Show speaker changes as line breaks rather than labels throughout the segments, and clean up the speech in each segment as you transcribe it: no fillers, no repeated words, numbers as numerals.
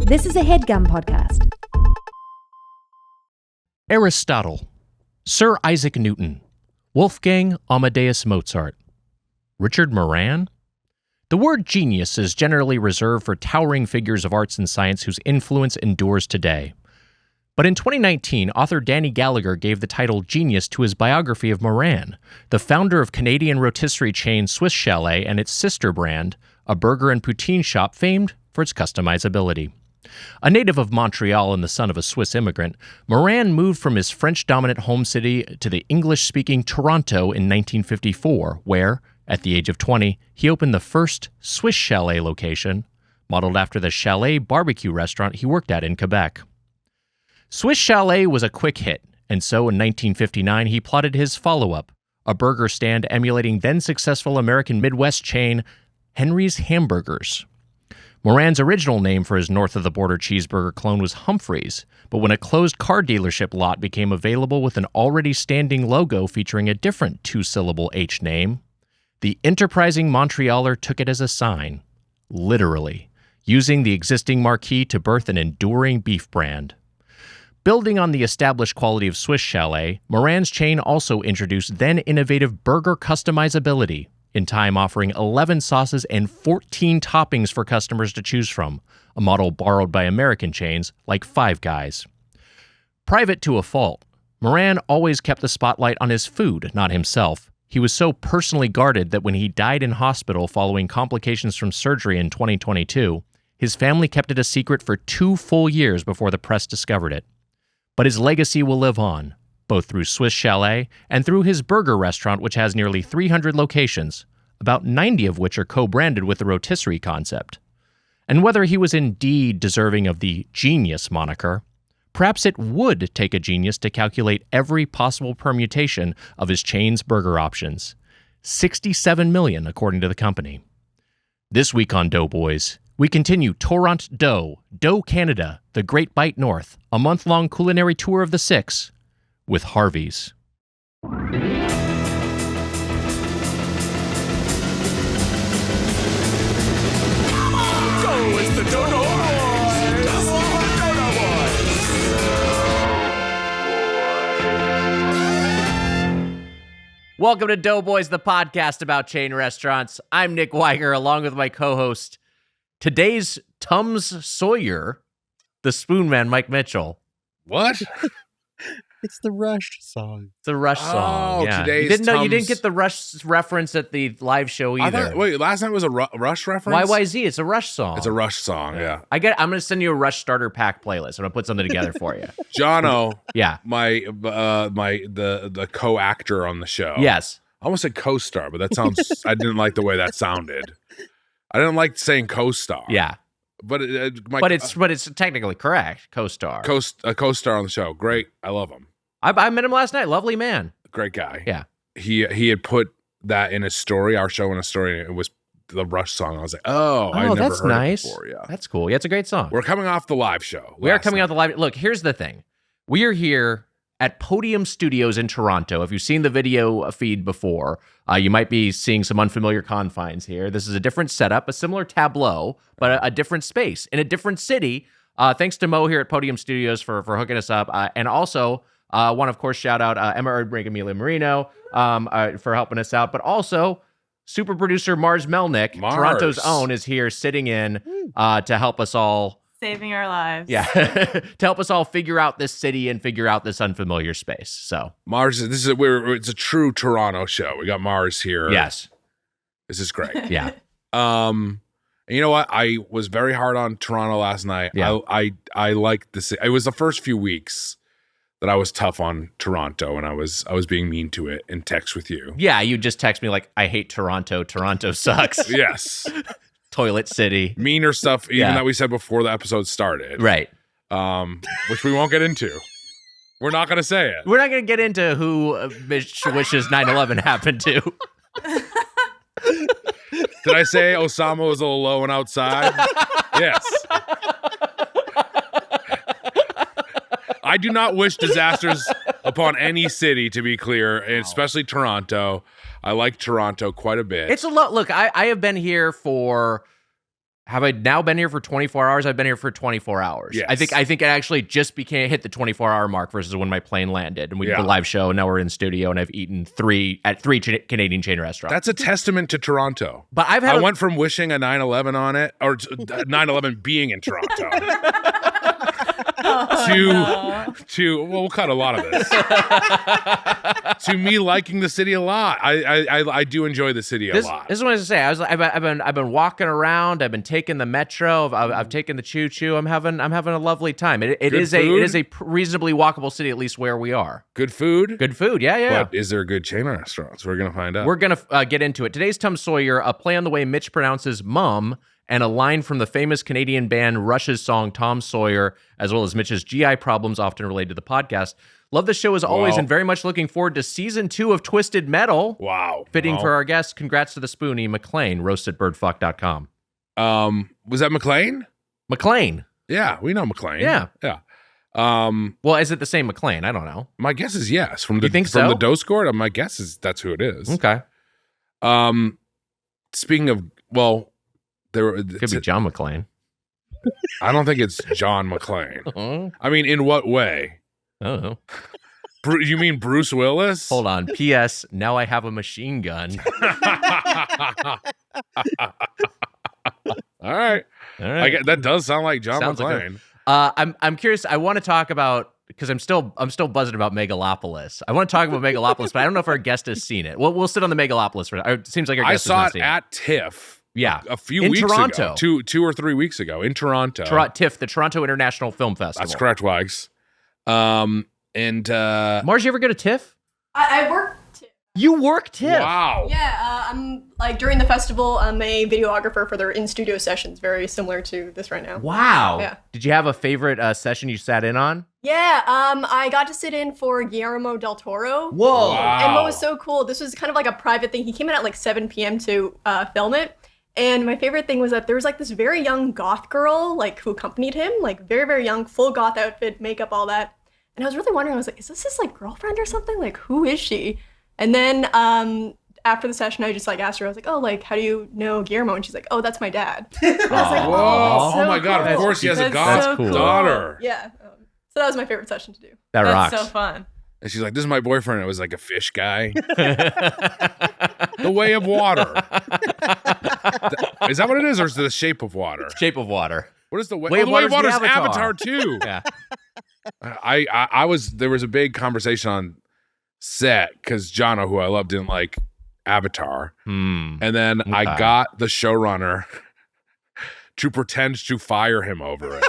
This is a Headgum podcast.
Aristotle, Sir Isaac Newton, Wolfgang Amadeus Mozart, Richard Moran? The word genius is generally reserved for towering figures of arts and science whose influence endures today. But in 2019, author Danny Gallagher gave the title genius to his biography of Moran, the founder of Canadian rotisserie chain Swiss Chalet and its sister brand, a burger and poutine shop famed for its customizability. A native of Montreal and the son of a Swiss immigrant, Moran moved from his French-dominant home city to the English-speaking Toronto in 1954, where, at the age of 20, he opened the first Swiss Chalet location, modeled after the Chalet barbecue restaurant he worked at in Quebec. Swiss Chalet was a quick hit, and so in 1959 he plotted his follow-up, a burger stand emulating then-successful American Midwest chain Henry's Hamburgers. Moran's original name for his north-of-the-border cheeseburger clone was Humphreys, but when a closed car dealership lot became available with an already standing logo featuring a different two-syllable H name, the enterprising Montrealer took it as a sign, literally, using the existing marquee to birth an enduring beef brand. Building on the established quality of Swiss Chalet, Moran's chain also introduced then-innovative burger customizability, in time offering 11 sauces and 14 toppings for customers to choose from, a model borrowed by American chains like Five Guys. Private to a fault, Moran always kept the spotlight on his food, not himself. He was so personally guarded that when he died in hospital following complications from surgery in 2022, his family kept it a secret for 2 full years before the press discovered it. But his legacy will live on, both through Swiss Chalet and through his burger restaurant, which has nearly 300 locations, about 90 of which are co-branded with the rotisserie concept. And whether he was indeed deserving of the genius moniker, perhaps it would take a genius to calculate every possible permutation of his chain's burger options. 67 million, according to the company. This week on Doughboys, we continue Toront-dough, Dough Canada, the Great Bite North, a month-long culinary tour of the Six, with Harvey's.
Go is the Doughboys!
Welcome to Doughboys, the podcast about chain restaurants. I'm Nick Weiger, along with my co-host, today's Tums Sawyer, the Spoon Man, Mike Mitchell.
What?
It's the Rush song.
It's a Rush song. Yeah.
Today's
You didn't get the Rush reference at the live show either.
Last night was a Rush reference?
YYZ, it's a Rush song.
It's a Rush song, yeah.
I'm going to send you a Rush starter pack playlist. I'm going to put something together for you.
Jono,
Yeah.
the co-actor on the show.
Yes.
I almost said co-star, but that sounds, I didn't like the way that sounded. I didn't like saying co-star.
Yeah.
But
it's technically correct. Co-star.
A co-star on the show. Great. I love him.
I met him last night. Lovely man.
Great guy.
Yeah.
He had put that in his story, our show in a story, and it was the Rush song. I was like, I never
that's
heard
nice.
it before. Yeah.
That's cool. Yeah, it's a great song.
We're coming off the live show.
We are coming out the live. Look, here's the thing. We are here at Podium Studios in Toronto. If you've seen the video feed before, you might be seeing some unfamiliar confines here. This is a different setup, a similar tableau, but a different space in a different city. Thanks to Mo here at Podium Studios for hooking us up. And also, want to, of course, shout out Emma Erdbrink, Amelia Marino for helping us out. But also, super producer Mars Melnick, Toronto's own, is here sitting in to help us all.
Saving our lives.
Yeah. To help us all figure out this city and figure out this unfamiliar space. So
Mars, it's a true Toronto show. We got Mars here.
Yes.
This is great.
Yeah.
And you know what? I was very hard on Toronto last night.
Yeah.
I liked this. It was the first few weeks that I was tough on Toronto, and I was being mean to it in text with you.
Yeah, you just text me like, I hate Toronto. Toronto sucks.
Yes.
Toilet city.
Meaner stuff, even that we said before the episode started.
Right.
Which we won't get into. We're not going to say it.
We're not going to get into who wishes 9/11 happened to.
Did I say Osama was a little low and outside? Yes. I do not wish disasters upon any city, to be clear, and especially Toronto. I like Toronto quite a bit.
It's a lot. Look, I have been here for Have I now been here for 24 hours? I've been here for 24 hours.
Yes.
I think it actually just hit the 24-hour mark versus when my plane landed. And we did the live show, and now we're in studio, and I've eaten at three Canadian chain restaurants.
That's a testament to Toronto.
But
I went from wishing a 9/11 on it, or 9/11 being in Toronto, to well, we'll cut a lot of this. To me liking the city a lot. I do enjoy the city a lot.
This is what I was gonna say. I've been walking around. I've been taking the metro. I've taken the choo-choo. I'm having a lovely time. It is a reasonably walkable city, at least where we are.
Good food.
Good food. Yeah.
But is there a good chain of restaurants? We're gonna find out.
We're gonna get into it. Today's Tom Sawyer, a play on the way Mitch pronounces mum, and a line from the famous Canadian band Rush's song Tom Sawyer, as well as Mitch's GI problems, often related to the podcast. Love the show as always, and very much looking forward to season 2 of Twisted Metal.
Wow.
Fitting for our guest. Congrats to the Spoonie, McLean, roastedbirdfuck.com.
Was that McLean?
McLean.
Yeah, we know McLean.
Yeah.
Well,
is it the same McLean? I don't know.
My guess is yes. From
the
Dough score, my guess is that's who it is.
Okay.
Speaking of,
could be John McLean.
I don't think it's John McLean.
Uh-huh.
I mean, in what way?
I don't know.
You mean Bruce Willis?
Hold on. P.S. Now I have a machine gun.
All right. That does sound like John McClane.
I'm curious. I want to talk about, because I'm still buzzing about Megalopolis. I want to talk about Megalopolis, but I don't know if our guest has seen it. We'll sit on the Megalopolis for it. Seems like our guest
I
has
saw it
not
at TIFF.
Yeah,
a few
in
weeks
Toronto.
ago, 2 or 3 weeks ago in Toronto.
TIFF, the Toronto International Film Festival.
That's correct, Wags. And
Mars, you ever go to TIFF?
I work TIFF.
You work TIFF?
Wow.
Yeah, I'm like during the festival, I'm a videographer for their in-studio sessions, very similar to this right now.
Wow.
Yeah.
Did you have a favorite session you sat in on?
Yeah, I got to sit in for Guillermo del Toro.
Whoa.
Wow.
And what was so cool, this was kind of like a private thing. He came in at like 7 p.m. to film it. And my favorite thing was that there was like this very young goth girl, like who accompanied him, like very, very young, full goth outfit, makeup, all that. And I was really wondering, I was like, is this his like girlfriend or something? Like, who is she? And then after the session, I just like asked her, I was like, oh, like, how do you know Guillermo? And she's like, oh, that's my dad. And I was like,
whoa.
so
Oh my God,
cool.
of course he has a
That's
goth
so cool.
daughter.
Yeah. So that was my favorite session to do.
That rocks.
That's so fun.
And she's like, this is my boyfriend. It was like a fish guy. The Way of Water. Is that what it is, or is it The Shape of Water?
Shape of Water.
What is the Way?
Way of
The Way of
Water's
Water's
the
Avatar too.
Yeah.
There was a big conversation on set because Jono, who I love, didn't like Avatar. And then I got the showrunner to pretend to fire him over it.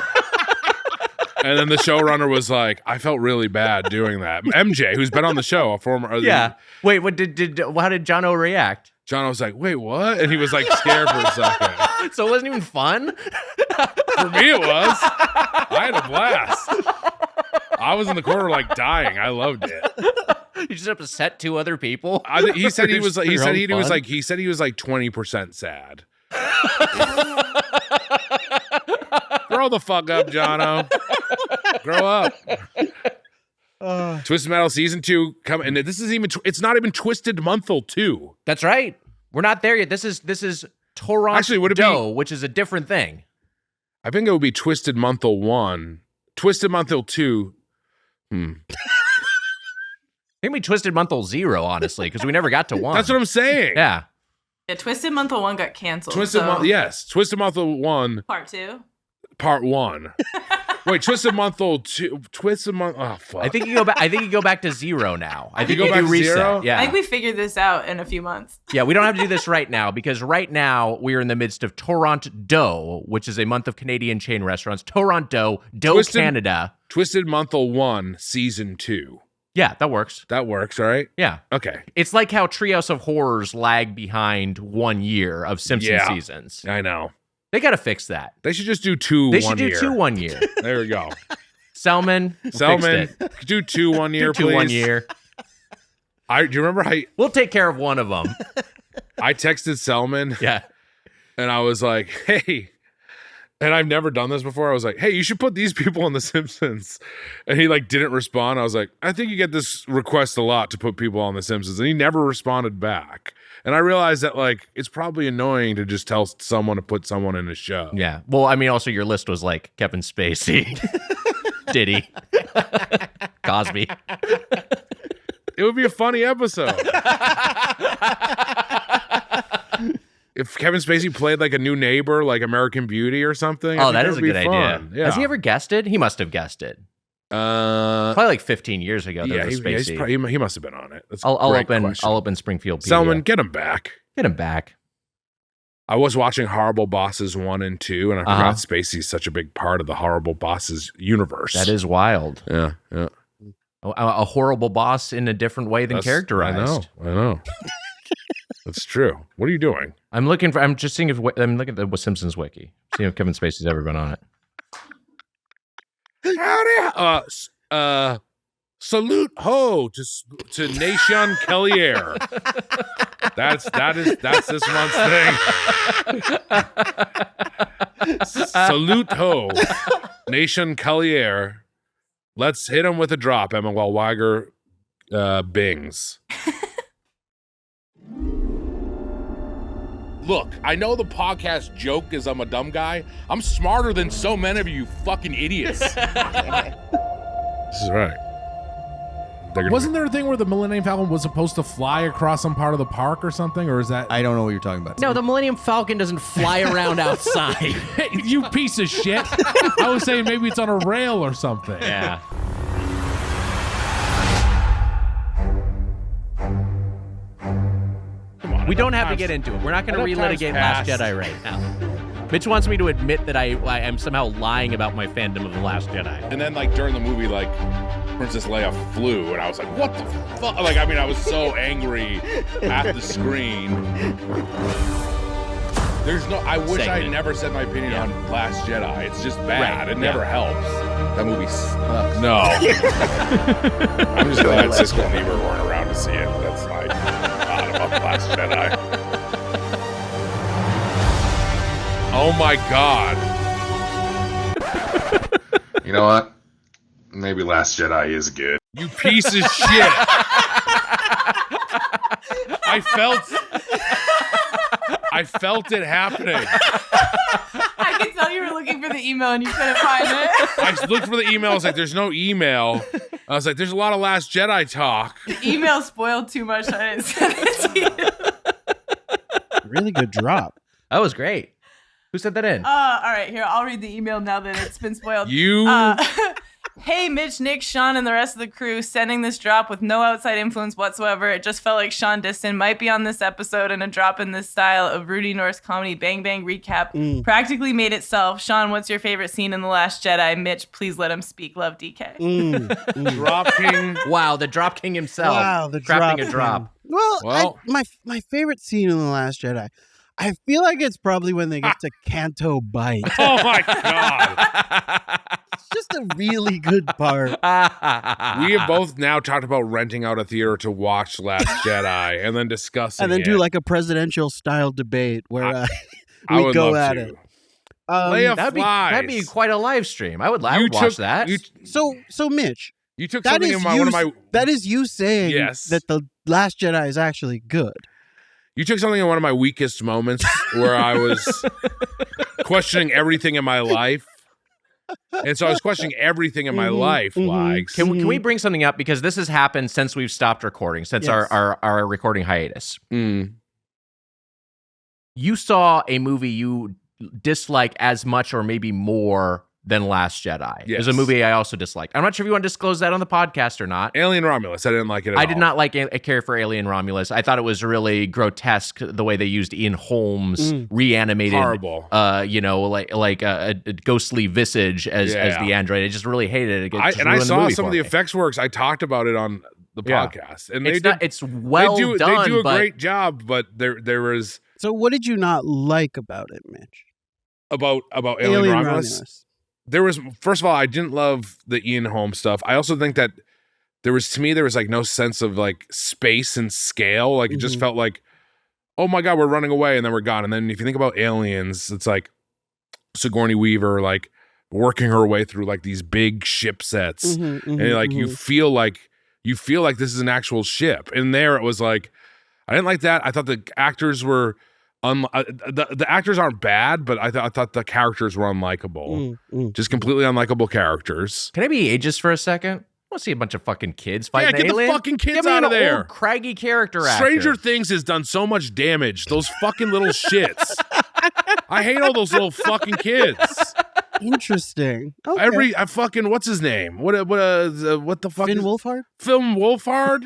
And then the showrunner was like, I felt really bad doing that. MJ, who's been on the show, a former.
Yeah. Wait, how did Jono react?
Jono was like, wait, what? And he was like scared for a second.
So it wasn't even fun?
For me, it was. I had a blast. I was in the corner like dying. I loved it.
You just upset 2 other people?
He said he was like
20%
sad. Grow the fuck up, Jono. Grow up. Twisted Metal season 2 coming, and it's not even Twisted Monthal 2.
That's right. We're not there yet. This is Toront-dough, which is a different thing.
I think it would be Twisted Monthal 1. Twisted Monthal 2.
I think we Twisted Monthal 0, honestly, because we never got to 1.
That's what I'm saying.
Yeah.
Yeah, Twisted Monthal 1 got canceled.
Twisted Monthal 1.
Part 2.
Part 1. Wait, Twisted Monthal 2. Oh fuck.
I think you go back to 0 now. I think
you go back to
reset.
0?
Yeah.
I think we figured this out in a few months.
Yeah, we don't have to do this right now because right now we are in the midst of Toront-dough, which is a month of Canadian chain restaurants. Toront-dough, Canada.
Twisted Monthal 1, season 2.
Yeah, that works.
That works, all right?
Yeah.
Okay.
It's like how Treehouse of Horrors lag behind 1 year of Simpsons seasons.
I know.
They got to fix that.
They should just do 2
They
1
should do
year.
2 1 year.
There we go.
Selman,
do 2 1 year,
do 2
please.
1 year.
Do you remember how
We'll take care of one of them.
I texted Selman?
Yeah.
And I was like, hey, and I've never done this before. I was like, hey, you should put these people on The Simpsons. And he like didn't respond. I was like, I think you get this request a lot to put people on The Simpsons. And he never responded back. And I realized that like it's probably annoying to just tell someone to put someone in a show.
Yeah. Well, I mean, also your list was like Kevin Spacey, Diddy, Cosby.
It would be a funny episode. If Kevin Spacey played like a new neighbor, like American Beauty or something.
Oh, that is a good idea.
Yeah.
Has he ever guested? He must have guested. Probably like 15 years ago.
Yeah,
Spacey.
he must have been on it. That's
I'll open Springfield.
Selman, get him back.
Get him back.
I was watching Horrible Bosses 1 and 2, and I forgot Spacey's such a big part of the Horrible Bosses universe.
That is wild.
Yeah.
A horrible boss in a different way than characterized.
I know. That's true. What are you doing?
I'm looking at the Simpsons wiki. Seeing if Kevin Spacey's ever been on
it. Howdy. Salute ho to Nation Kellier. That's this month's thing. Salute ho, Nation Kellier. Let's hit him with a drop, Emma, while Weiger bings. Look, I know the podcast joke is I'm a dumb guy. I'm smarter than so many of you fucking idiots. This is right.
Wasn't there a thing where the Millennium Falcon was supposed to fly across some part of the park or something? Or is that...
I don't know what you're talking about.
No, the Millennium Falcon doesn't fly around outside.
You piece of shit. I was saying maybe it's on a rail or something.
Yeah. We don't have to get into it. We're not going to relitigate Last Jedi right now. Mitch wants me to admit that I am somehow lying about my fandom of The Last Jedi.
And then, like, during the movie, like, Princess Leia flew, and I was like, what the fuck? Like, I mean, I was so angry at the screen. I wish I had never said my opinion on Last Jedi. It's just bad. It never helps. That movie sucks. No. I'm just glad Siskel and Ebert weren't around to see it. That's my thought about Last Jedi. Oh my God.
You know what? Maybe Last Jedi is good.
You piece of shit. I felt it happening.
I could tell you were looking for the email and you couldn't find it.
I looked for the email. I was like, there's no email. I was like, there's a lot of Last Jedi talk.
The email spoiled too much. I didn't send it to you.
Really good drop.
That was great. Who sent that in?
All right, here, I'll read the email now that it's been spoiled. Hey, Mitch, Nick, Shaun, and the rest of the crew, sending this drop with no outside influence whatsoever. It just felt like Shaun Diston might be on this episode, and a drop in this style of Rudy Norse comedy bang bang recap practically made itself. Shaun, what's your favorite scene in The Last Jedi? Mitch, please let him speak. Love, DK.
Drop King.
Wow, the Drop King himself.
Wow, the
crafting a drop.
Well, my favorite scene in The Last Jedi, I feel like it's probably when they get to Canto Bight.
Oh my God.
It's just a really good part.
We have both now talked about renting out a theater to watch Last Jedi and then discussing
and then
it.
do like a presidential style debate where
I
we
would
go
love
at
to.
it.
That'd be quite a live stream. I would watch that.
So Mitch,
you took something in one of my...
That is you saying
Yes.
that The Last Jedi is actually good.
You took something in one of my weakest moments where I was questioning everything in my life. And so I was questioning everything in my life, Wags.
Can we bring something up? Because this has happened since we've stopped recording, since our recording hiatus.
Mm.
You saw a movie you dislike as much or maybe more than Last Jedi.
Yes.
It was a movie I also disliked. I'm not sure if you want to disclose that on the podcast or not.
Alien Romulus. I didn't like it at all.
I did not care for Alien Romulus. I thought it was really grotesque the way they used Ian Holmes reanimated,
horrible.
Like a ghostly visage as the android. I just really hated it.
I saw some of the effects works. I talked about it on the podcast, and
it's well done.
They do a great job, but there was.
So what did you not like about it, Mitch?
About Alien Romulus? There was, first of all, I didn't love the Ian Holmes stuff. I also think that there was like no sense of like space and scale. Like it just felt like, oh my God, we're running away and then we're gone. And then if you think about Aliens, it's like Sigourney Weaver, like working her way through like these big ship sets. And like you feel like this is an actual ship. And there it was like, I didn't like that. I thought the actors were the actors aren't bad, but I thought the characters were unlikable. Just completely unlikable characters.
Can I be ageist for a second? I want to see a bunch of fucking kids fighting
get
alien.
the fucking kids
Give me
out of
an
there.
Old, craggy character
Stranger
actor.
Things has done so much damage. Those fucking little shits. I hate all those little fucking kids.
Interesting. Okay.
I fucking what's his name? What the fuck?
Finn Wolfhard?
Finn Wolfhard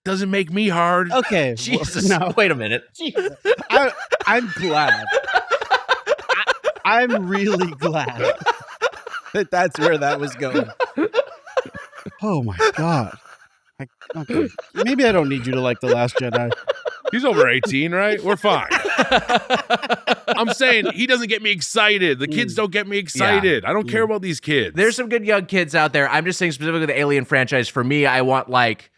doesn't make me hard.
Okay.
Jesus.
No.
Wait a minute.
I'm glad. I'm really glad that that's where that was going. Oh my God. Okay. Maybe I don't need you to like The Last Jedi.
He's over 18, right? We're fine. I'm saying he doesn't get me excited. The kids don't get me excited. I don't care about these kids.
There's some good young kids out there. I'm just saying specifically the Alien franchise. For me, I want like,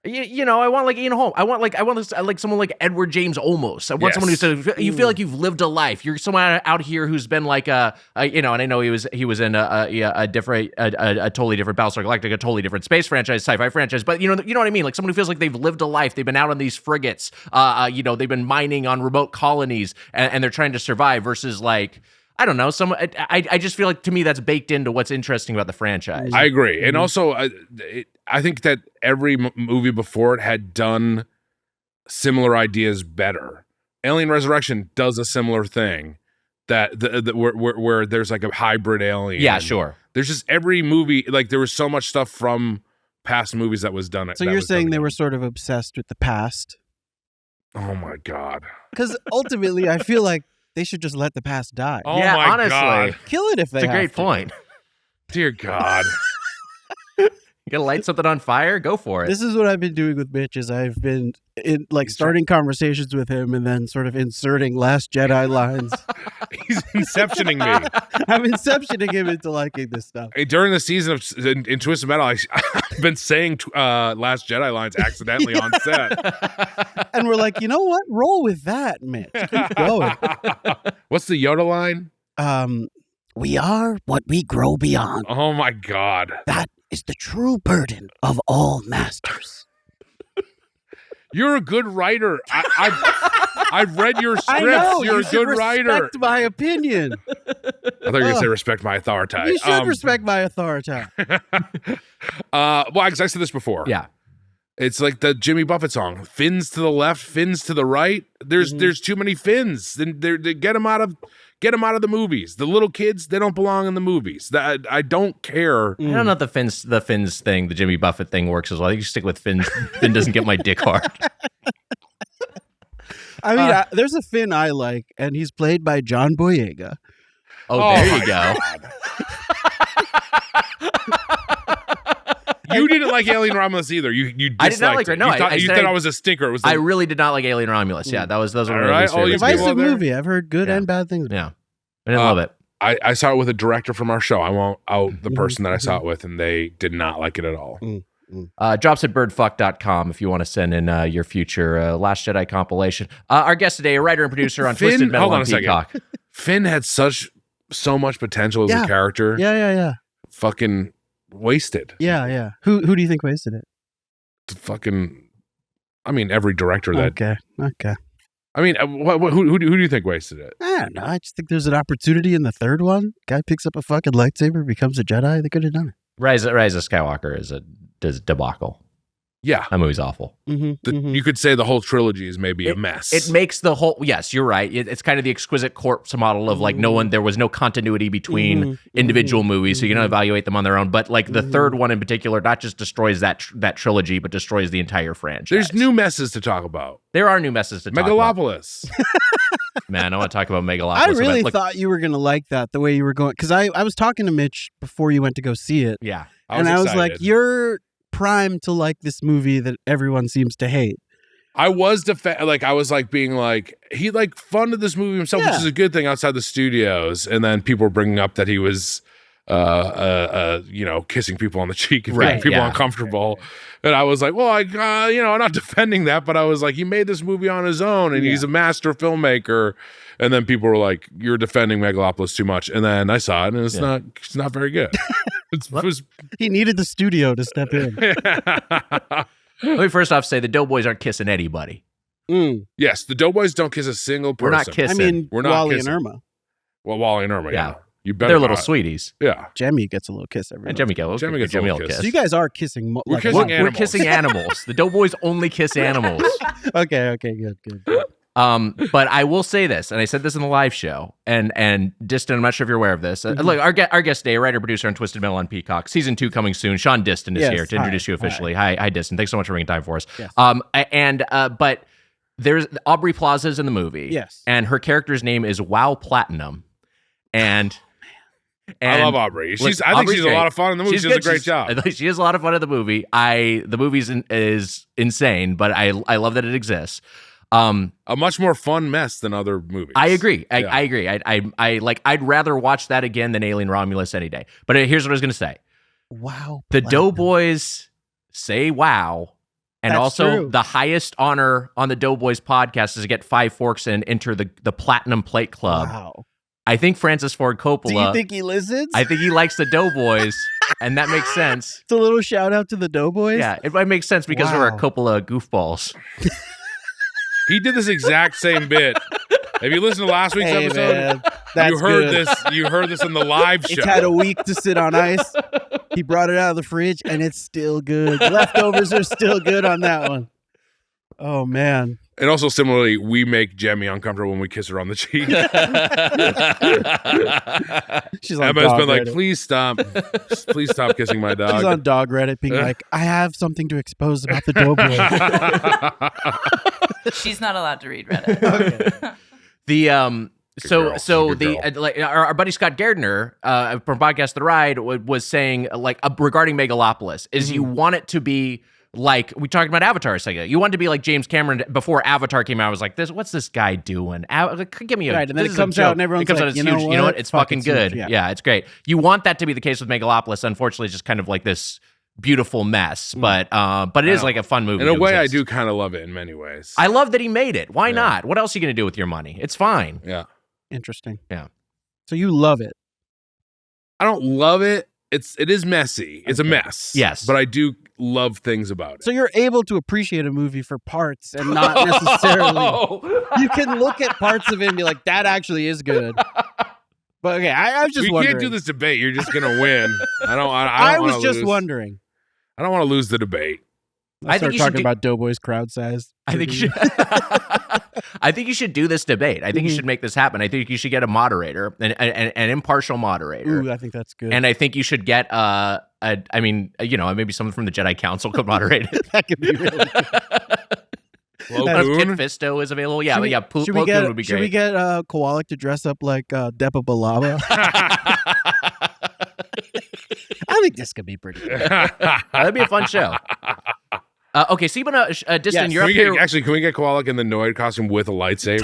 you know, I want like Ian Holm. I want like someone like Edward James Olmos. I want someone who said you feel like you've lived a life. You're someone out here who's been like you know, and I know he was in a totally different Battlestar Galactica, a totally different space franchise, sci-fi franchise. But you know what I mean? Like someone who feels like they've lived a life. They've been out on these frigates. You know, they've been mining on remote colonies, and they're trying to survive. Versus like, I don't know. I just feel like to me that's baked into what's interesting about the franchise.
I agree, and also I think that every movie before it had done similar ideas better. Alien Resurrection does a similar thing that where there's like a hybrid alien.
Yeah, sure.
There's just every movie, like there was so much stuff from past movies that was done.
So you're saying they were sort of obsessed with the past?
Oh my God.
Because ultimately I feel like they should just let the past die.
Oh
yeah,
my
honestly.
God.
Kill it if they
It's a
have
great
to.
point.
Dear God.
You gotta light something on fire? Go for it.
This is what I've been doing with Mitch is I've been starting conversations with him and then sort of inserting Last Jedi lines.
He's inceptioning me.
I'm inceptioning him into liking this stuff.
Hey, during the season of in Twisted Metal, I've been saying Last Jedi lines accidentally on set.
And we're like, you know what? Roll with that, Mitch. Keep going.
What's the Yoda line?
We are what we grow beyond.
Oh my God.
That is the true burden of all masters.
You're a good writer. I've read your scripts.
I know,
You're
you
a
should
good
respect
writer.
my opinion.
I thought you were going to say respect my authority.
You should respect my authority.
Well, I said this before.
Yeah.
It's like the Jimmy Buffett song. Fins to the left, fins to the right. There's too many fins. Then they get them out of the movies. The little kids, they don't belong in the movies. I don't care.
I don't know if the fins thing, the Jimmy Buffett thing works as well. I think you stick with Finn. Finn doesn't get my dick hard.
I mean, there's a Finn I like, and he's played by John Boyega.
Oh, there you go.
You didn't like Alien Romulus either. You disliked
I did not like
it.
it. No,
you thought I was a stinker. It was
I really did not like Alien Romulus. Yeah, those were
All
my
right,
least
all you
favorites.
people
Divisive
there?
movie. I've heard good and bad things.
Yeah, I didn't love it.
I saw it with a director from our show. I won't out the person that I saw it with, and they did not like it at all.
Drops at birdfuck.com if you want to send in your future Last Jedi compilation. Our guest today, a writer and producer on
Finn,
Twisted Metal
hold on
on
a second.
Peacock.
Finn had so much potential as a character.
Yeah.
Fucking wasted.
Yeah. Who do you think wasted it?
I mean, every director that.
Okay.
I mean, who do you think wasted it?
I don't know. I just think there's an opportunity in the third one. Guy picks up a fucking lightsaber, becomes a Jedi. They could have done it.
Rise of Skywalker is a debacle.
Yeah.
That movie's awful.
You could say the whole trilogy is maybe a mess.
It makes the whole, yes, you're right. It's kind of the exquisite corpse model of like there was no continuity between individual movies, so you can evaluate them on their own. But like the third one in particular, not just destroys that trilogy, but destroys the entire franchise.
There's new messes to talk about.
There are new messes to talk about.
Megalopolis.
Man, I want to talk about Megalopolis.
I really thought you were going to like that, the way you were going. Because I was talking to Mitch before you went to go see it.
Yeah.
I was like, you're primed to like this movie that everyone seems to hate.
I was being like, he like funded this movie himself, which is a good thing outside the studios. And then people were bringing up that he was, kissing people on the cheek and making people uncomfortable. And I was like, well, I'm not defending that, but I was like, he made this movie on his own and he's a master filmmaker. And then people were like, you're defending Megalopolis too much. And then I saw it and it's not very good.
He needed the studio to step in.
Let me first off say the Doughboys aren't kissing anybody.
Yes, the Doughboys don't kiss a single person.
We're not kissing.
I mean,
We're not
Wally
kissing.
and Irma.
Well, Wally and Irma, yeah. You better
They're little
not.
sweeties.
Yeah.
Jemmy gets a little kiss every
And
now
Jemmy gets
a little kiss.
So you guys are kissing.
We're kissing
We're
animals.
kissing animals. The Doughboys only kiss animals.
Okay, good.
But I will say this, and I said this in the live show, and Diston, I'm not sure if you're aware of this. Look, our guest today, writer, producer on Twisted Metal on Peacock, season 2 coming soon. Shaun Diston is here to introduce you officially. Hi, Diston. Thanks so much for making time for us.
Yes.
But there's Aubrey Plaza's in the movie.
Yes.
And her character's name is Wow Platinum. And
I love Aubrey. I think
Aubrey's
she's
great.
a lot of fun in the movie. She does a great job.
She has a lot of fun in the movie. The movie is insane, but I love that it exists.
A much more fun mess than other movies.
I agree. I agree. I'd rather watch that again than Alien Romulus any day. But here's what I was going to say.
Wow.
The Doughboys say wow. And
That's
also
true.
the highest honor on the Doughboys podcast is to get 5 forks and enter the Platinum Plate Club.
Wow.
I think Francis Ford Coppola.
Do you think he listens?
I think he likes the Doughboys, and that makes sense.
It's a little shout out to the Doughboys.
Yeah, it might make sense because we're a Coppola goofballs.
He did this exact same bit. If you listen to last week's episode,
man, that's
you heard
good.
this. You heard this in the live show.
It's had a week to sit on ice. He brought it out of the fridge, and it's still good. Leftovers are still good on that one. Oh man.
And also, similarly, we make Jemmy uncomfortable when we kiss her on the cheek.
She's on
Emma's
dog
been like,
Reddit.
please stop kissing my dog.
She's on dog Reddit being like, I have something to expose about the Doughboys.
She's not allowed to read Reddit.
Our buddy Scott Gardner from Podcast The Ride was saying regarding Megalopolis is you want it to be like we talked about Avatar a second ago. You want it to be like James Cameron before Avatar came out. I was like, what's this guy doing? Give me a
Right, and then
this
it
is
comes
a
out
joke.
and everyone's
it comes
like,
out, it's
you know
huge. You know
what?
what? It's fucking good.
huge,
Yeah, it's great. You want that to be the case with Megalopolis. Unfortunately, it's just kind of like this beautiful mess. But it is like a fun movie.
In a
to
way,
exist.
I do kind of love it in many ways.
I love that he made it. Why not? What else are you going to do with your money? It's fine.
Yeah.
Interesting.
Yeah.
So you love it.
I don't love it. It is messy. It's a mess.
Yes.
But I do love things about it.
So you're able to appreciate a movie for parts and not necessarily. You can look at parts of it and be like, that actually is good. But okay, I was just
we
wondering.
can't do this debate. You're just gonna win.
I was just wondering.
I don't want to lose the debate.
I start talking about Doughboys crowd size.
I think you should. I think you should do this debate. I think you should make this happen. I think you should get a moderator, an impartial moderator.
Ooh, I think that's good.
And I think you should get maybe someone from the Jedi Council could moderate it.
That could be really good.
Kit Fisto is available. Yeah, Plo Koon would be great.
Should we get Kowalik to dress up like Depa Balaba? I think this could be pretty good.
That'd be a fun show. Okay, so Diston, you're up here.
Can we get Kowalik in the Noid costume with a lightsaber?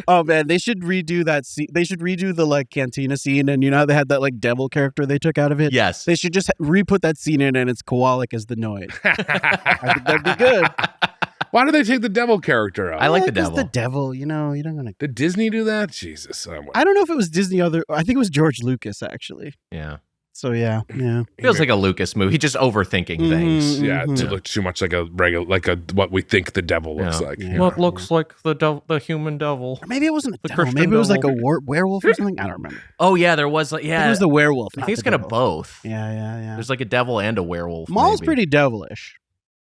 Oh man, they should redo that scene. They should redo the cantina scene, and you know how they had that devil character they took out of it.
Yes,
they should just re-put that scene in, and it's Kowalik as the Noid. I think that'd be good.
Why did they take the devil character out?
I like the devil.
The devil, you don't gonna.
Did Disney do that? Jesus,
I don't know if it was Disney. I think it was George Lucas actually.
Yeah.
So yeah.
Feels like a Lucas movie. He's just overthinking things.
Yeah, to look too much like a regular, what we think the devil looks like.
Yeah. What looks like the human devil?
Or maybe it wasn't a devil. Maybe it was like a werewolf or something. I don't remember.
Oh yeah, there was.
It was the werewolf.
I think it's kind of both.
Yeah.
There's like a devil and a werewolf.
Maul's pretty devilish.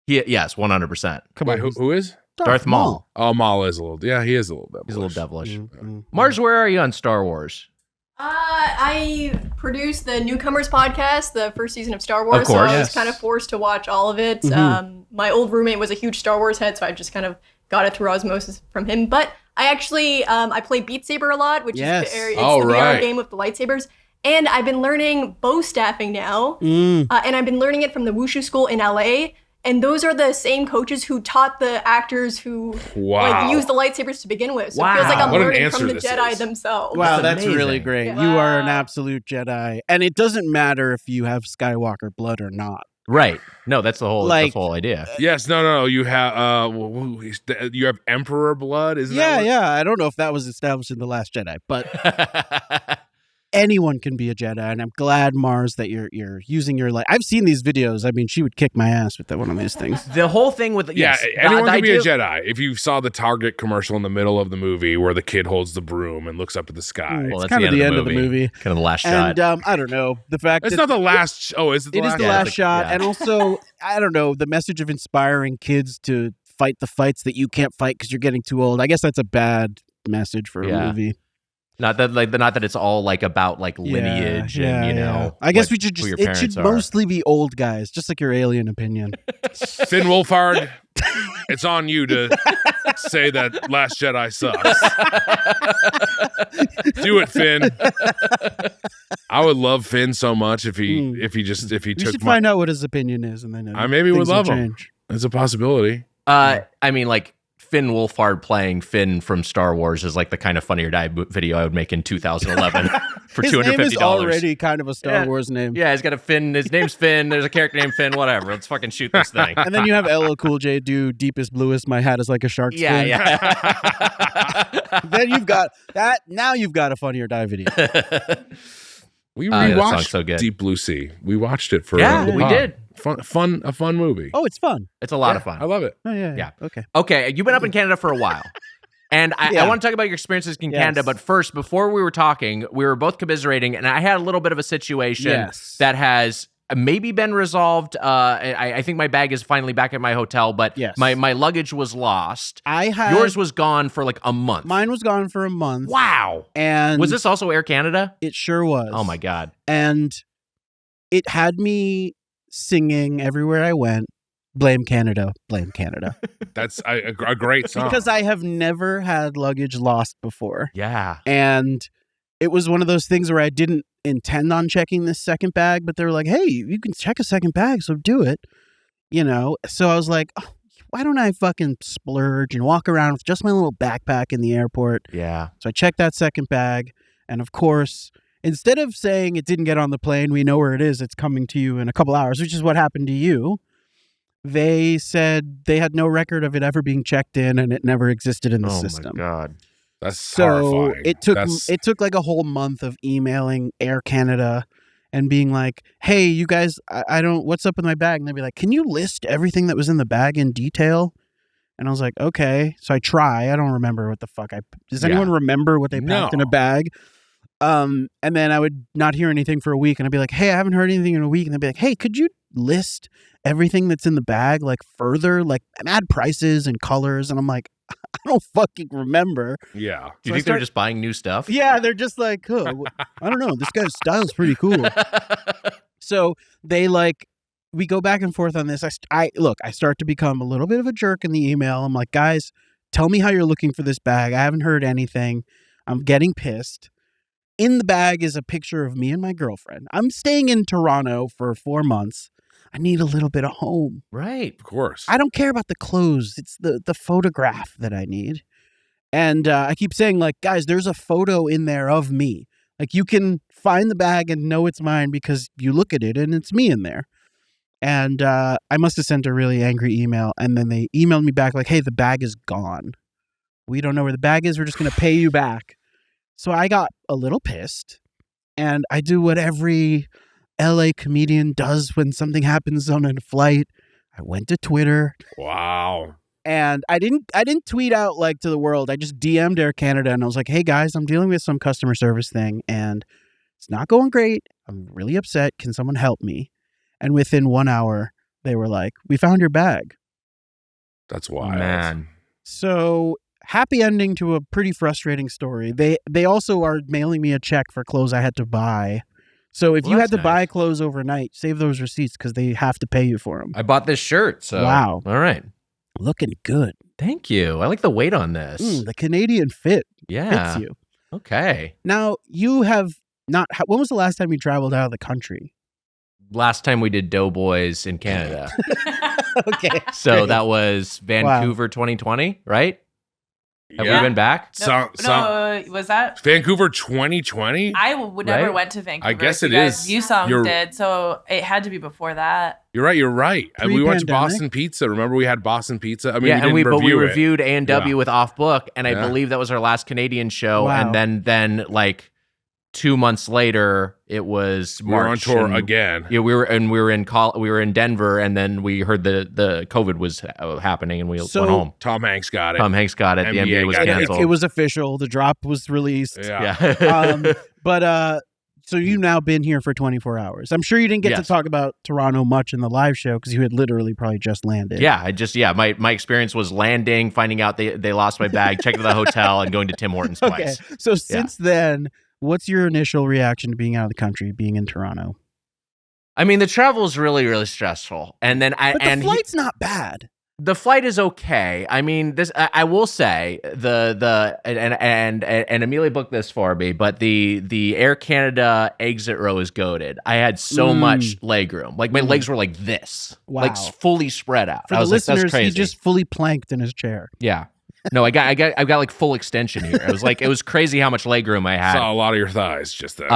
Yes, 100%.
Come
on, who is?
Darth Maul.
Oh, Maul is a little. Yeah, he is a little devilish.
He's a little devilish.
Mm-hmm.
Mars, where are you on Star Wars?
I produced the Newcomers podcast, the first season of Star Wars.
Of course.
So I was kind of forced to watch all of it. My old roommate was a huge Star Wars head, so I just kind of got it through osmosis from him. But I actually, I play Beat Saber a lot, which is the VR game with the lightsabers. And I've been learning bow staffing now. And I've been learning it from the Wushu school in LA. And those are the same coaches who taught the actors who use the lightsabers to begin with. So it feels like I'm learning from the Jedi themselves.
Wow, that's really great.
Yeah.
You are an absolute Jedi. And it doesn't matter if you have Skywalker blood or not.
Right. No, that's the whole idea.
Yes, no. You have Emperor blood, isn't that?
Yeah. I don't know if that was established in The Last Jedi, but anyone can be a Jedi, and I'm glad, Mars, that you're using your light. I've seen these videos. I mean, she would kick my ass with one of these things.
The whole thing with
anyone can be a Jedi. If you saw the Target commercial in the middle of the movie where the kid holds the broom and looks up at the sky,
well, it's kind of the end of the movie,
kind of the last shot.
And I don't know the fact
it's not the last. Oh, is it?
It is the last shot, and also I don't know the message of inspiring kids to fight the fights that you can't fight because you're getting too old. I guess that's a bad message for a movie.
Not that it's all like about like lineage and you know.
I guess we should just it should mostly be old guys, just like your alien opinion.
Finn Wolfhard, it's on you to say that Last Jedi sucks. Do it, Finn. I would love Finn so much if he took. We
should find out what his opinion is, and then
I maybe would love him. It's a possibility.
I mean, like Finn Wolfhard playing Finn from Star Wars is like the kind of Funny or Die video I would make in 2011 for $250.
His name is already kind of a Star Wars name.
Yeah, he's got a Finn. His name's Finn. There's a character named Finn. Whatever. Let's fucking shoot this thing.
And then you have LL Cool J do Deepest Bluest. My hat is like a shark's fin.
Yeah.
Then you've got that. Now you've got a Funny or Die video.
We rewatched Deep Blue Sea. We watched it for
we did.
A fun movie.
Oh, it's fun.
It's a lot of fun.
I love it.
Oh, yeah.
Okay. You've been up in Canada for a while. And I want to talk about your experiences in Canada, but first, before we were talking, we were both commiserating, and I had a little bit of a situation that has maybe been resolved. I think my bag is finally back at my hotel, but my luggage was lost. Yours was gone for like a month.
Mine was gone for a month.
Wow.
And
was this also Air Canada?
It sure was.
Oh my God.
And it had me singing everywhere I went, blame Canada, blame Canada.
That's a great song.
Because I have never had luggage lost before.
Yeah.
And it was one of those things where I didn't intend on checking this second bag, but they were like, hey, you can check a second bag, so do it. You know? So I was like, oh, why don't I fucking splurge and walk around with just my little backpack in the airport?
Yeah.
So I checked that second bag, and of course, instead of saying it didn't get on the plane, we know where it is, it's coming to you in a couple hours, which is what happened to you, they said they had no record of it ever being checked in and it never existed in the system.
Oh my God.
That's horrifying.
It took like a whole month of emailing Air Canada and being like, hey, you guys, what's up with my bag? And they'd be like, can you list everything that was in the bag in detail? And I was like, okay. So I try. I don't remember what the fuck does anyone remember what they packed in a bag? And then I would not hear anything for a week, and I'd be like, hey, I haven't heard anything in a week. And they'd be like, hey, could you list everything that's in the bag, like further, like add prices and colors? And I'm like, I don't fucking remember.
Yeah.
Do you think they're just buying new stuff?
Yeah, they're just like, oh, I don't know. This guy's style's pretty cool. So we go back and forth on this. I start to become a little bit of a jerk in the email. I'm like, guys, tell me how you're looking for this bag. I haven't heard anything. I'm getting pissed. In the bag is a picture of me and my girlfriend. I'm staying in Toronto for 4 months. I need a little bit of home.
Right.
Of course.
I don't care about the clothes. It's the photograph that I need. And I keep saying, like, guys, there's a photo in there of me. Like, you can find the bag and know it's mine because you look at it and it's me in there. And I must have sent a really angry email. And then they emailed me back like, hey, the bag is gone. We don't know where the bag is. We're just going to pay you back. So I got a little pissed, and I do what every LA comedian does when something happens on a flight. I went to Twitter.
Wow.
And I didn't tweet out like to the world. I just DM'd Air Canada, and I was like, hey guys, I'm dealing with some customer service thing, and it's not going great. I'm really upset. Can someone help me? And within 1 hour, they were like, we found your bag.
That's wild.
Man.
So happy ending to a pretty frustrating story. They also are mailing me a check for clothes I had to buy. So if you had to buy clothes overnight, save those receipts because they have to pay you for them.
I bought this shirt, so
wow.
All right.
Looking good.
Thank you. I like the weight on this.
The Canadian fit
fits
you.
Okay.
Now, you have not... When was the last time you traveled out of the country?
Last time we did Doughboys in Canada.
Okay.
So that was Vancouver 2020, right? Have we been back?
No, was that
Vancouver 2020?
I never went to Vancouver.
I guess it is.
You did, so it had to be before that.
You're right. And we went to Boston Pizza. Remember we had Boston Pizza? I mean,
we reviewed A&W with Off Book, and I believe that was our last Canadian show.
Wow.
And then like 2 months later, it was March.
We were on tour again.
Yeah, we were in Denver, and then we heard the COVID was happening, and we went home.
Tom Hanks got it.
The NBA was canceled.
It was official. The drop was released.
Yeah.
So you've now been here for 24 hours. I'm sure you didn't get to talk about Toronto much in the live show because you had literally probably just landed.
Yeah, my experience was landing, finding out they lost my bag, checking to the hotel, and going to Tim Hortons twice.
Okay, so since then, what's your initial reaction to being out of the country, being in Toronto?
I mean, the travel is really, really stressful, and then
the flight's not bad.
The flight is okay. I mean, this I will say and Amelia booked this for me, but the Air Canada exit row is goated. I had so much leg room, like my legs were like this, like fully spread out.
For the listeners, that's crazy. He just fully planked in his chair.
Yeah. No, I got like full extension here. It was crazy how much leg room I had.
Saw a lot of your thighs just there.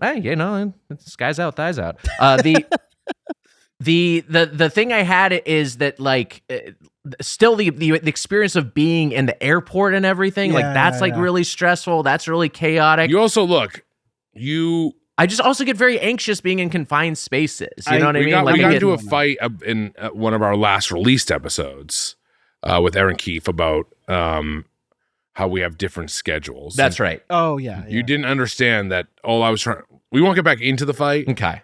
Hey, skies out, thighs out. The thing I had is that still the experience of being in the airport and everything that's really stressful. That's really chaotic.
You also
I just also get very anxious being in confined spaces. You know what I mean?
We got into a fight in one of our last released episodes with Aaron Keefe about how we have different schedules.
That's right.
Oh yeah.
You didn't understand that. We won't get back into the fight.
Okay.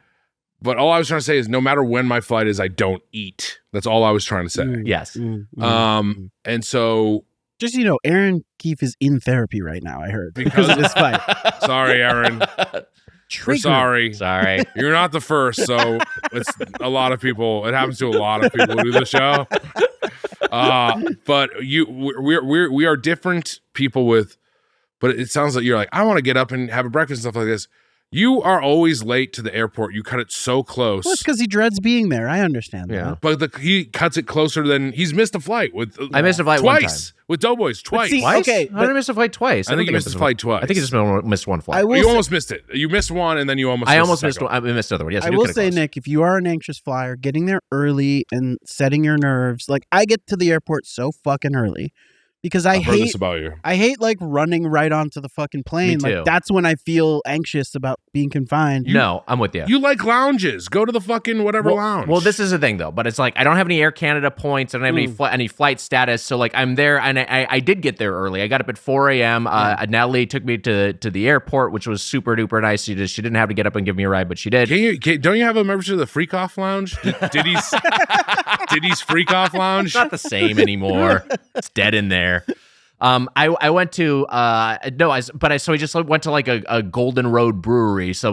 But all I was trying to say is no matter when my flight is, I don't eat. That's all I was trying to say.
Yes.
And so...
Just so you know, Aaron Keefe is in therapy right now, I heard. Because of this fight.
Sorry, Aaron. We're sorry.
Sorry.
You're not the first, so it's a lot of people. It happens to a lot of people who do the show. But we are different people with... But it sounds like you're like, I want to get up and have a breakfast and stuff like this. You are always late to the airport. You cut it so close.
Well, it's because he dreads being there. I understand that.
But he cuts it closer than he's missed a flight with.
I missed a flight
twice
one time.
with Doughboys twice.
Twice?
Okay,
I didn't miss a flight twice.
I think you missed a flight twice.
I think you just missed one flight.
You almost missed it. You missed one, and then you almost.
Missed one. I missed another one. Yes,
I will say, Nick, if you are an anxious flyer, getting there early and setting your nerves. Like I get to the airport so fucking early. Because I
heard this about you.
I hate running right onto the fucking plane.
Me too.
Like that's when I feel anxious about being confined.
No, I'm with you.
You like lounges. Go to the fucking whatever lounge.
Well, this is the thing though, but it's like I don't have any Air Canada points. I don't have any flight status. So I'm there, and I did get there early. I got up at 4 a.m. Natalie took me to the airport, which was super duper nice. She didn't have to get up and give me a ride, but she did.
Don't you have a membership of the Freak Off Lounge? Diddy's Freak Off Lounge?
It's not the same anymore. It's dead in there. I went to so I just went to a Golden Road brewery, so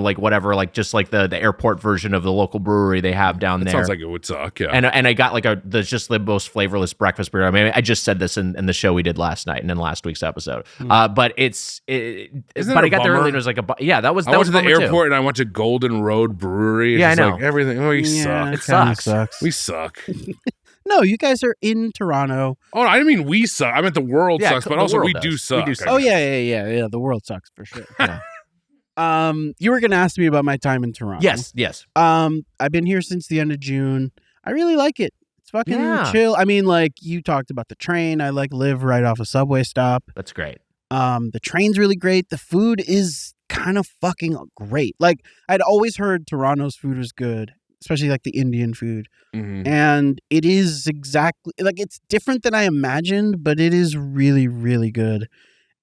just the airport version of the local brewery they have down there.
Sounds like it would suck, yeah.
And I got the most flavorless breakfast beer. I mean, I just said this in the show we did last night and in last week's episode. But I got there early and it was that was
I went to the airport and I went to Golden Road Brewery.
I know
everything. Oh, you suck.
It sucks.
We suck.
No, you guys are in Toronto.
Oh, I didn't mean we suck. I meant the world sucks, but also we do suck.
Oh, yeah. The world sucks for sure. Yeah. You were going to ask me about my time in Toronto.
Yes.
I've been here since the end of June. I really like it. It's fucking chill. I mean, you talked about the train. I live right off a subway stop.
That's great.
The train's really great. The food is kind of fucking great. I'd always heard Toronto's food was good, especially the Indian food. Mm-hmm. And it is exactly it's different than I imagined, but it is really, really good.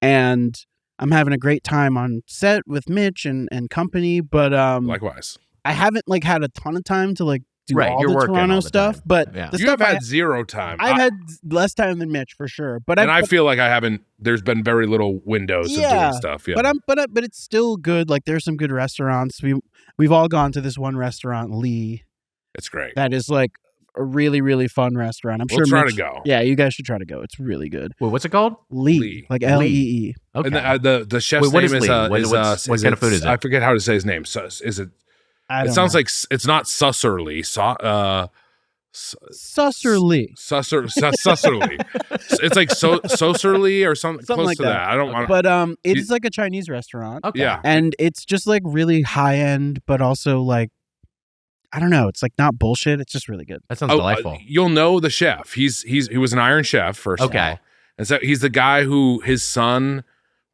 And I'm having a great time on set with Mitch and company, but
likewise.
I haven't had a ton of time to do all the Toronto stuff, but the
you
stuff
have had zero time.
I've had less time than Mitch for sure, but
I feel like I haven't. There's been very little windows of doing stuff. Yeah,
but it's still good. There's some good restaurants. We've all gone to this one restaurant, Lee.
It's great.
That is a really, really fun restaurant.
We'll try to go.
Yeah, you guys should try to go. It's really good.
Wait, what's it called?
Lee. Lee.
Okay.
And the chef's name is
what kind of food is it?
I forget how to say his name. So is it? It sounds like it's not Susserly.
Susserly.
Susserly. It's Soserly or something close
like
to that. I don't want.
But it is a Chinese restaurant.
Okay.
Yeah,
and it's just really high end, but also I don't know. It's not bullshit. It's just really good.
That sounds delightful.
You'll know the chef. He was an Iron Chef first.
Okay.
And so he's the guy who his son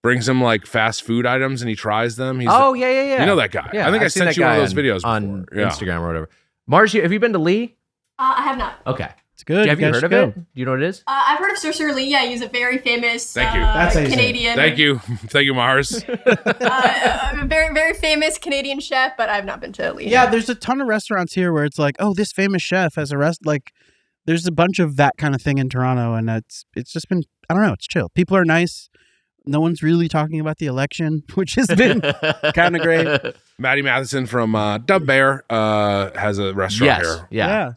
brings him like fast food items and he tries them.
Yeah.
You know that guy.
Yeah,
I think I
I've seen
sent
that
you one
guy
of those videos
on
before. Yeah.
Instagram or whatever. Mars, have you been to Lee?
I have not.
Okay.
It's good.
Have you heard of it? Do you know what it is?
I've heard of Sir Lee. Yeah, he's a very famous
Thank you. That's
how you say it.
Canadian.
Thank you, Mars.
A very, very famous Canadian chef, but I've not been to Lee.
Yeah, there's a ton of restaurants here where it's like, oh, this famous chef has a like. There's a bunch of that kind of thing in Toronto, and it's just been, I don't know, it's chill. People are nice. No one's really talking about the election, which has been kind of great.
Maddie Matheson from Dub Bear has a restaurant here.
Yeah.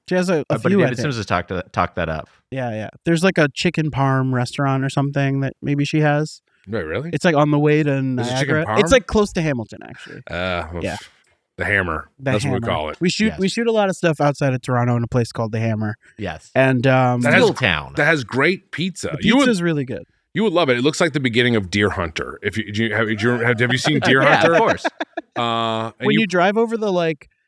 She has a
But
few,
David Sims has talked that up.
Yeah. There's like a chicken parm restaurant or something that maybe she has.
Wait, really?
It's like on the way to
There's a chicken
Niagara.
parm?
It's like close to Hamilton, actually.
Yeah. The Hammer.
The
That's
Hammer.
what we call it.
We shoot a lot of stuff outside of Toronto in a place called the Hammer.
Yes.
And
Steel Town.
That has great pizza.
the pizza's really good.
You would love it. It looks like the beginning of Deer Hunter. Have you seen Deer
Yeah,
Hunter?
of course.
When you drive over the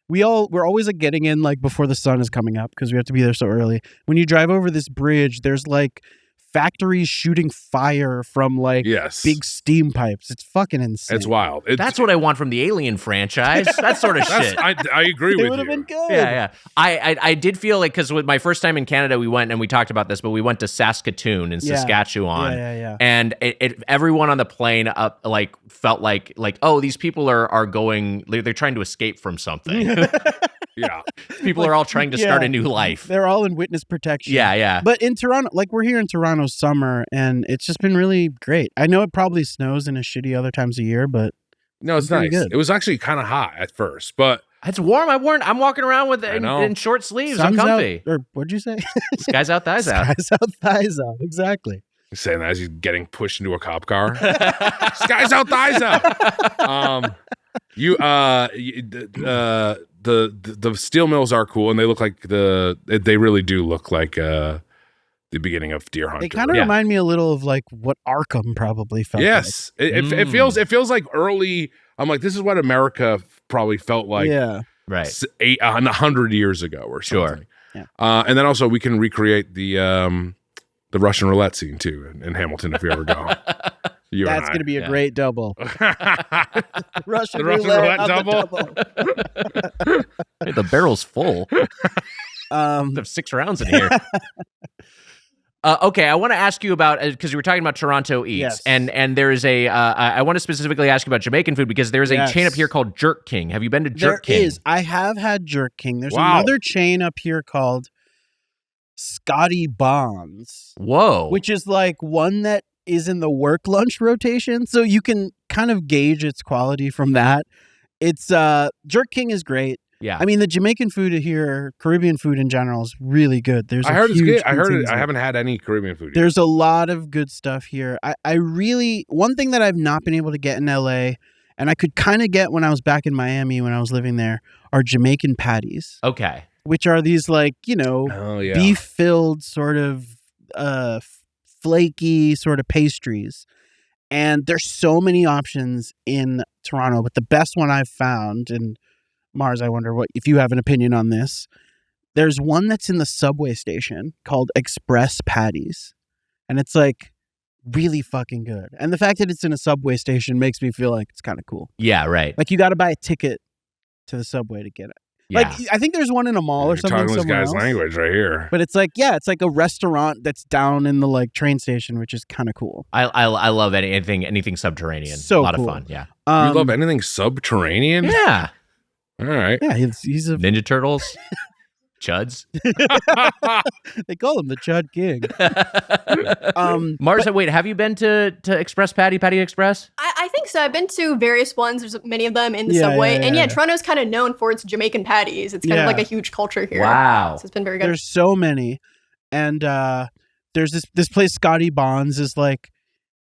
we're always like getting in like before the sun is coming up because we have to be there so early. When you drive over this bridge, there's like factories shooting fire from like big steam pipes. It's fucking insane.
It's wild.
That's what I want from the Alien franchise. That sort of shit.
I agree
It
with
would
you.
have been good.
Yeah. I did feel like, because with my first time in Canada, we went and we talked about this, but we went to Saskatoon in Saskatchewan.
Yeah.
And everyone on the plane felt like, oh, these people are going, they're trying to escape from something.
Yeah.
People are all trying to start a new life.
They're all in witness protection.
Yeah.
But in Toronto, like we're here in Toronto summer, and it's just been really great. I know it probably snows and is shitty other times of year, but
no, it's nice.
good.
It was actually kind of hot at first, but
it's warm. I'm walking around in short sleeves. I'm comfy.
Or what'd you say?
Skies out, thighs out.
Skies out, thighs out. Exactly.
You're saying that as you're getting pushed into a cop car. Skies out, thighs out. The steel mills are cool, and they look like they really do look like the beginning of Deer Hunter.
They kind of remind me a little of like what Arkham probably felt like.
Yes, it feels like early. I'm like, this is what America probably felt like.
Yeah,
right.
100 years ago or something.
Sure.
Yeah. And then also we can recreate the Russian roulette scene too in Hamilton if you ever go.
That's going to be a great double. Russian
Russian
roulette
double.
Hey, the barrel's full. There's 6 rounds in here. Okay, I want to ask you about, because you were talking about Toronto Eats, and there is I want to specifically ask you about Jamaican food, because there's a chain up here called Jerk King. Have you been to Jerk King?
There is. I have had Jerk King. There's another chain up here called Scotty Bonds.
Whoa.
Which is like one that is in the work lunch rotation, so you can kind of gauge its quality from that. It's Jerk King is great.
Yeah,
I mean the Jamaican food here, Caribbean food in general, is really good.
I heard it's good. I heard it. I haven't had any Caribbean food yet.
There's a lot of good stuff here. I really, one thing that I've not been able to get in LA, and I could kind of get when I was back in Miami when I was living there, are Jamaican patties.
Okay,
which are these like beef filled sort of flaky sort of pastries. And there's so many options in Toronto, but the best one I've found, and Mars, I wonder if you have an opinion on this. There's one that's in the subway station called Express Patties. And it's like really fucking good. And the fact that it's in a subway station makes me feel like it's kind of cool.
Yeah, right.
Like you got to buy a ticket to the subway to get it.
Yeah.
Like I think there's one in a mall or something.
You're talking this guy's
else.
language right here.
But it's like, it's like a restaurant that's down in the like train station, which is kind of cool.
I love anything subterranean.
So
a lot
cool.
of fun. Yeah.
You love anything subterranean?
Yeah.
All right.
Yeah, he's a
Ninja Turtles. Chuds.
They call him the Chud King.
Mars, wait, have you been to Express Patty Express?
I think so. I've been to various ones. There's many of them in the subway. And Toronto's kind of known for its Jamaican patties. It's kind of like a huge culture here.
Wow.
So it's been very good.
There's so many. And there's this place, Scotty Bonds, is like,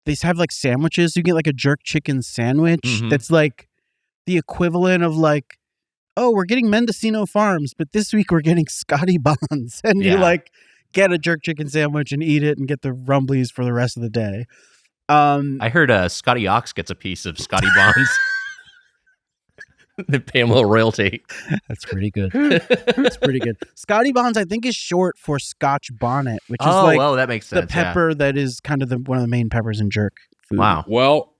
they have like sandwiches. You get like a jerk chicken sandwich that's like the equivalent of like, oh, we're getting Mendocino Farms, but this week we're getting Scotty Bonds. And you like get a jerk chicken sandwich and eat it and get the rumblies for the rest of the day.
I heard Scotty Ox gets a piece of Scotty Bonds. They pay him a little royalty.
That's pretty good. That's pretty good. Scotty Bonds, I think, is short for Scotch bonnet, which is
that makes sense.
The pepper that is kind of one of the main peppers in jerk food.
Wow.
Well,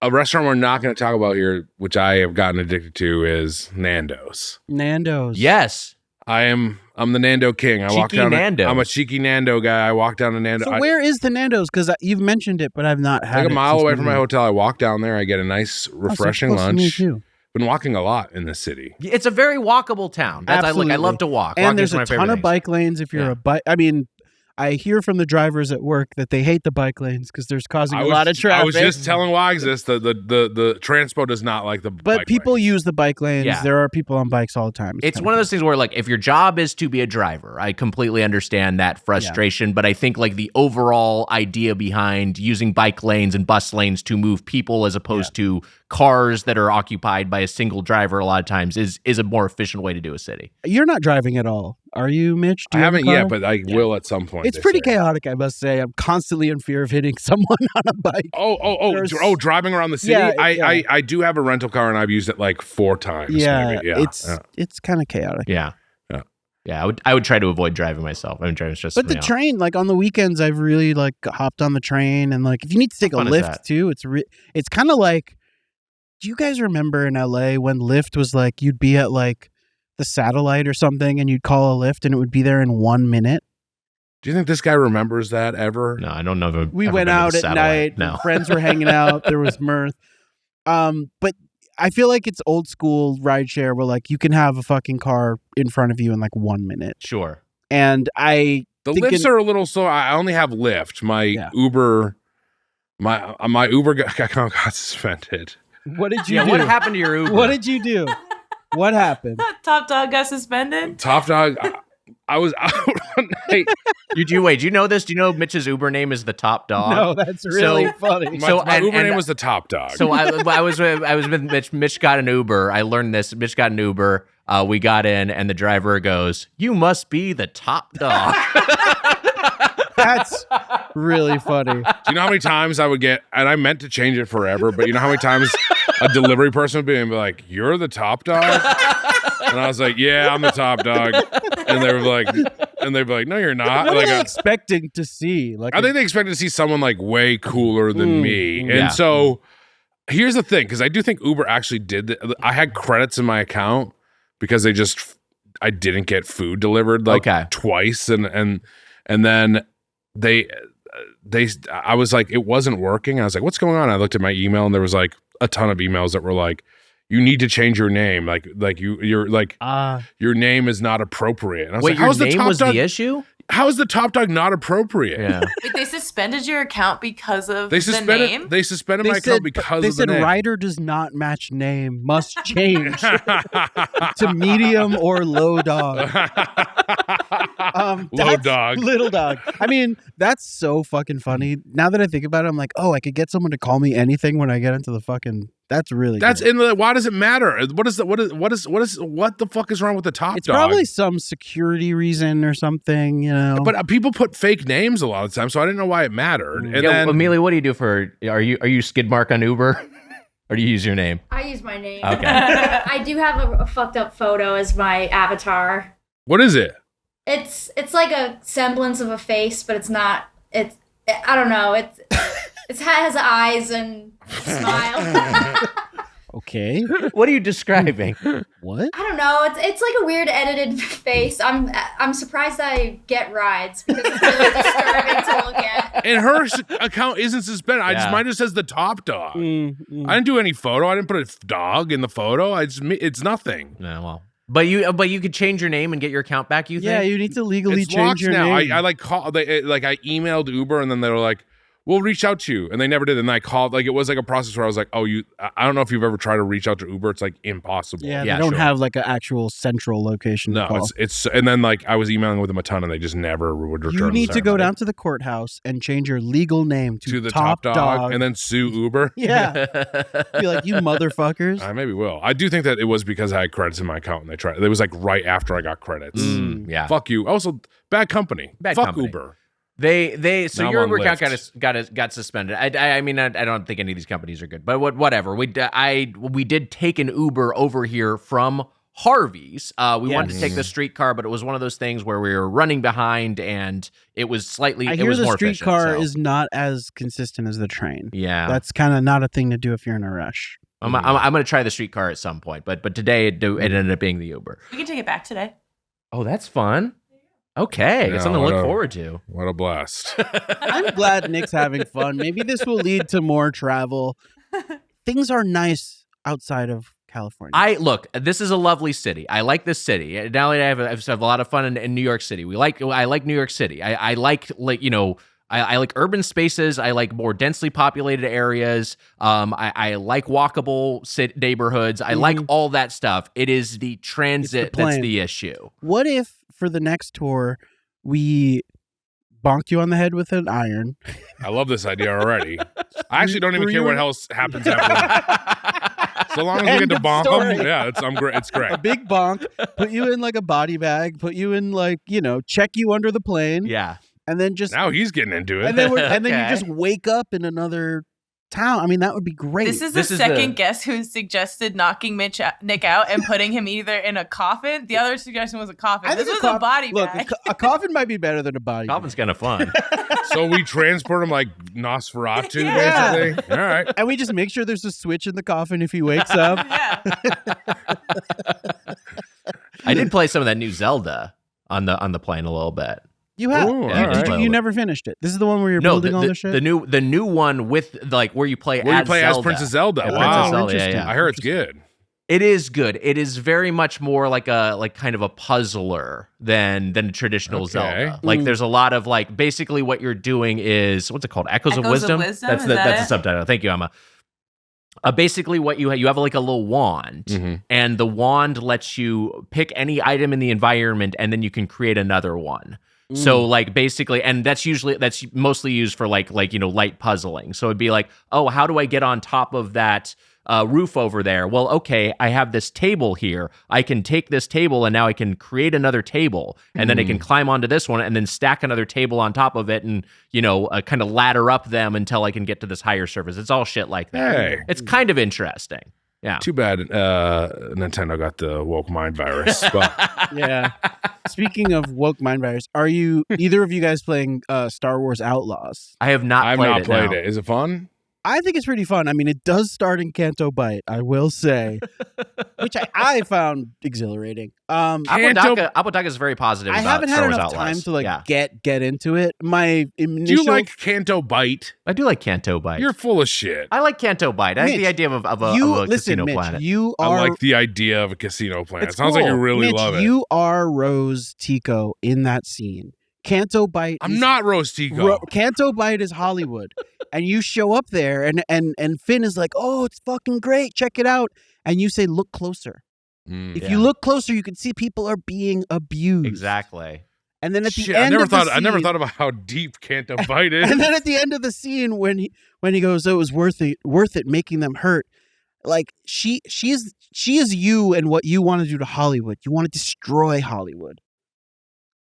a restaurant we're not going to talk about here, which I have gotten addicted to, is Nando's.
Nando's.
Yes.
I'm the Nando king.
Nando.
I'm a cheeky Nando guy. I walk down to Nando.
So where is the Nando's? Because you've mentioned it, but I've not had it.
Like a mile away from my hotel. I walk down there. I get a nice, refreshing lunch.
Me too.
Been walking a lot in this city.
It's a very walkable town. I love to walk.
And
Walking
there's
is one
a
of my
ton
favorite
of
things.
bike lanes if you're a bike. I mean, I hear from the drivers at work that they hate the bike lanes because there's causing a lot of traffic.
I was just telling Wags this. The transpo does not like the
But
bike
people
lanes.
use the bike lanes.
Yeah.
There are people on bikes all the time.
It's one of those things where, like, if your job is to be a driver, I completely understand that frustration. But I think, like, the overall idea behind using bike lanes and bus lanes to move people as opposed to cars that are occupied by a single driver a lot of times is a more efficient way to do a city.
You're not driving at all, are you, Mitch?
I haven't yet, but I will at some point.
It's pretty chaotic, I must say. I'm constantly in fear of hitting someone on a bike.
Driving around the city. I do have a rental car and I've used it like 4 times.
Yeah,
maybe.
It's kind of chaotic.
Yeah. I would try to avoid driving myself. I mean, driving just.
But the train, like on the weekends, I've really like hopped on the train, and like if you need to take a Lyft too, it's kind of like. Do you guys remember in LA when Lyft was like you'd be at like the Satellite or something and you'd call a Lyft and it would be there in 1 minute?
Do you think this guy remembers that ever?
No, I don't know.
We went out at night.
No.
Friends were hanging out. There was mirth. But I feel like it's old school rideshare where like you can have a fucking car in front of you in like 1 minute.
Sure.
And
the Lyfts are a little slow. I only have Lyft. My Uber, my Uber account got suspended.
What did you do?
What happened to your Uber?
What did you do? What happened?
Top Dog got suspended?
Top Dog, I was out one night.
Do you know this? Do you know Mitch's Uber name is the Top Dog?
No, that's really funny.
My Uber name was the Top Dog.
So I was with Mitch. Mitch got an Uber. I learned this. Mitch got an Uber. We got in, and the driver goes, "You must be the Top Dog."
That's really funny.
Do you know how many times I would get, and I meant to change it forever, but you know how many times a delivery person would be like, "You're the Top Dog?" And I was like, "Yeah, I'm the Top Dog." And they'd be like, "No, you're not."
What are they expecting to see? Like,
I think they expected to see someone like way cooler than me. And so here's the thing, because I do think Uber actually did. I had credits in my account because I didn't get food delivered twice, and then I was like, it wasn't working. I was like, what's going on? I looked at my email and there was like a ton of emails that were like, you need to change your name. Like you're like, your name is not appropriate. And I was
wait,
like,
your
how's
name
the Top
was
Dog?
the issue?
How is the Top Dog not appropriate?
Yeah.
Wait, they suspended your account because of
They
the
suspended.
name?
They suspended my account because of the name.
They said rider does not match name, must change to medium or low dog.
Low dog.
Little dog. I mean, that's so fucking funny. Now that I think about it, I'm like, oh, I could get someone to call me anything when I get into the fucking. That's really.
That's
good.
in. Why does it matter? What the fuck is wrong with the Top Dog?
It's probably some security reason or something, you know.
But people put fake names a lot of the time, so I didn't know why it mattered. And then,
Amelia, what do you do for? Are you skid mark on Uber, or do you use your name?
I use my name.
Okay.
I do have a fucked up photo as my avatar.
What is it?
It's like a semblance of a face, but it's not. I don't know. It has eyes and a smile.
Okay.
What are you describing?
What?
I don't know. It's like a weird edited face. I'm surprised I get rides because it's really disturbing to look at.
And her account isn't suspended. Mine just says the Top Dog. I didn't do any photo. I didn't put a dog in the photo. It's nothing.
No, well. But you could change your name and get your account back. You think?
Yeah, you need to legally
It's
change
locked
your
now.
name.
I like call. I emailed Uber and then they were like, we'll reach out to you. And they never did. And I called, like, it was like a process where I was like, I don't know if you've ever tried to reach out to Uber. It's like impossible.
Yeah, they don't have like an actual central location.
No,
to call.
it's and then like I was emailing with them a ton and they just never would return.
You need to go down to the courthouse and change your legal name to
the
Top
Dog and then sue Uber.
Yeah. Be like, you motherfuckers.
I maybe will. I do think that it was because I had credits in my account and they tried. It was like right after I got credits.
Yeah.
Fuck you. Also, bad company. Fuck
company.
Uber.
So
Now
your
I'm on
Uber account
Lyft.
got suspended. I mean, I don't think any of these companies are good, but whatever. We did take an Uber over here from Harvey's. We wanted to take the streetcar, but it was one of those things where we were running behind, and it was slightly.
I
it
hear
was
the
more
streetcar
efficient, so.
is not as consistent as the train.
Yeah,
That's kind of not a thing to do if you're in a rush.
I'm going to try the streetcar at some point, but today it ended up being the Uber.
We can take it back today.
Oh, that's fun. Okay,
Yeah,
got something to
what
look
a-
forward to.
What a blast.
I'm glad Nick's having fun. Maybe this will lead to more travel. Things are nice outside of California.
Look, this is a lovely city. I like this city. Now that I have a lot of fun in New York City. I like New York City. I like I like urban spaces. I like more densely populated areas. I like walkable neighborhoods. I like all that stuff. It is the transit that's the issue.
What if for the next tour we bonked you on the head with an iron?
I love this idea already. I actually don't even care what else happens after. So long as we get to bonk them, yeah, I'm great. It's great.
A big bonk, put you in like a body bag, put you in like, check you under the plane.
Yeah.
And then just
Now he's getting into it.
and then you just wake up in another town. I mean, that would be great.
This is the second guest who suggested knocking Nick out and putting him either in a coffin. The other suggestion was a coffin. This was a body bag.
A coffin might be better than a body
Coffin's kind of fun.
So we transport him like Nosferatu, basically. All right.
And we just make sure there's a switch in the coffin if he wakes up.
Yeah.
I did play some of that new Zelda on the plane a little bit.
You have.
Ooh, all right.
You never finished it. This is the one where you're building all the shit?
The new one with like where you play
as Princess Zelda.
Yeah,
Wow.
Princess Zelda,
Interesting.
yeah.
I heard it's good.
It is good. It is very much more like kind of a puzzler than a traditional Zelda. Like there's a lot of like basically what you're doing is what's it called? Echoes of Wisdom? That's
Is
the
that
subtitle. Thank you, Emma. Basically what you have like a little wand, and the wand lets you pick any item in the environment, and then you can create another one. So like basically, and that's mostly used for like light puzzling. So it'd be like, oh, how do I get on top of that roof over there? Well, okay, I have this table here. I can take this table and now I can create another table, and then I can climb onto this one and then stack another table on top of it, and kind of ladder up them until I can get to this higher surface. It's all shit like that.
Hey.
It's kind of interesting. Yeah.
Too bad Nintendo got the woke mind virus. But
Yeah. Speaking of woke mind virus, are you either of you guys playing Star Wars Outlaws?
I have not.
I've
played
not
it
played
now.
it. Is it fun?
I think it's pretty fun. I mean, it does start in Canto Bight, I will say, which I found exhilarating.
Apodaca is very positive.
I
about
haven't had
Star Wars
enough
Outlaws.
time to
Yeah.
get into it. My
Do
initial
you like Canto Bight?
I do like Canto Bight.
You're full of shit.
I like Canto Bight. I like
Mitch,
the idea of a
listen,
casino
Mitch,
planet.
You
I
are
like the idea of a casino planet.
It's
It sounds like you
cool.
really
Mitch,
love it.
You are Rose Tico in that scene. Canto Bight.
I'm not Rose Tico.
Canto Bight is Hollywood, and you show up there, and Finn is like, "Oh, it's fucking great! Check it out!" And you say, "Look closer." If you look closer, you can see people are being abused.
Exactly.
And then at the
Shit,
end,
I never thought about how deep Canto Bight is.
And then at the end of the scene, when he goes, "Oh, it was worth it making them hurt." Like she is you and what you want to do to Hollywood. You want to destroy Hollywood.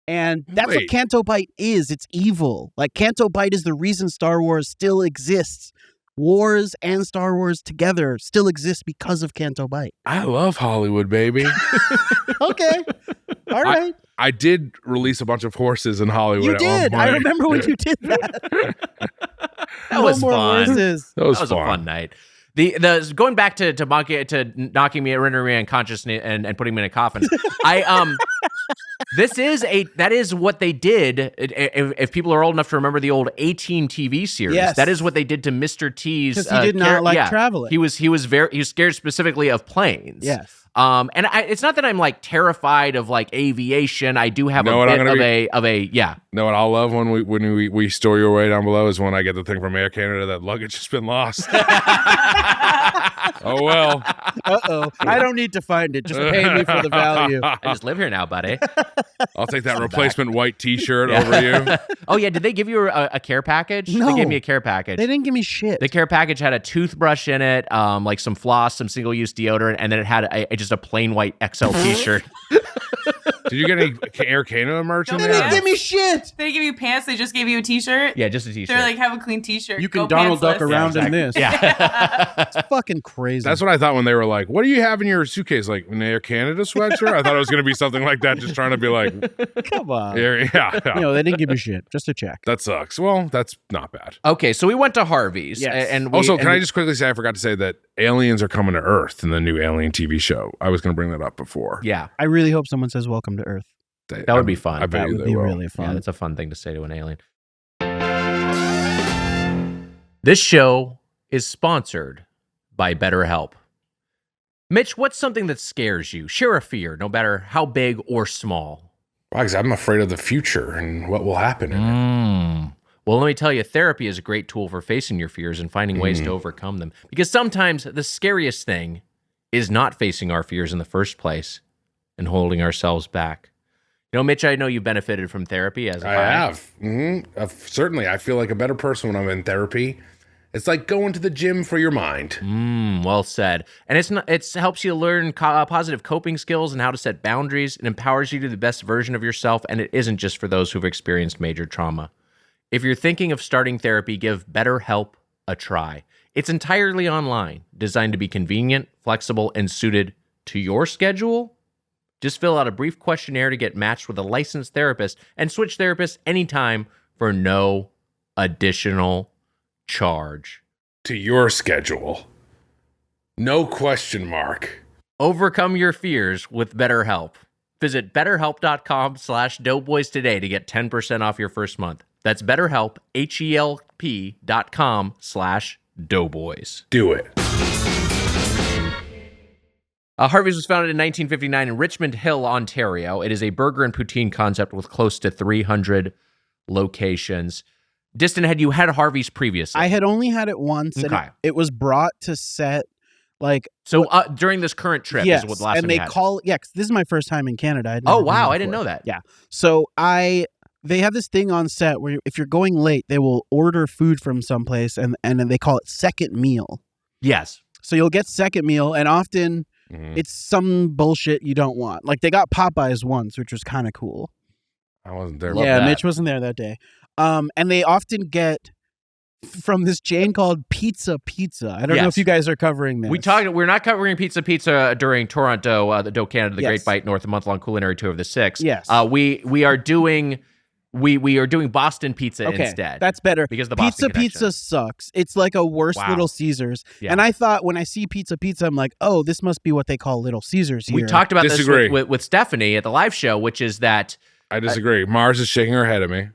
And that's what Canto Bight is. It's evil. Like Canto Bight is the reason Star Wars still exists. Wars and Star Wars together still exist because of Canto Bight.
I love Hollywood, baby.
Okay. All right.
I did release a bunch of horses in Hollywood.
You
at one
did.
point.
I remember when you did that.
That was
more
fun.
horses.
That was
a
fun.
fun night. The going back to knocking me, rendering me unconscious, and putting me in a coffin. That is what they did. If people are old enough to remember the old A-Team TV series,
Yes.
that is what they did to Mr. T's.
Because he did not like traveling.
He was scared specifically of planes.
Yes.
And it's not that I'm like terrified of like aviation. I do have
Know
a
what I'm
bit
gonna
of a yeah.
Know what I'll love when we store your way down below is when I get the thing from Air Canada that luggage has been lost. Oh well.
Uh-oh. I don't need to find it. Just pay me for the value.
I just live here now, buddy.
I'll take that replacement white T-shirt over you.
Oh yeah, did they give you a care package?
No.
They gave me a care package.
They didn't give me shit.
The care package had a toothbrush in it, like some floss, some single-use deodorant, and then it had just a plain white XL T-shirt.
Did you get any Air Canada merch?
Don't
They didn't give me shit.
They give you pants. They just gave you a T-shirt.
Yeah, just a T-shirt.
They're like, have a clean T-shirt.
You can
Go
Donald Duck
pantsless.
around in this.
yeah.
It's fucking crazy.
That's what I thought when they were like, "What do you have in your suitcase?" Like an Air Canada sweatshirt. I thought it was going to be something like that, just trying to be like,
Come on.
yeah.
You know, they didn't give me shit. Just a check.
That sucks. Well, that's not bad.
Okay, so we went to Harvey's.
Yes.
And
Also, can I just quickly say I forgot to say that aliens are coming to Earth in the new Alien TV show. I was going to bring that up before.
Yeah,
I really hope someone says welcome to Earth.
that would be fun.
I bet
That
you
would
they
be
will.
really fun.
Yeah, that's a fun thing to say to an alien. This show is sponsored by BetterHelp. Mitch, what's something that scares you? Share a fear, no matter how big or small.
Why? Because I'm afraid of the future and what will happen in it.
Well, let me tell you, therapy is a great tool for facing your fears and finding ways to overcome them. Because sometimes the scariest thing is not facing our fears in the first place and holding ourselves back. You know, Mitch, I know you benefited from therapy as a
I have. Certainly. I feel like a better person when I'm in therapy. It's like going to the gym for your mind.
Well said. And it helps you learn positive coping skills and how to set boundaries. It empowers you to be the best version of yourself, and it isn't just for those who've experienced major trauma. If you're thinking of starting therapy, give BetterHelp a try. It's entirely online, designed to be convenient, flexible, and suited to your schedule. Just fill out a brief questionnaire to get matched with a licensed therapist and switch therapists anytime for no additional charge.
To your schedule. No question mark.
Overcome your fears with BetterHelp. Visit BetterHelp.com/Doughboys today to get 10% off your first month. That's BetterHelp, HELP.com/Doughboys.
Do it.
Harvey's was founded in 1959 in Richmond Hill, Ontario. It is a burger and poutine concept with close to 300 locations. Diston, had you had Harvey's previously?
I had only had it once, and
Okay.
it was brought to set like
during this current trip
yes,
is what last
and
time
they
you had.
call 'cause this is my first time in Canada. I'd
Oh
never been
wow,
there
I didn't
before.
know that.
Yeah, so they have this thing on set where if you're going late, they will order food from someplace, and then they call it second meal.
Yes.
So you'll get second meal, and often it's some bullshit you don't want. Like they got Popeyes once, which was kind of cool.
I wasn't there.
Yeah,
that.
Mitch wasn't there that day. And they often get from this chain called Pizza. I don't know
Yes.
if you guys are covering this.
We're not covering Pizza during Toront-dough, the Dough Canada, the
Yes.
Great Bite North, a month-long culinary tour of the Six.
Yes.
We are doing Boston Pizza
Okay,
instead.
that's better.
Because the Boston
Pizza sucks. It's like a worse
Wow.
Little Caesars.
Yeah.
And I thought when I see Pizza, I'm like, oh, this must be what they call Little Caesars here.
We talked about
Disagree.
this with Stephanie at the live show, which is that
I disagree. Mars is shaking her head at me.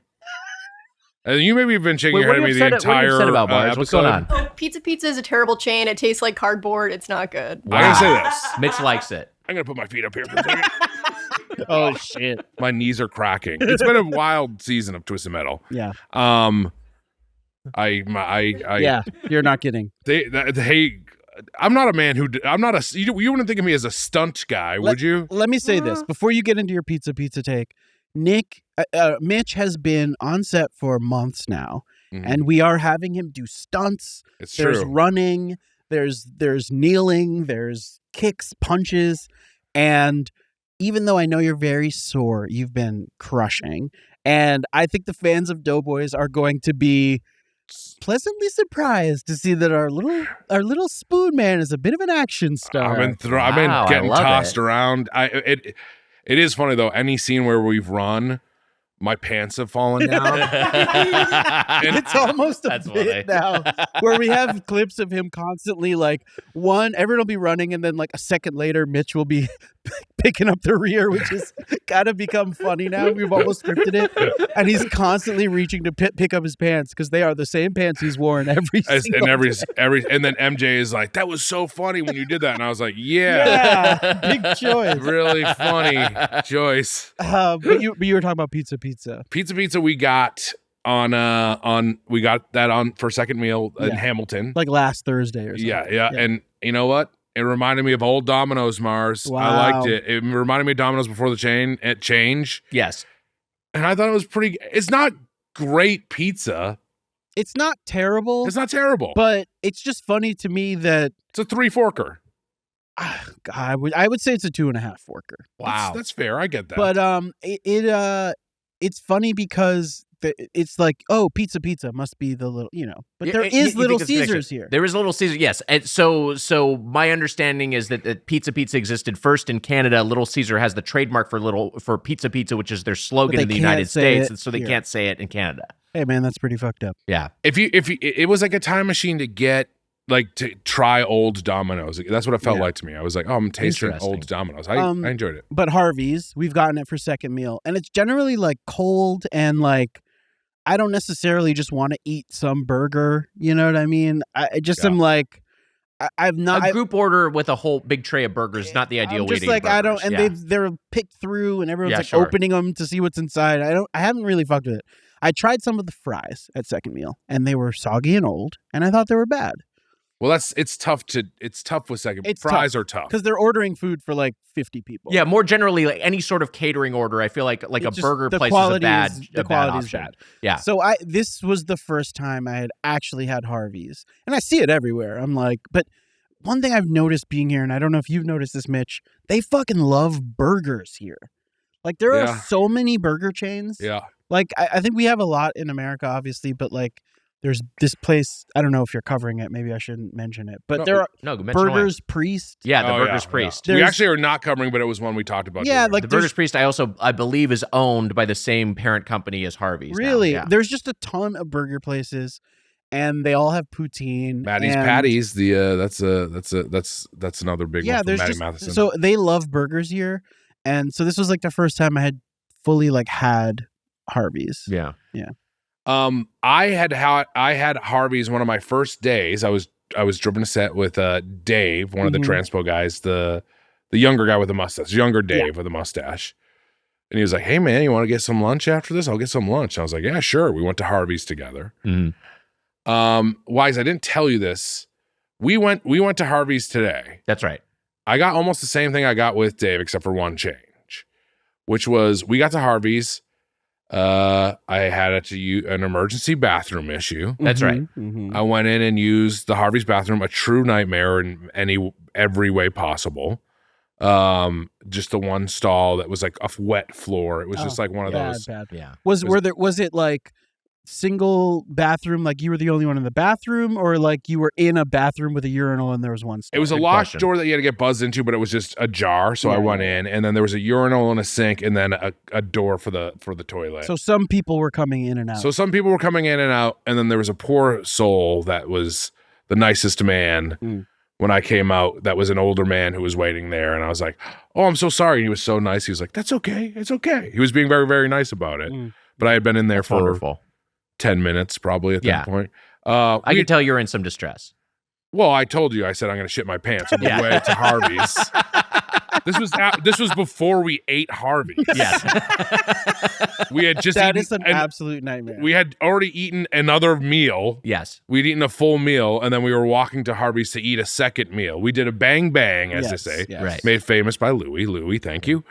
And you maybe have been shaking your head at me the entire
what are you upset about, Mars? What's going
episode.
on?
Pizza is a terrible chain. It tastes like cardboard. It's not good.
I gotta say this.
Mitch likes it.
I'm gonna put my feet up here for a second.
Oh, shit.
My knees are cracking. It's been a wild season of Twisted Metal.
Yeah.
Yeah,
you're not kidding.
I'm not a man who. I'm not a. You wouldn't think of me as a stunt guy, would you?
Let me say this before you get into your pizza take. Mitch has been on set for months now, and we are having him do stunts.
It's
There's
true.
running. There's kneeling. There's kicks, punches, and even though I know you're very sore, you've been crushing, and I think the fans of Doughboys are going to be pleasantly surprised to see that our little spoon man is a bit of an action star.
I've been
Wow, I
getting
love
tossed
it.
around. It is funny though. Any scene where we've run, my pants have fallen down.
It's almost a
That's
bit
funny.
now where we have clips of him constantly like everyone will be running and then like a second later Mitch will be picking up the rear, which has kind of become funny now. We've almost scripted it, and he's constantly reaching to pick up his pants because they are the same pants he's worn every single
and then MJ is like, "That was so funny when you did that," and I was like, "Yeah,
big choice."
really funny choice."
But you were talking about pizza.
Pizza. We got we got that on for second meal in Hamilton,
like last Thursday or something.
Yeah. And you know what? It reminded me of old Domino's, Mars.
Wow.
I liked it. It reminded me of Domino's before the change.
Yes.
And I thought it was pretty. It's not great pizza.
It's not terrible.
It's not terrible.
But it's just funny to me that
it's a 3-forker.
I would say it's a 2.5 forker.
Wow.
That's fair. I get that.
But it's funny because it's like, oh, pizza must be the little, but there is Little Caesars here.
There is Little Caesars, yes. And so my understanding is that Pizza existed first in Canada. Little Caesar has the trademark for Pizza, which is their slogan in the United States, and so they can't say it in Canada.
Hey man, that's pretty fucked up.
Yeah.
If it was like a time machine to get to try old Domino's. That's what it felt like to me. I was like, oh, I'm tasting old Domino's. I enjoyed it.
But Harvey's, we've gotten it for second meal, and it's generally like cold and like. I don't necessarily just want to eat some burger. You know what I mean? I just am like, I've not
a group order with a whole big tray of burgers. Not the ideal way to eat burgers.
I don't, and they're picked through, and everyone's opening them to see what's inside. I haven't really fucked with it. I tried some of the fries at second meal, and they were soggy and old, and I thought they were bad.
Well, it's tough with second. Fries are tough
because they're ordering food for like 50 people.
Yeah, more generally, like any sort of catering order, I feel like a burger place is a bad option. Bad. Yeah.
So this was the first time I had actually had Harvey's, and I see it everywhere. I'm like, but one thing I've noticed being here, and I don't know if you've noticed this, Mitch, they fucking love burgers here. Like there are so many burger chains.
Yeah.
Like I think we have a lot in America, obviously, but like. There's this place, I don't know if you're covering it. Maybe I shouldn't mention it. But there are Burgers Priest.
Yeah, the Burgers Priest.
We actually are not covering, but it was one we talked about.
Yeah, like
the Burgers Priest, I believe, is owned by the same parent company as Harvey's.
Really?
Now. Yeah.
There's just a ton of burger places, and they all have poutine.
Maddie's Patties. That's another big one from Maddie Matheson.
So they love burgers here, and so this was like the first time I had fully had Harvey's.
Yeah.
Yeah.
I had Harvey's one of my first days. I was driven to set with Dave, one of the transpo guys, the younger guy with the mustache, younger Dave with a mustache. And he was like, "Hey man, you want to get some lunch after this? I'll get some lunch." And I was like, "Yeah, sure." We went to Harvey's together. Wise, I didn't tell you this. We went to Harvey's today.
That's right.
I got almost the same thing I got with Dave, except for one change, which was we got to Harvey's. I had an emergency bathroom issue.
That's right.
I went in and used the Harvey's bathroom, a true nightmare in every way possible. Just the one stall that was like a wet floor. It was just like one of those.
Bad. Yeah. Was it like single bathroom, like you were the only one in the bathroom, or like you were in a bathroom with a urinal and there was one stall?
It was a locked door that you had to get buzzed into, but it was just ajar. So I went in, and then there was a urinal and a sink, and then a door for the toilet.
So some people were coming in and out.
And then there was a poor soul that was the nicest man when I came out. That was an older man who was waiting there, and I was like, "Oh, I'm so sorry." And he was so nice. He was like, "That's okay. It's okay." He was being very, very nice about it. But I had been in there for
wonderful.
10 minutes probably at that point.
I could tell you're in some distress.
Well, I told you, I said I'm going to shit my pants on the way to Harvey's. This was before we ate Harvey.
Yes.
We had just
That is an absolute nightmare.
We had already eaten another meal.
Yes.
We'd eaten a full meal, and then we were walking to Harvey's to eat a second meal. We did a bang bang, as they say.
Yes.
Right.
Made famous by Louie. Louie, thank you.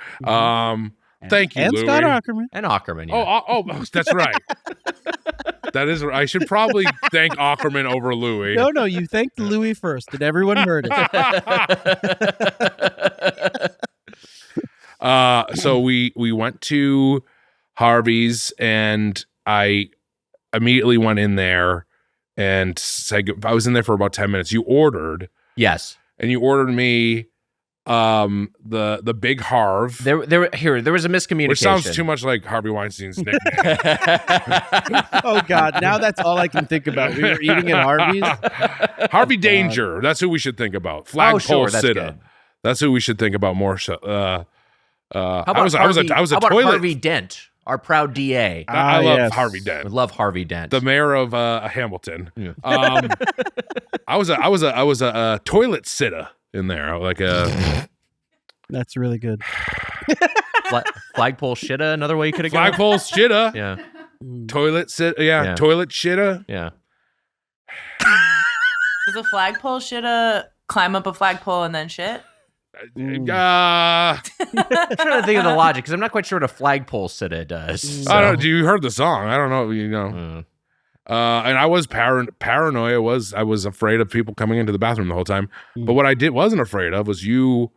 Thank you,
and
Louie.
Scott Aukerman.
And Aukerman, yeah.
Oh, that's right. That is. I should probably thank Aukerman over Louie.
No, you thanked Louie first, and everyone heard
it. So we went to Harvey's, and I immediately went in there and said, I was in there for about 10 minutes. You ordered.
Yes.
And you ordered me the big Harv.
There was a miscommunication.
Which sounds too much like Harvey Weinstein's nickname.
Oh God, now that's all I can think about. We were eating at Harvey's.
Harvey Danger. That's who we should think about. Flagpole Sitta.
Good.
That's who we should think about more. How about
how
about toilet.
Harvey Dent, our proud DA?
I love Harvey Dent.
I love Harvey Dent,
the mayor of Hamilton.
Yeah.
I was a toilet sitter in there, like a.
That's really good.
Flagpole shitta. Another way you could have gone.
Flagpole shitta.
Yeah.
Toilet sit. Yeah. Toilet shitta.
Yeah.
Does a flagpole shitta climb up a flagpole and then shit?
I'm trying to think of the logic because I'm not quite sure what a flagpole sitta does. So.
I don't. You heard the song? I don't know. You know. And I was paranoia. I was afraid of people coming into the bathroom the whole time. But what I wasn't afraid of was you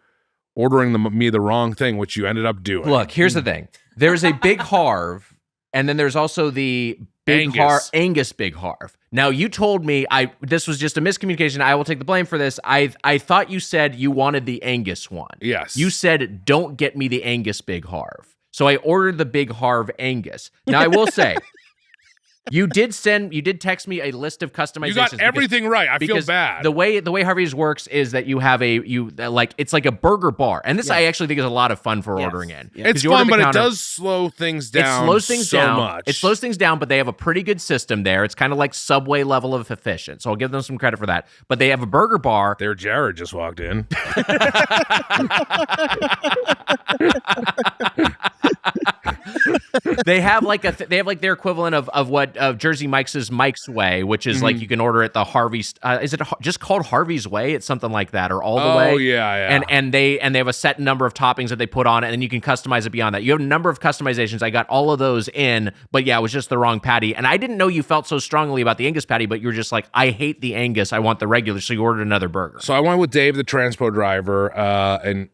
ordering me the wrong thing, which you ended up doing.
Look, here's the thing. There's a Big Harv, and then there's also the Angus Big Harv. Now, you told me this was just a miscommunication. I will take the blame for this. I thought you said you wanted the Angus one.
Yes.
You said, don't get me the Angus Big Harv. So I ordered the Big Harv Angus. Now, I will say, you did text me a list of customizations.
You got everything right. I feel bad.
The way Harvey's works is that you have it's like a burger bar. And this I actually think is a lot of fun for ordering in.
Yeah. It's fun, but it does slow things down.
It slows things
so much.
It slows things down, but they have a pretty good system there. It's kind of like Subway level of efficient. So I'll give them some credit for that. But they have a burger bar.
There, Jared just walked in.
They have like their equivalent of what Jersey Mike's Way, which is like you can order at the Harvey. Is it just called Harvey's Way? It's something like that, or All the Way.
Oh yeah.
And they have a set number of toppings that they put on it, and then you can customize it beyond that. You have a number of customizations. I got all of those in, but yeah, it was just the wrong patty. And I didn't know you felt so strongly about the Angus patty, but you were just like, I hate the Angus. I want the regular. So you ordered another burger.
So I went with Dave, the transpo driver, and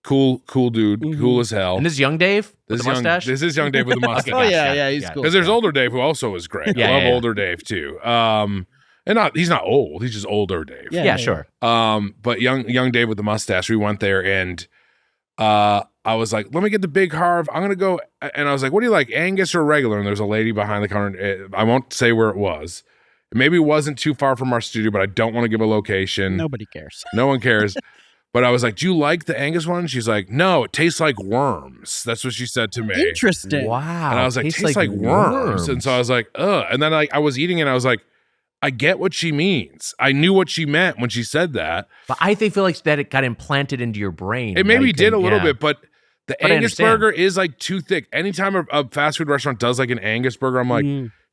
cool dude, cool as hell.
And this is young Dave with the mustache?
This is young Dave with the mustache.
Oh yeah, he's cool.
Because there's older Dave who also was great. I love older Dave too. And he's not old. He's just older Dave.
Yeah, sure.
But young Dave with the mustache, we went there and I was like, let me get the Big Harv. I'm gonna go, and I was like, what do you like, Angus or regular? And there's a lady behind the counter. I won't say where it was. Maybe it wasn't too far from our studio, but I don't want to give a location.
Nobody cares.
No one cares. But I was like, do you like the Angus one? She's like, no, it tastes like worms. That's what she said to me.
Interesting.
Wow.
And I was like, tastes like worms. And so I was like, ugh. And then I was eating it and I was like, I get what she means. I knew what she meant when she said that.
But I feel like that it got implanted into your brain.
It maybe did a little bit, but the
But
Angus burger is like too thick. Anytime a fast food restaurant does like an Angus burger, I'm like,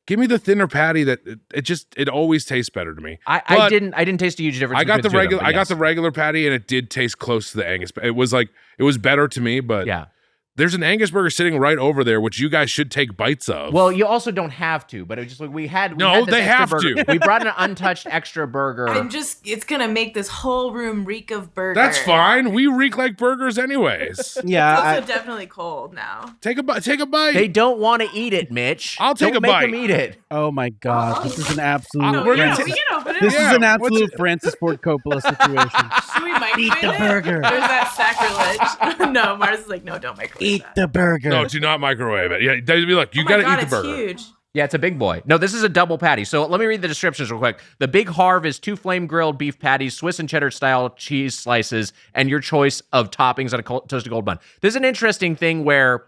give me the thinner patty. That it always tastes better to me.
I didn't taste a huge difference.
I got the regular. I got the regular patty, and it did taste close to the Angus. It was better to me, but
yeah.
There's an Angus burger sitting right over there, which you guys should take bites of.
Well, you also don't have to, but it was just like we had
they have
to. We brought an untouched extra burger.
It's gonna make this whole room reek of burger.
That's fine. We reek like burgers anyways.
Yeah,
it's also definitely cold now.
Take a bite.
They don't want to eat it, Mitch.
I'll take a bite.
Don't make them eat it.
Oh my God, this is an absolute.
We can open it.
This is an absolute Francis Ford Coppola situation.
Should we microwave
Eat the burger.
There's that sacrilege. No, Mars is like, no, don't microwave.
Eat the burger.
No, do not microwave it. Yeah, they'd be like, you got to eat the burger.
It's huge.
Yeah, it's a big boy. No, this is a double patty. So let me read the descriptions real quick. The Big Harv is 2 flame grilled beef patties, Swiss and cheddar style cheese slices, and your choice of toppings on a toasted gold bun. This is an interesting thing where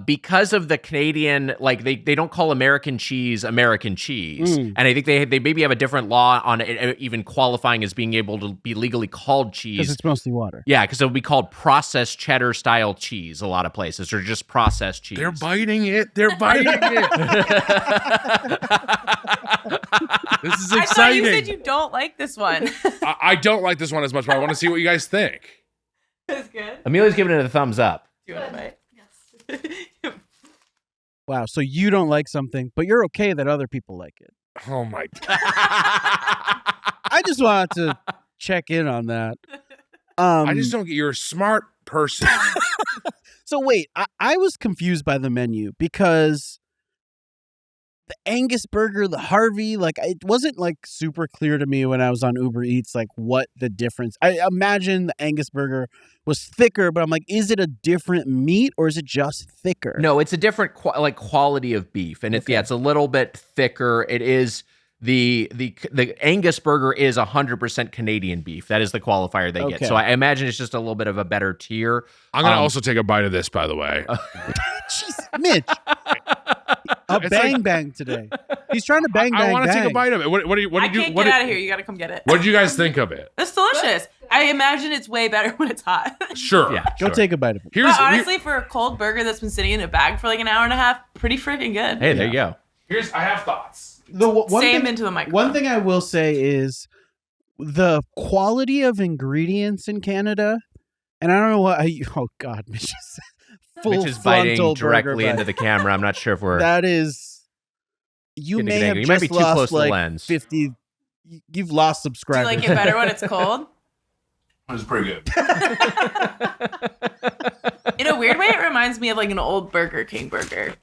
because of the Canadian, like they don't call American cheese, and I think they maybe have a different law on it even qualifying as being able to be legally called cheese.
Because it's mostly water.
Yeah, because it would be called processed cheddar style cheese a lot of places, or just processed cheese.
They're biting it. They're biting it. This is exciting.
I thought you said you don't like this one.
I don't like this one as much, but I want to see what you guys think.
It's good.
Amelia's giving it a thumbs up.
Do you want to bite?
Wow, so you don't like something, but you're okay that other people like it.
Oh my God.
I just wanted to check in on that.
I just don't get. You're a smart person.
So wait, I was confused by the menu because the Angus burger, the Harvey, like it wasn't like super clear to me when I was on Uber Eats, like what the difference. I imagine the Angus burger was thicker, but I'm like, is it a different meat or is it just thicker?
No, it's a different quality of beef, and it's a little bit thicker. It is the Angus burger is 100% Canadian beef. That is the qualifier they get. So I imagine it's just a little bit of a better tier.
I'm gonna also take a bite of this, by the way.
Jeez, Mitch. Bang today. He's trying to bang.
I want to take a bite of it. What did you?
I can't get out of here. You got to come get it.
What did you guys think of it?
It's delicious. I imagine it's way better when it's hot.
Sure.
Yeah.
Go take a bite of it.
But honestly, for a cold burger that's been sitting in a bag for like an hour and a half, pretty freaking good.
Hey, there you go.
I have thoughts.
Into the microphone.
One thing I will say is the quality of ingredients in Canada, and I don't know what. Oh God, Mitch
is biting directly into the camera. I'm not sure if we're.
That is. You may have just
might be too
lost
close
like
to the lens.
50. You've lost subscribers.
Do you like it better when it's cold?
It was pretty good.
In a weird way, it reminds me of like an old Burger King burger.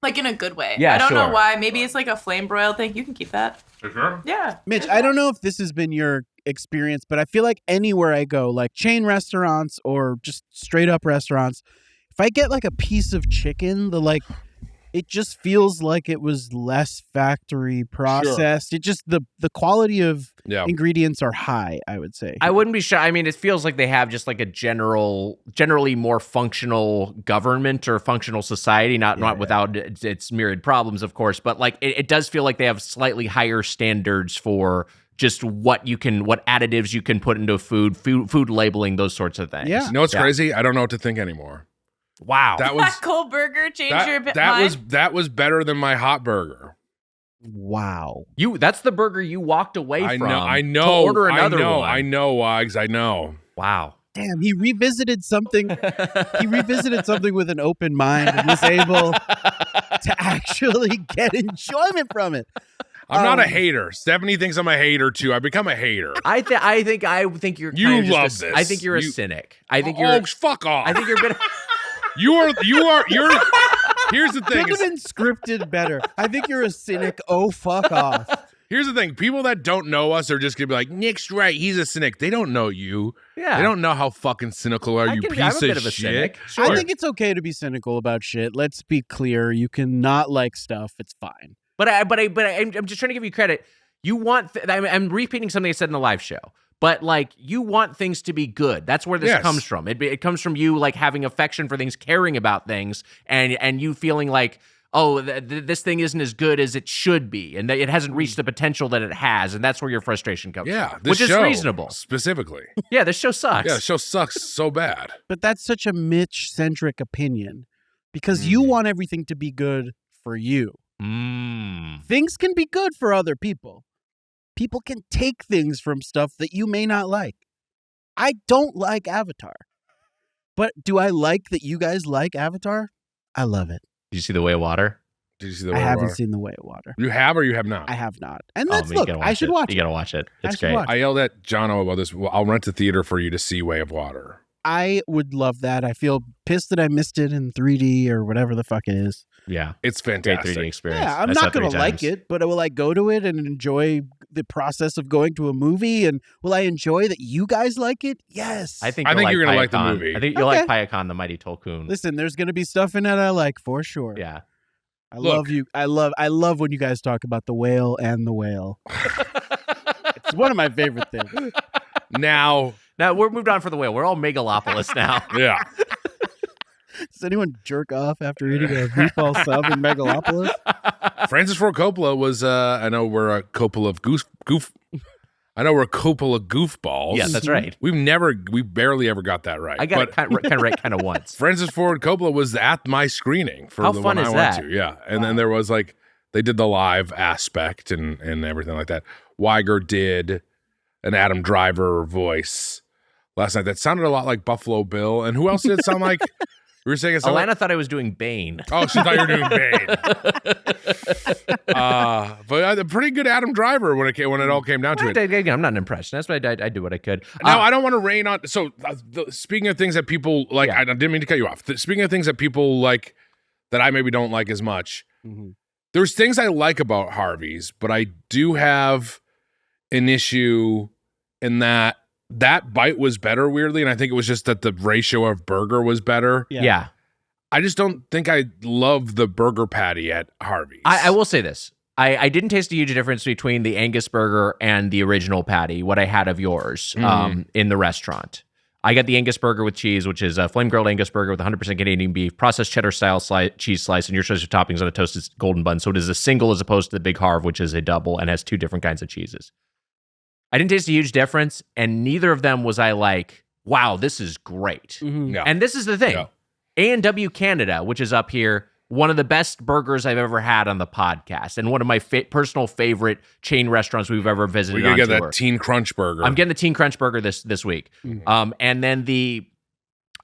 Like in a good way.
Yeah,
I don't know
sure.
why. Maybe it's like a flame broiled thing. You can keep that.
For sure.
Yeah.
Mitch, I don't know if this has been your experience, but I feel like anywhere I go, like chain restaurants or just straight up restaurants, if I get like a piece of chicken, it just feels like it was less factory processed. It just the quality of ingredients are high, I would say.
I wouldn't be sure. I mean, it feels like they have just like a generally more functional government or functional society, not without its myriad problems, of course, but like it does feel like they have slightly higher standards for just what additives you can put into food labeling, those sorts of things.
Yeah.
You know what's crazy? I don't know what to think anymore.
Wow.
That cold burger changed your mind?
That was better than my hot burger.
Wow.
That's the burger you walked away from.
I know.
To order another one.
I know, Wags. I know.
Wow.
Damn, he revisited something. With an open mind and was able to actually get enjoyment from it.
I'm not a hater. Stephanie thinks I'm a hater too. I become a hater.
I think you're.
You love this.
I think you're a cynic. I think you're.
Fuck off.
I think you're gonna.
You're. Here's the thing.
Could have been scripted better. I think you're a cynic. Oh, fuck off.
Here's the thing. People that don't know us are just gonna be like, Nick's right. He's a cynic. They don't know you.
Yeah.
They don't know how fucking cynical are you, piece
I'm a
of
bit of a
shit.
cynic. Sure.
I think it's okay to be cynical about shit. Let's be clear. You can not like stuff. It's fine.
But I'm just trying to give you credit. You want. I'm repeating something I said in the live show. But like, you want things to be good. That's where this comes from. It comes from you like having affection for things, caring about things, and you feeling like, oh, this thing isn't as good as it should be, and that it hasn't reached the potential that it has, and that's where your frustration comes from.
This
which is
show,
reasonable.
Specifically.
Yeah, this show sucks.
Yeah, the show sucks so bad.
But that's such a Mitch-centric opinion because you want everything to be good for you. Things can be good for other people. People can take things from stuff that you may not like. I don't like Avatar. But do I like that you guys like Avatar? I love it.
Did you see The Way of Water?
Did you see The Way
I
of
haven't
Water?
seen The Way of Water.
You have or you have not?
I have not. And
Oh,
let's
man,
look.
you gotta
I
watch
should
it.
watch
You
it.
gotta watch it. It's
should
great.
watch
I yelled at Jono about this. Well, I'll rent a theater for you to see Way of Water.
I would love that. I feel pissed that I missed it in 3D or whatever the fuck it is.
Yeah.
It's
Great
fantastic.
3D experience.
Yeah, I'm
I saw
not
it 3
going to like
times.
it, but will I go to it and enjoy the process of going to a movie? And will I enjoy that you guys like it? Yes.
I think
you're going to like the
Payakan.
movie.
I think you'll
Okay.
like Payakan, the Mighty Tolkien.
Listen, there's going to be stuff in it I like for sure.
Yeah.
I
Look.
love you. I love when you guys talk about the whale and the whale. It's one of my favorite things.
Now,
We're moved on for the whale. We're all Megalopolis now.
yeah.
Does anyone jerk off after eating a meatball sub in Megalopolis?
Francis Ford Coppola was, I know we're a couple of I know we're a couple of goofballs.
Yeah, that's right.
We barely ever got that right.
I got
But
it kind of right kind of once.
Francis Ford Coppola was at my screening for
How
the
fun
one
is
I went
that?
to. Yeah. And then there was like, they did the live aspect and everything like that. Weiger did an Adam Driver voice last night that sounded a lot like Buffalo Bill. And who else did it sound like? We were saying it sounded
Alana thought I was doing Bane.
Oh, she thought you were doing Bane. But a pretty good Adam Driver when it all came down to it.
I'm not impressed. That's why I do what I could.
Now, I don't want to rain on. So, speaking of things that people like,
Yeah.
I didn't mean to cut you off. Speaking of things that people like that I maybe don't like as much, there's things I like about Harvey's, but I do have an issue in that bite was better, weirdly, and I think it was just that the ratio of burger was better.
Yeah.
I just don't think I love the burger patty at Harvey's.
I will say this. I didn't taste a huge difference between the Angus burger and the original patty, what I had of yours in the restaurant. I got the Angus burger with cheese, which is a flame-grilled Angus burger with 100% Canadian beef, processed cheddar-style cheese slice, and your choice of toppings on a toasted golden bun. So it is a single as opposed to the Big Harv, which is a double and has 2 different kinds of cheeses. I didn't taste a huge difference, and neither of them was I like, wow, this is great.
Yeah.
And this is the thing.
Yeah.
A&W Canada, which is up here, one of the best burgers I've ever had on the podcast, and one of my personal favorite chain restaurants we've ever visited.
We're gonna
on
get
tour.
that Teen Crunch burger.
I'm getting the Teen Crunch burger this week. And then the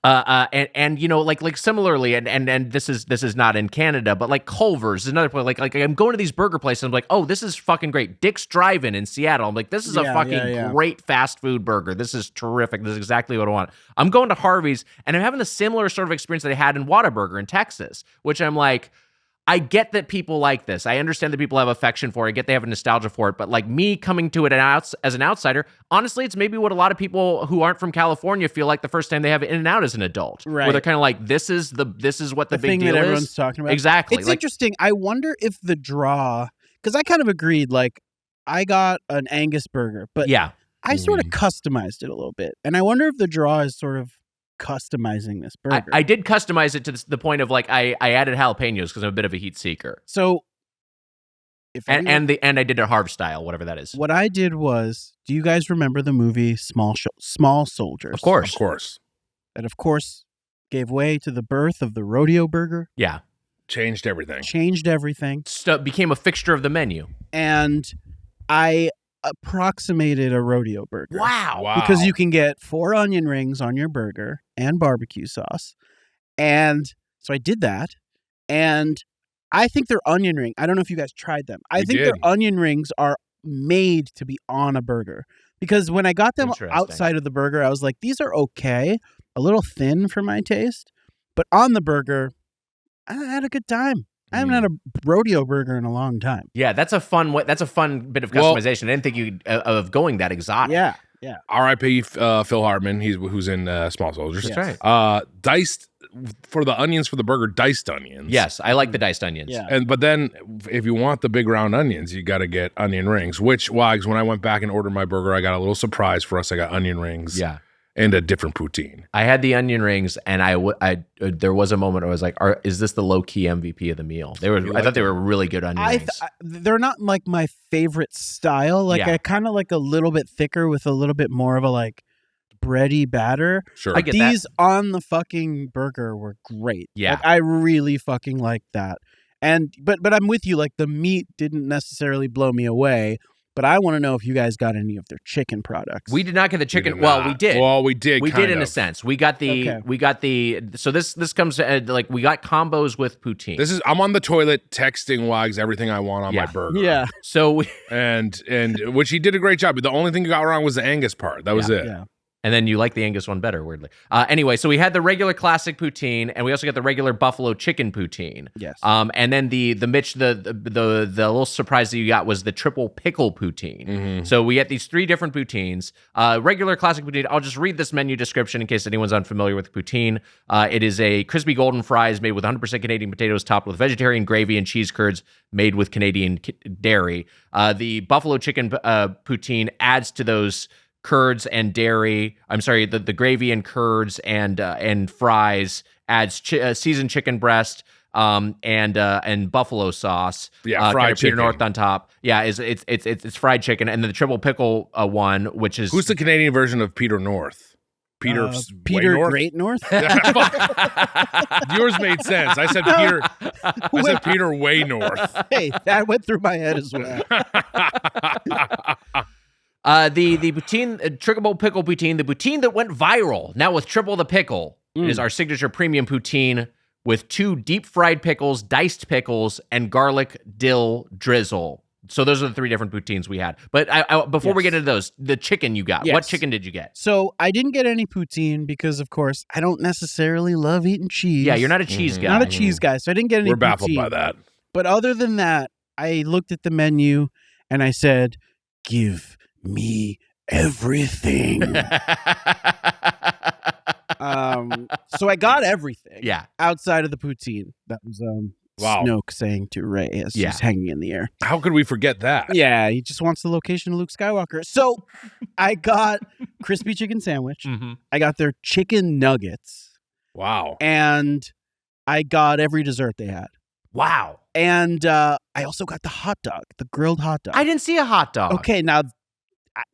And you know, like similarly, and this is not in Canada, but like Culver's is another place. Like I'm going to these burger places, and I'm like, oh, this is fucking great. Dick's Drive-In in Seattle. I'm like, this is a fucking great fast food burger. This is terrific. This is exactly what I want. I'm going to Harvey's, and I'm having a similar sort of experience that I had in Whataburger in Texas, which I'm like, I get that people like this. I understand that people have affection for it. I get they have a nostalgia for it. But like me coming to it as an outsider, honestly, it's maybe what a lot of people who aren't from California feel like the first time they have In-N-Out as an adult. Right. Where they're kind of like, this is what the big
thing
deal
that
is.
Everyone's talking about.
Exactly.
It's interesting. I wonder if the draw, because I kind of agreed, like I got an Angus burger, but I sort of customized it a little bit. And I wonder if the draw is sort of customizing this burger.
I did customize it to the point of like I added jalapenos because I'm a bit of a heat seeker.
So
and I did a Harv style, whatever that is.
What I did was, do you guys remember the movie Small Soldiers?
Of course.
That of course gave way to the birth of the rodeo burger.
Yeah.
Changed everything.
Became a fixture of the menu.
And I approximated a rodeo burger.
Wow.
Because you can get 4 onion rings on your burger and barbecue sauce. And so I did that. And I think their onion ring, I don't know if you guys tried them. I think their onion rings are made to be on a burger. Because when I got them outside of the burger, I was like, these are okay. A little thin for my taste. But on the burger, I had a good time. I haven't had a rodeo burger in a long time.
Yeah, that's a fun bit of customization. I didn't think you of going that exotic.
Yeah.
R.I.P. Phil Hartman, who's in Small Soldiers.
That's right.
Diced for the onions for the burger, diced onions.
Yes, I like the diced onions.
Yeah.
But then if you want the big round onions, you got to get onion rings. Which, Wags, when I went back and ordered my burger, I got a little surprise for us. I got onion rings.
Yeah.
And a different poutine.
I had the onion rings, and there was a moment where I was like, "Is this the low key MVP of the meal?" I thought they were really good onion rings.
They're not like my favorite style. Like I kind of like a little bit thicker with a little bit more of a like bready batter.
Sure,
I get
these
that.
on the fucking burger were great.
Yeah,
like, I really fucking liked that. And but I'm with you. Like the meat didn't necessarily blow me away. But I want to know if you guys got any of their chicken products.
We did not get the chicken. Well, we did.
Well, we did.
We did in a sense. We got the. So this comes like we got combos with poutine.
I'm on the toilet texting Wags everything I want on my burger.
Yeah.
So
and which he did a great job. But the only thing you got wrong was the Angus part. That was it.
Yeah.
And then you like the Angus one better, weirdly. Anyway, so we had the regular classic poutine, and we also got the regular buffalo chicken poutine.
Yes.
And then the little surprise that you got was the triple pickle poutine.
Mm-hmm.
So we get these 3 different poutines. Regular classic poutine. I'll just read this menu description in case anyone's unfamiliar with poutine. It is a crispy golden fries made with 100% Canadian potatoes, topped with vegetarian gravy and cheese curds made with Canadian dairy. The buffalo chicken poutine adds to those curds and dairy. I'm sorry, the gravy and curds and fries adds seasoned chicken breast and buffalo sauce.
Yeah, fried chicken.
Peter North on top. Yeah, it's fried chicken, and then the triple pickle one, which is
who's the Canadian version of Peter North? Peter
North? Great North.
Yours made sense. I said Peter. I said Peter Way North.
Hey, that went through my head as well.
The poutine, triple pickle poutine, the poutine that went viral, now with triple the pickle, is our signature premium poutine with 2 deep fried pickles, diced pickles, and garlic dill drizzle. So those are the 3 different poutines we had. But before we get into those, the chicken you got. Yes. What chicken did you get?
So I didn't get any poutine because, of course, I don't necessarily love eating cheese.
Yeah, you're not a cheese guy.
Not a cheese guy, so I didn't get any
We're
poutine.
baffled by that.
But other than that, I looked at the menu and I said, give me everything. So I got everything.
Yeah.
Outside of the poutine. That was Snoke saying to Rey as she's hanging in the air.
How could we forget that?
Yeah, he just wants the location of Luke Skywalker. So I got crispy chicken sandwich.
Mm-hmm.
I got their chicken nuggets.
Wow.
And I got every dessert they had.
Wow.
And I also got the hot dog, the grilled hot dog.
I didn't see a hot dog.
Okay, now,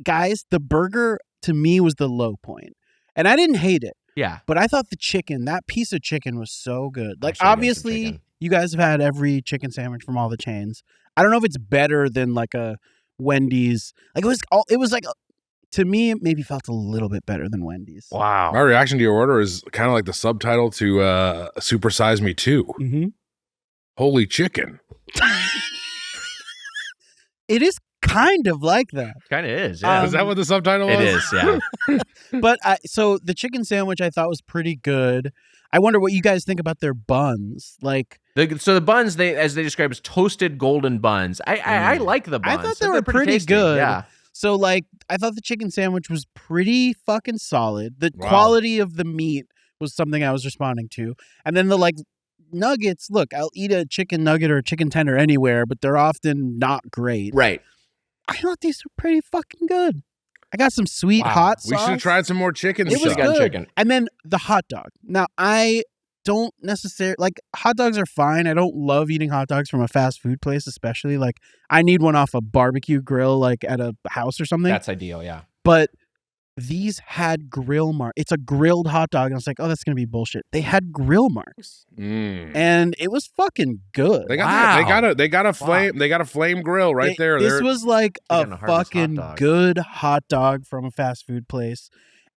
guys, the burger to me was the low point. And I didn't hate it.
Yeah.
But I thought the chicken, that piece of chicken was so good. Like, obviously, you guys have had every chicken sandwich from all the chains. I don't know if it's better than like a Wendy's. Like, it was like, to me, it maybe felt a little bit better than Wendy's.
Wow.
My reaction to your order is kind of like the subtitle to Super Size Me 2.
Mm-hmm.
Holy chicken.
It is kind of like that.
Kind of is, yeah.
Is that what the subtitle was?
It is, yeah.
But so the chicken sandwich I thought was pretty good. I wonder what you guys think about their buns. Like,
so the buns, as they describe as toasted golden buns. I like the buns.
I thought they were pretty
tasty.
good.
Yeah.
So like, I thought the chicken sandwich was pretty fucking solid. The
Wow.
quality of the meat was something I was responding to. And then the like nuggets, look, I'll eat a chicken nugget or a chicken tender anywhere, but they're often not great.
Right.
I thought these were pretty fucking good. I got some sweet
Wow.
hot sauce.
We should have tried some more chicken
It was
stuff.
good.
chicken.
And then the hot dog. Now, I don't necessarily like hot dogs are fine. I don't love eating hot dogs from a fast food place, especially like I need one off a barbecue grill, like at a house or something.
That's ideal, yeah.
But these had grill marks. It's a grilled hot dog. And I was like, oh, that's gonna be bullshit. They had grill marks, and it was fucking good.
They got they got a flame. They got a flame grill right there.
This was like a
Chicken Harvey's hot
fucking
dog.
good hot dog from a fast food place.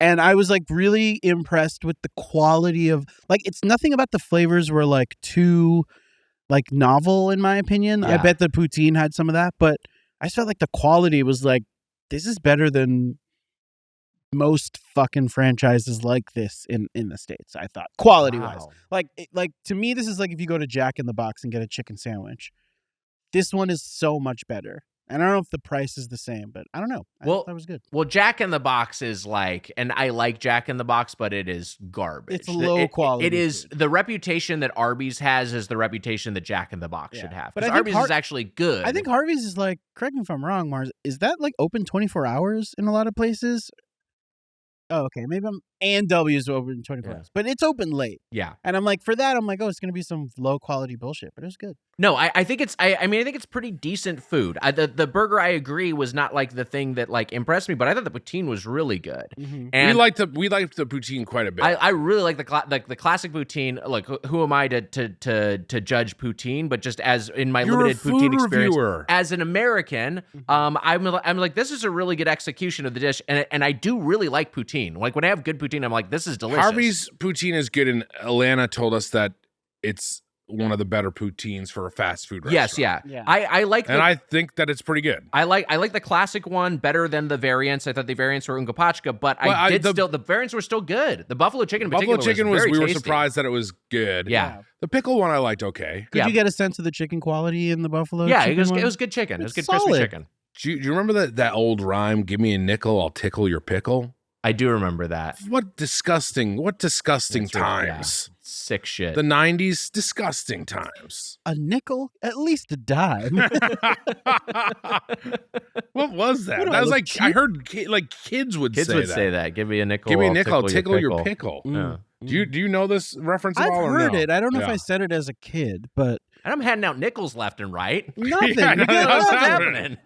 And I was like really impressed with the quality of like it's nothing about the flavors were like too like novel in my opinion. I
Yeah.
bet the poutine had some of that, but I just felt like the quality was like this is better than most fucking franchises like this in the States, I thought. Quality wise.
Wow.
Like to me this is like if you go to Jack in the Box and get a chicken sandwich. This one is so much better. And I don't know if the price is the same, but I don't know. I thought that was good.
Well, Jack in the Box is like, and I like Jack in the Box, but it is garbage.
It's low quality
It is
food.
the reputation that Arby's has is the reputation that Jack in the Box should have.
But
But
I think
Arby's is actually good.
I think Harvey's is like, correct me if I'm wrong, Mars, is that like open 24 hours in a lot of places? Oh, okay. Maybe A&W is open 24 hours, but it's open late.
Yeah.
And I'm like, for that, I'm like, oh, it's going to be some low quality bullshit, but it was good.
No, I think it's I mean I think it's pretty decent food. The burger I agree was not like the thing that like impressed me, but I thought the poutine was really good.
Mm-hmm.
And
we liked the poutine quite a bit.
I really like the classic poutine. Like who am I to judge poutine? But just as in my
You're a
limited poutine
food
experience
reviewer.
as an American, I'm like this is a really good execution of the dish, and I do really like poutine. Like when I have good poutine, I'm like this is delicious.
Harvey's poutine is good, and Alana told us that it's one of the better poutines for a fast food restaurant.
Yes, yeah. I like,
and I think that it's pretty good.
I like the classic one better than the variants. I thought the variants were unga pachka, but the variants were still good. The buffalo chicken, in
Buffalo
particular,
chicken
was very
we were
tasty.
surprised that it was good.
Yeah.
The pickle one I liked okay.
Did you get a sense of the chicken quality in the buffalo?
Yeah,
chicken
it
one?
was good chicken. It was good
Solid.
crispy chicken.
Do you remember that old rhyme? Give me a nickel, I'll tickle your pickle.
I do remember that.
What disgusting
That's
times.
right, yeah. Sick shit.
The 90s, disgusting times.
A nickel, at least a dime.
What was that?
What do
That
I
was
look
like
cheap?
I heard kids would
Kids
say
would
that.
say that. Give me a nickel.
Give me a
I'll
nickel, I'll tickle your pickle.
Yeah.
Do you know this reference at
I've
all?
heard
or no?
it. I don't know if
Yeah.
I said it as a kid, but
And I'm handing out nickels left and right.
nothing.
Yeah,
You got
what's
What's
nothing.
happening?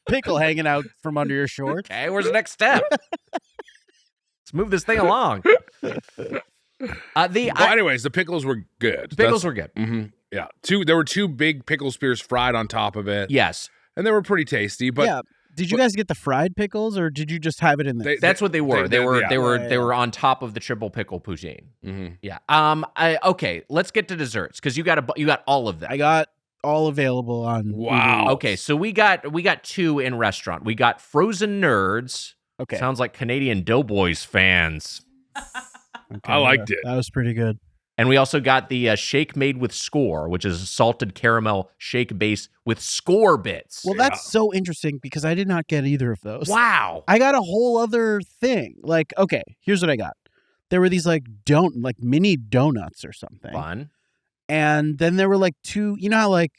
Pickle hanging out from under your shorts.
Okay, where's the next step? Let's move this thing along.
Anyways, the pickles were good.
Pickles were good.
Mm-hmm. Yeah, there were two big pickle spears fried on top of it.
Yes,
and they were pretty tasty. But
yeah, did you guys get the fried pickles or did you just have it in there?
That's what they were. They
yeah.
were on top of the triple pickle poutine.
Mm-hmm.
Yeah. Okay, let's get to desserts because you got all of them.
I got all available on.
Wow.
Okay, so we got two in restaurant. We got Frozen Nerds.
Okay.
Sounds like Canadian Doughboys fans.
Okay,
I liked it.
That was pretty good.
And we also got the shake made with score, which is a salted caramel shake base with score bits.
Well, that's so interesting because I did not get either of those.
Wow.
I got a whole other thing. Like, okay, here's what I got. There were these like mini donuts or something.
Fun.
And then there were like two, you know how like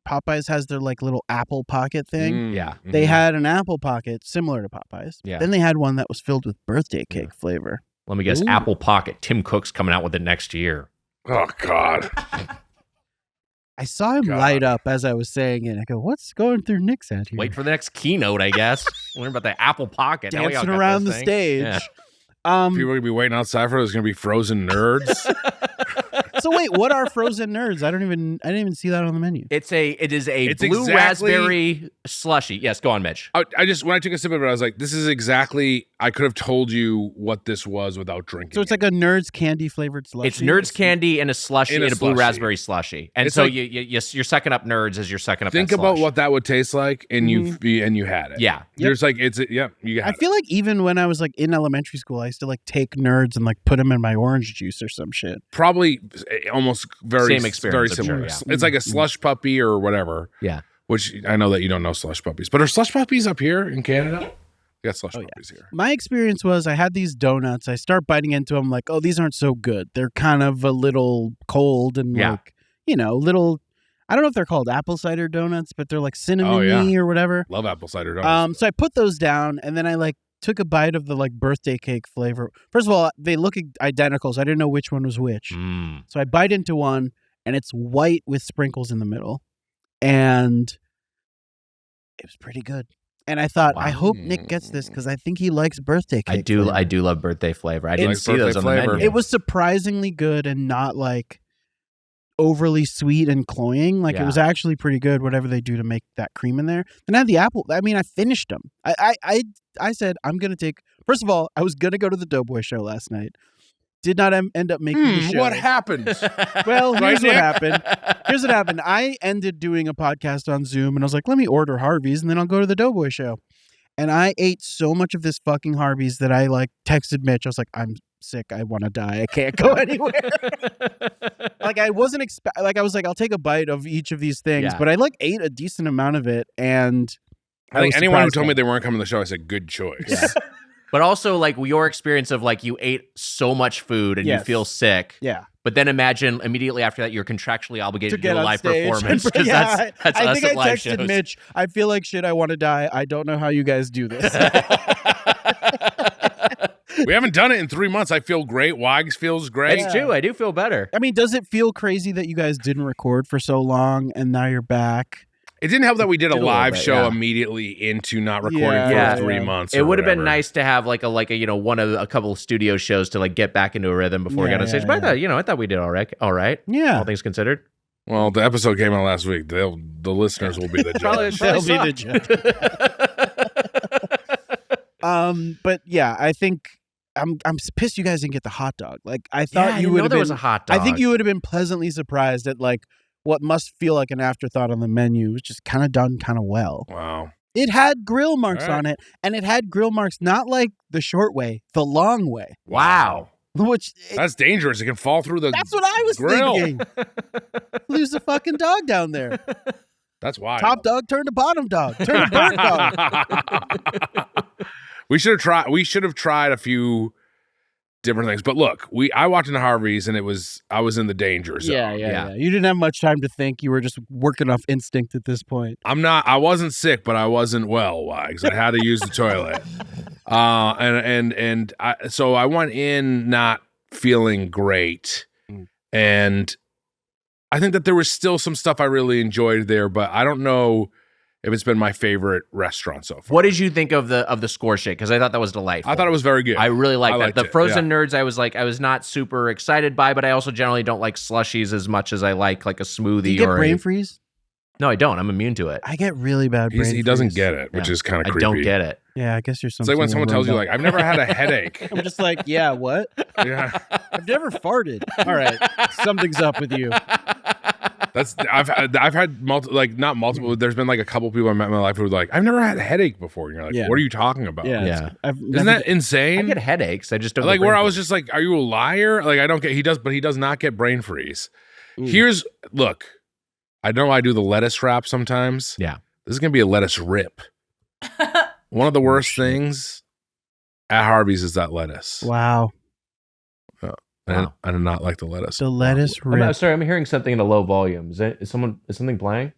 Popeyes has their like little apple pocket thing?
Yeah.
They had an apple pocket similar to Popeyes.
Yeah.
Then they had one that was filled with birthday cake flavor.
Let me guess,
Ooh.
Apple Pocket. Tim Cook's coming out with it next year.
Oh God.
I saw him light up as I was saying it. I go, what's going through Nick's head here?
Wait for the next keynote, I guess. Learn about the Apple Pocket. Now we all
Dancing
got
around
this
the
thing.
stage.
Yeah.
People are gonna be waiting outside for it. There's gonna be frozen nerds.
So wait, what are frozen nerds? I didn't even see that on the menu.
It is a blue
exactly,
raspberry slushy. Yes, go on, Mitch.
I just, when I took a sip of it, I was like, this is exactly, I could have told you what this was without drinking.
So it's like a Nerds candy flavored slushy.
It's Nerds candy and a slushy and a blue
slushy.
raspberry slushy. And
It's
so
like-
you're sucking up Nerds as you're sucking up
Think
that
about
slush.
what that would taste like, and you had it.
Yeah.
There's like, you got
I feel like even when I was like in elementary school, I used to like take Nerds and like put them in my orange juice or some shit.
probably almost very
Same experience,
very
I'm
similar.
sure,
It's like a slush puppy or whatever.
Yeah.
Which I know that you don't know slush puppies, but are slush puppies up here in Canada? We got slush puppies here.
My experience was I had these donuts. I start biting into them like, oh, these aren't so good. They're kind of a little cold and like, little. I don't know if they're called apple cider donuts, but they're like cinnamon-y or whatever.
Love apple cider donuts.
So I put those down, and then I like took a bite of the like birthday cake flavor. First of all, they look identical, so I didn't know which one was which. So I bite into one, and it's white with sprinkles in the middle, and it was pretty good. And I thought, I hope Nick gets this because I think he likes birthday cake.
I do love birthday flavor. I didn't see those on the menu.
It was surprisingly good and not like overly sweet and cloying. Like it was actually pretty good, whatever they do to make that cream in there. Then I had the apple. I mean, I finished them. I said, I'm going to take, first of all, I was going to go to the Doughboy show last night. Did not end up making the show.
What happened?
Well, here's what happened. Here's what happened. I ended doing a podcast on Zoom and I was like, let me order Harvey's and then I'll go to the Doughboy show. And I ate so much of this fucking Harvey's that I like texted Mitch. I was like, I'm sick. I want to die. I can't go anywhere. Like I wasn't I was like, I'll take a bite of each of these things, but I like ate a decent amount of it. And
I think anyone who told me they weren't coming to the show, I said, good choice.
Yeah. But also, like, your experience of, like, you ate so much food and you feel sick.
Yeah.
But then imagine immediately after that, you're contractually obligated to do a live
stage.
performance. Because that's
I
us
think
at
I
live
texted
shows.
Mitch, I feel like shit. I want to die. I don't know how you guys do this.
We haven't done it in 3 months. I feel great. Wags feels great.
It's true. I do feel better.
I mean, does it feel crazy that you guys didn't record for so long and now you're back?
It didn't help that we did a live show
yeah.
immediately into not recording for 3 months.
It would have been nice to have like a couple of studio shows to like get back into a rhythm before we got on stage. But I thought we did all right.
Yeah.
All things considered.
Well, the episode came out last week. The listeners will be the judge.
They'll be the judge. But yeah, I think I'm pissed you guys didn't get the hot dog. Like I thought you would have been.
There was a hot dog.
I think you would have been pleasantly surprised at like what must feel like an afterthought on the menu, which is kind of done kind of well.
Wow.
It had grill marks on it, and it had grill marks not like the short way, the long way.
Wow.
That's dangerous. It can fall through the
That's what I was
grill.
thinking. Lose the fucking dog down there.
That's why.
Top dog turned to bottom dog. Turned to burnt dog.
We should have tried a few different things. But look, I walked into Harvey's and I was in the danger zone.
Yeah. You didn't have much time to think. You were just working off instinct at this point.
I wasn't sick, but I wasn't well, Wags. I had to use the toilet. So I went in not feeling great. And I think that there was still some stuff I really enjoyed there, but I don't know if it's been my favorite restaurant so far.
What did you think of the score shake? Because I thought that was delightful.
I thought it was very good.
I really liked that. The
it,
frozen nerds, I was not super excited by, but I also generally don't like slushies as much as I like a smoothie.
Do you get
or
brain freeze?
No, I don't. I'm immune to it.
I get really bad brain freeze.
He doesn't get it, which is kind of creepy.
I don't get it.
Yeah, I guess you're something.
It's like when someone tells you, like, I've never had a headache.
I'm just like, yeah, what?
Yeah.
I've never farted. All right, something's up with you.
I've had not multiple. There's been like a couple people I met in my life who were like, I've never had a headache before. And you're like, what are you talking about?
Yeah.
Isn't that insane?
I get headaches. I just don't
like
get
where I was just like, are you a liar? Like I don't get. He does not get brain freeze. Look, I know I do the lettuce wrap sometimes.
Yeah,
this is gonna be a lettuce rip. One of the worst things at Harvey's is that lettuce.
Wow.
I did not like the lettuce.
The lettuce rip.
I'm sorry, I'm hearing something in a low volume. Is something playing?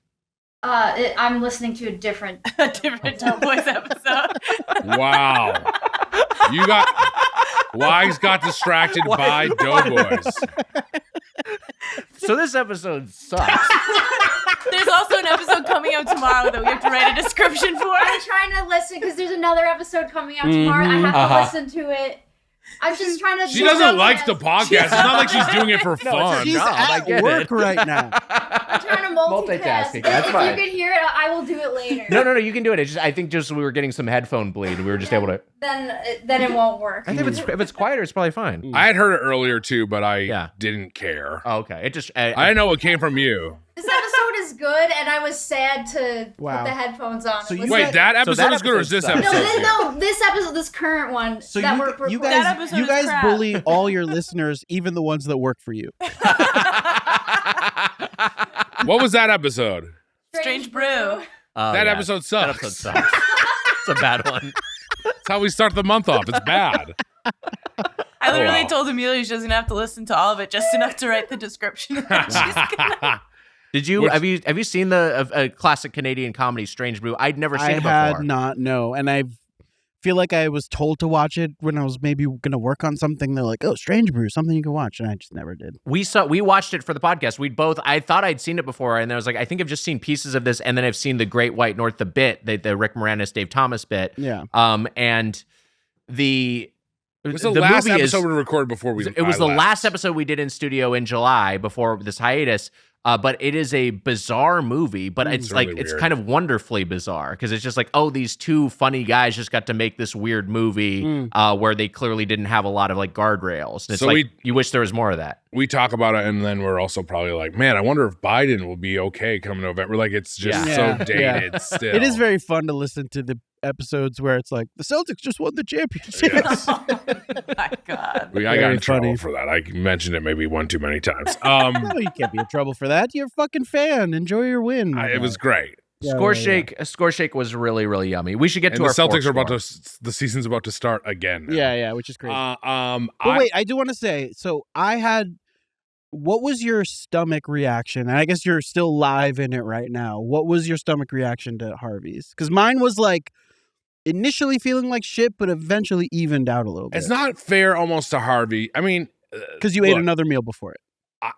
I'm listening to a different
Doughboys episode.
Wow. Wags got distracted by Doughboys.
So this episode sucks.
There's also an episode coming out tomorrow that we have to write a description for.
I'm trying to listen because there's another episode coming out tomorrow. I have to listen to it I'm just trying to.
She doesn't like the podcast. It's not like she's doing it for fun.
She's at work right now.
I'm trying to multitask.
That's fine.
If you can hear it, I will do it later.
No, you can do it. I think just we were getting some headphone bleed. We were just able to.
Then it won't work.
I think if it's quieter, it's probably fine.
I had heard it earlier too, but I didn't care.
Oh, okay. It just.
I didn't know it came from you.
This episode is good, and I was sad to put the headphones on.
So
wait, that episode is good, or is this episode?
No, this episode, this current one.
So
that
you
guys
bully all your listeners, even the ones that work for you.
What was that episode?
Strange Brew.
That episode sucks.
That episode sucks. It's a bad one.
That's how we start the month off. It's bad.
I literally told Amelia she doesn't have to listen to all of it, just enough to write the description.
Did you have you seen the classic Canadian comedy Strange Brew? I'd never seen it before.
I had not, no. And I feel like I was told to watch it when I was maybe going to work on something. They're like, "Oh, Strange Brew, something you can watch," and I just never did.
We watched it for the podcast. I thought I'd seen it before, and I was like, I think I've just seen pieces of this, and then I've seen the Great White North, the bit, the Rick Moranis, Dave Thomas bit.
Yeah.
And
it was the last episode we recorded before we.
It was the last episode we did in studio in July before this hiatus. But it is a bizarre movie, but it's like really it's kind of wonderfully bizarre because it's just like, oh, these two funny guys just got to make this weird movie where they clearly didn't have a lot of like guardrails. And it's like you wish there was more of that.
We talk about it, and then we're also probably like, man, I wonder if Biden will be okay coming November. Like it's just so dated still.
It is very fun to listen to the episodes where it's like the Celtics just won the championship.
Yes.
Oh my God.
I got in trouble for that. I mentioned it maybe one too many times.
No, you can't be in trouble for that. You're a fucking fan. Enjoy your win.
It was great.
Score Shake was really, really yummy. We should get to
the
our
Celtics are about to. The season's about to start again. Now.
Yeah, which is crazy. But wait, I do want to say. So I had. What was your stomach reaction? And I guess you're still live in it right now. What was your stomach reaction to Harvey's? Because mine was like initially feeling like shit, but eventually evened out a little bit.
It's not fair almost to Harvey. I mean,
because you ate another meal before it.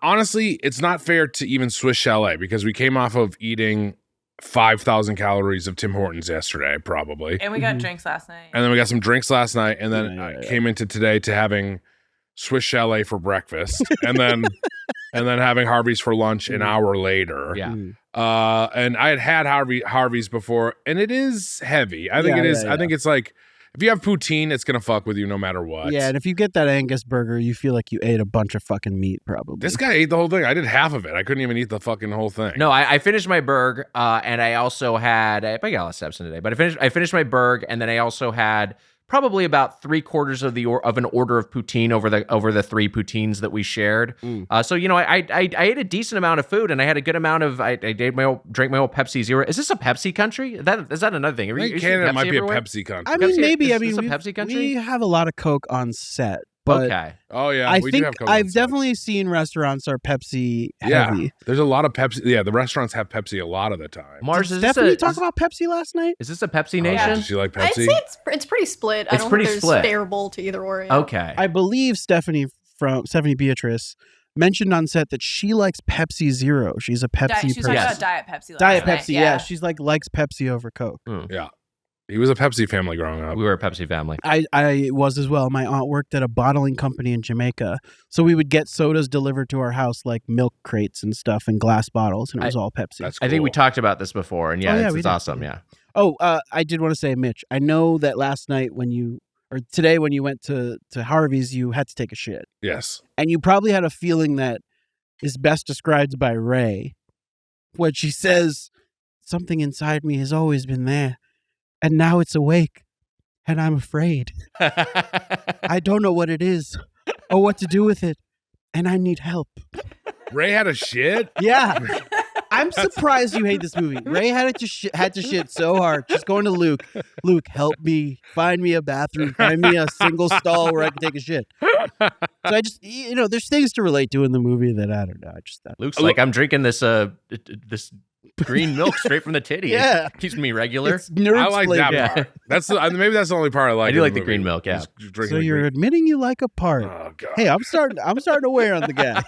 Honestly, it's not fair to even Swiss Chalet because we came off of eating 5,000 calories of Tim Hortons yesterday, probably.
And we got drinks last night.
And then we got some drinks last night. And then I came into today to having Swiss Chalet for breakfast. And then having Harvey's for lunch an hour later.
Yeah.
And I had Harvey's before, and it is heavy. I think it is. I think it's like, if you have poutine, it's going to fuck with you no matter what.
Yeah, and if you get that Angus burger, you feel like you ate a bunch of fucking meat, probably.
This guy ate the whole thing. I did half of it. I couldn't even eat the fucking whole thing.
No, I finished my burger, and I also had, I got a lot of steps in today, but I finished my burger, and then I also had probably about 3/4 of an order of poutine over the 3 poutines that we shared. So I ate a decent amount of food, and I had a good amount of I drank my old Pepsi Zero. Is this a Pepsi country? Is that another thing?
I think Canada might be everywhere? A Pepsi country.
I mean, maybe.
Is this a Pepsi country?
We have a lot of Coke on set. But
okay.
Oh yeah,
I think I've definitely seen restaurants are Pepsi heavy.
Yeah, there's a lot of Pepsi. Yeah, the restaurants have Pepsi a lot of the time.
Mars,
did Stephanie talk about Pepsi last night?
Is this a Pepsi nation?
Does she like Pepsi?
I'd say it's pretty split. I don't think there's favorable to either or. Yeah.
Okay.
I believe Stephanie Beatrice mentioned on set that she likes Pepsi Zero. She's a Pepsi person.
She's talking about Diet Pepsi.
Diet Pepsi, yeah. She's likes Pepsi over Coke.
Yeah. He was a Pepsi family growing up.
We were a Pepsi family.
I was as well. My aunt worked at a bottling company in Jamaica. So we would get sodas delivered to our house, like milk crates and stuff in glass bottles, and it was all Pepsi.
That's cool.
I think we talked about this before, and it's awesome, yeah.
Oh, I did want to say, Mitch, I know that last night today when you went to Harvey's, you had to take a shit.
Yes.
And you probably had a feeling that is best described by Ray, when she says, "Something inside me has always been there. And now it's awake, and I'm afraid. I don't know what it is or what to do with it, and I need help."
Ray had a shit?
Yeah. I'm surprised you hate this movie. Ray had to shit so hard. She's going to Luke. Luke, help me. Find me a bathroom. Find me a single stall where I can take a shit. So I just, there's things to relate to in the movie that I don't know. I just thought.
Luke's like, I'm drinking this green milk straight from the titty.
Yeah.
It keeps me regular.
It's nerd
I like that
Yeah.
part. Maybe that's the only part I like.
I do like the green milk, yeah.
So you're admitting you like a part.
Oh, God.
Hey, I'm starting to wear on the guy.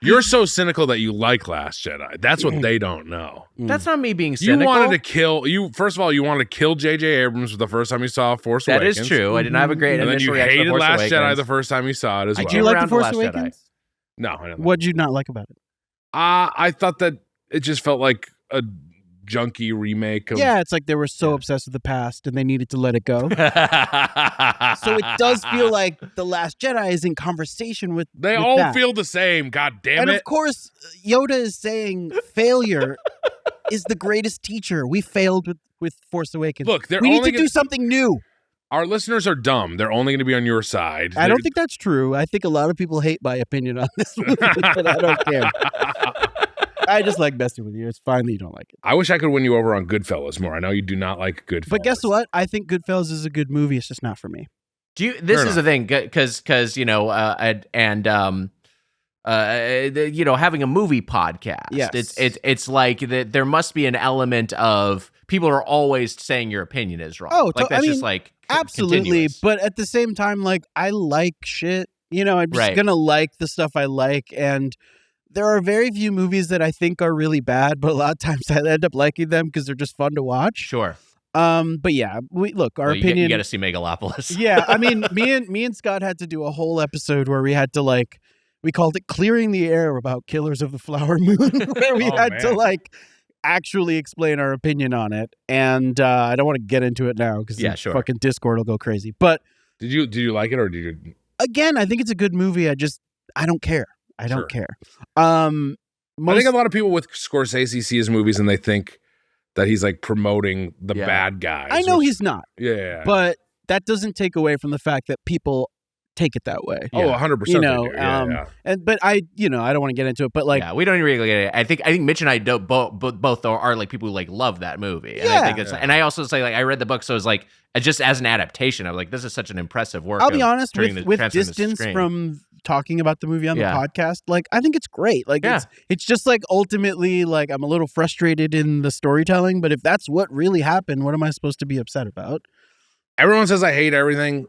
You're so cynical that you like Last Jedi. That's what they don't know.
That's not me being cynical.
You wanted to kill first of all, you wanted to kill J.J. Abrams the first time you saw Force Awakens.
That is true. I didn't have a great
and then you
reaction to
hated
Force
Last
Awakens.
Jedi the first time you saw it as well.
Did you like The Force
Last
Awakens?
Jedi.
No, I didn't.
What'd you not like about it?
I thought that it just felt like a junky remake of
Yeah, it's like they were so obsessed with the past and they needed to let it go. So it does feel like The Last Jedi is in conversation with
They
with
all
that.
feel the same. God damn
And
it.
of course, Yoda is saying failure is the greatest teacher. We failed with Force Awakens.
Look, they're
we need
only
to do something new.
Our listeners are dumb. They're only going to be on your side.
I don't think that's true. I think a lot of people hate my opinion on this movie, but I don't care. I just like messing with you. It's fine that you don't like it.
I wish I could win you over on Goodfellas more. I know you do not like Goodfellas.
But guess what? I think Goodfellas is a good movie. It's just not for me.
This is the thing, because having a movie podcast,
Yes.
it's like that. There must be an element of people are always saying your opinion is wrong.
Oh,
like that's just like
absolutely.
continuous.
But at the same time, like I like shit. I'm just gonna like the stuff I like, and there are very few movies that I think are really bad, but a lot of times I end up liking them because they're just fun to watch.
Sure.
But yeah, our opinion.
You got to see Megalopolis.
Yeah, I mean, me and Scott had to do a whole episode where we had to we called it "Clearing the Air" about Killers of the Flower Moon, where we had to actually explain our opinion on it. And I don't want to get into it now because fucking Discord will go crazy. But
did you like it or did you?
Again, I think it's a good movie. I don't care. I don't care.
I think a lot of people with Scorsese see his movies and they think that he's like promoting the bad guys.
I know he's not.
Yeah.
But that doesn't take away from the fact that people take it that way.
Oh, 100%.
But I don't want to get into it, but
we don't even really get it. I think Mitch and I both are like people who love that movie. And I think it's, and I also say I read the book, so it's like just as an adaptation, I'm like, this is such an impressive work.
I'll be honest, with distance from talking about the movie on the podcast, I think it's great. It's just ultimately I'm a little frustrated in the storytelling, but if that's what really happened, what am I supposed to be upset about?
Everyone says I hate everything.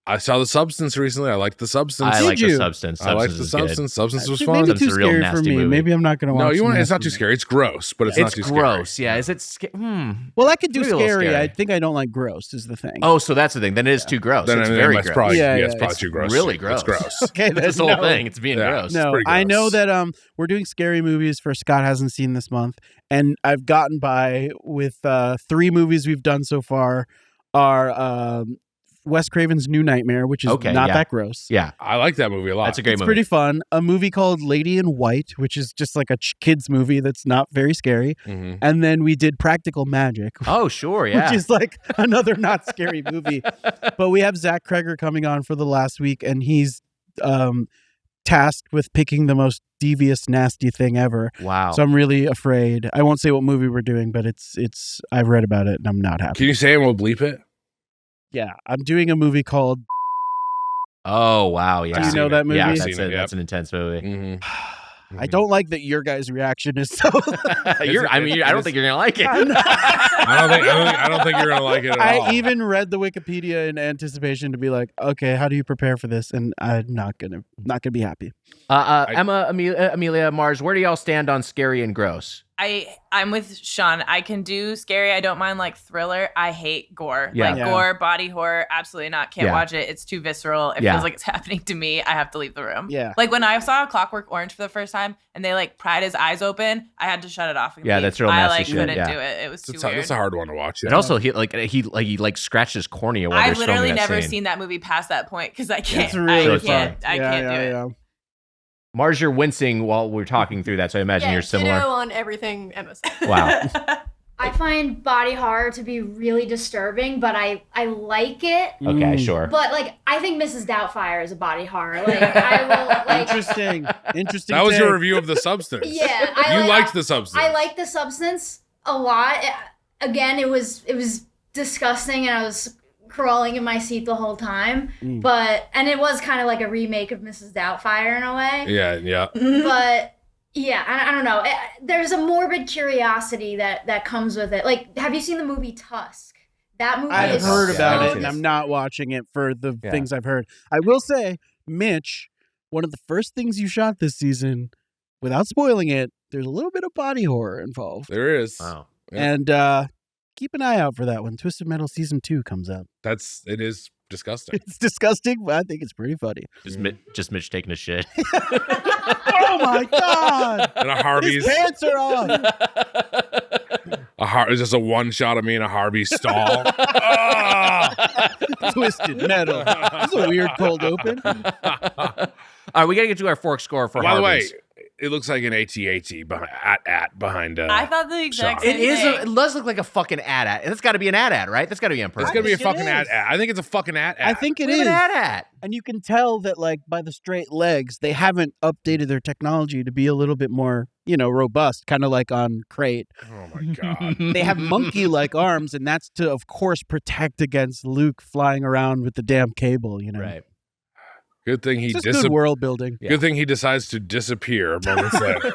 I saw The Substance recently. I liked The Substance.
I like The Substance.
I liked The Substance. Substance was fun.
Maybe too scary for me. Maybe I'm not going to watch.
No, it's not too scary. It's gross, but it's not too scary.
It's gross. Yeah. Is it?
Well, I could do scary. I think I don't like gross. Is the thing.
Oh, so that's the thing. Then it is too gross. It's very gross.
Probably, it's probably too gross.
Really gross.
It's gross.
Okay,
that's the whole thing. It's being gross.
No, I know that we're doing scary movies for Scott hasn't seen this month, and I've gotten by with 3 movies we've done so far are Wes Craven's New Nightmare, which is not that gross.
Yeah.
I like that movie a lot.
That's a great movie.
It's pretty fun. A movie called Lady in White, which is just like a kid's movie that's not very scary.
Mm-hmm.
And then we did Practical Magic.
Oh, sure, yeah.
Which is another not scary movie. But we have Zach Kreger coming on for the last week, and he's tasked with picking the most devious, nasty thing ever.
Wow.
So I'm really afraid. I won't say what movie we're doing, but it's I've read about it, and I'm not happy.
Can you say it and we'll bleep it?
Yeah, I'm doing a movie called.
Oh wow! Yeah,
do you know that movie?
Yeah, that's an intense movie.
Mm-hmm.
I don't like that your guys' reaction is so.
I don't think you're gonna like it.
I don't think you're gonna like it at all.
I even read the Wikipedia in anticipation to be like, okay, how do you prepare for this? And I'm not gonna be happy.
Emma, Amelia, Mars, where do y'all stand on scary and gross?
I'm with Shaun. I can do scary. I don't mind thriller. I hate gore.
Yeah.
Gore, body horror, absolutely not. Can't watch it. It's too visceral. It feels like it's happening to me. I have to leave the room.
Yeah.
When I saw Clockwork Orange for the first time and they pried his eyes open, I had to shut it off.
Yeah, that's real nasty shit.
I couldn't do it. It was too weird.
That's a hard one to watch. Yeah.
And also he scratched his cornea.
I've literally never seen that movie past that point because I can't.
It's really
I can't do it.
Mars, you're wincing while we're talking through that, so I imagine you're similar.
Ditto on everything Emma said.
Wow.
I find body horror to be really disturbing, but I like it.
Okay, sure.
But I think Mrs. Doubtfire is a body horror. I will
Interesting.
That was your review of The Substance.
Yeah,
you liked The Substance.
I liked The Substance a lot. Again, it was disgusting, and I was crawling in my seat the whole time. And it was kind of like a remake of Mrs. Doubtfire in a way.
Yeah.
But yeah, I don't know. There's a morbid curiosity that comes with it. Have you seen the movie Tusk? That movie
I've
is
heard about
so
it, and I'm not watching it for the things I've heard. I will say, Mitch, one of the first things you shot this season without spoiling it, there's a little bit of body horror involved.
There is.
Wow.
Yeah.
And keep an eye out for that when Twisted Metal Season 2 comes out.
It is disgusting.
It's disgusting, but I think it's pretty funny.
Just Mitch taking a shit.
Oh my God!
And a Harvey's.
His pants are on.
It's just a one shot of me in a Harvey stall. Ah!
Twisted Metal. This is a weird cold open.
All right, we got to get to our fork score for
By the way,
Harvey's.
it looks like an AT-AT behind.
I thought the exact
Sean.
same
It
thing.
it does look like a fucking ad. That's got to be an ad, right? That's got to be on purpose.
It's gonna be a
think it
fucking
is.
ad. I think it's a fucking ad.
I think it
Look
is.
at ad.
And you can tell that, like, by the straight legs, they haven't updated their technology to be a little bit more, robust, kind of like on Crate.
Oh my God.
They have monkey-like arms, and that's to, of course, protect against Luke flying around with the damn cable,
Right.
Good thing he
It's just good world building.
Yeah.
Good thing he decides to disappear moments later.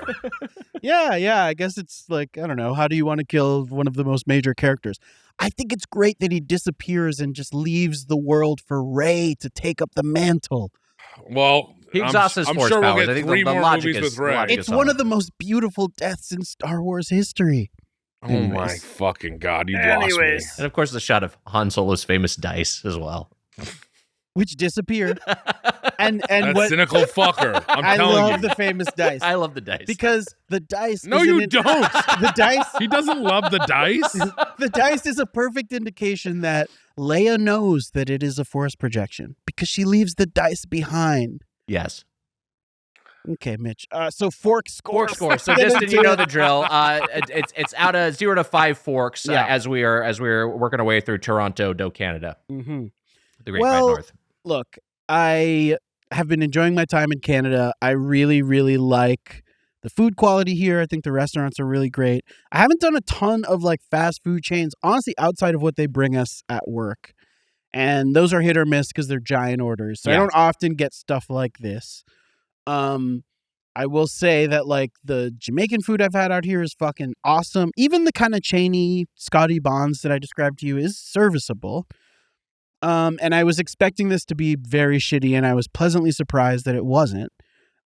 Yeah. I guess it's like, I don't know. How do you want to kill one of the most major characters? I think it's great that he disappears and just leaves the world for Rey to take up the mantle.
Well,
He exhausts his
I'm
force
sure we'll
powers.
get
I think
three
the
more
logic
movies
is
with Rey.
logic
It's
is
one
on.
of the most beautiful deaths in Star Wars history.
Oh my
Anyways.
fucking God, you lost me.
And of course, the shot of Han Solo's famous dice as well.
Which disappear. and
That
what
cynical fucker. I'm
I
telling
love
you.
the famous dice.
I love the dice.
Because the dice
No,
is
you
an-
don't.
The dice
He doesn't love the dice.
the dice is a perfect indication that Leia knows that it is a force projection because she leaves the dice behind.
yes.
Okay, Mitch. So fork score.
Fork score. So
Get
Diston,
into
you know
it.
the drill. It's out of 0 to 5 forks
Yeah.
as we're working our way through Toront-dough, Canada,
Mm-hmm.
the Great White North.
Look, I have been enjoying my time in Canada. I really, really like the food quality here. I think the restaurants are really great. I haven't done a ton of like fast food chains, honestly, outside of what they bring us at work. And those are hit or miss because they're giant orders. So I
Yeah.
don't often get stuff like this. I will say that like the Jamaican food I've had out here is fucking awesome. Even the kind of chainy Scotty Bonds that I described to you is serviceable. And I was expecting this to be very shitty, and I was pleasantly surprised that it wasn't.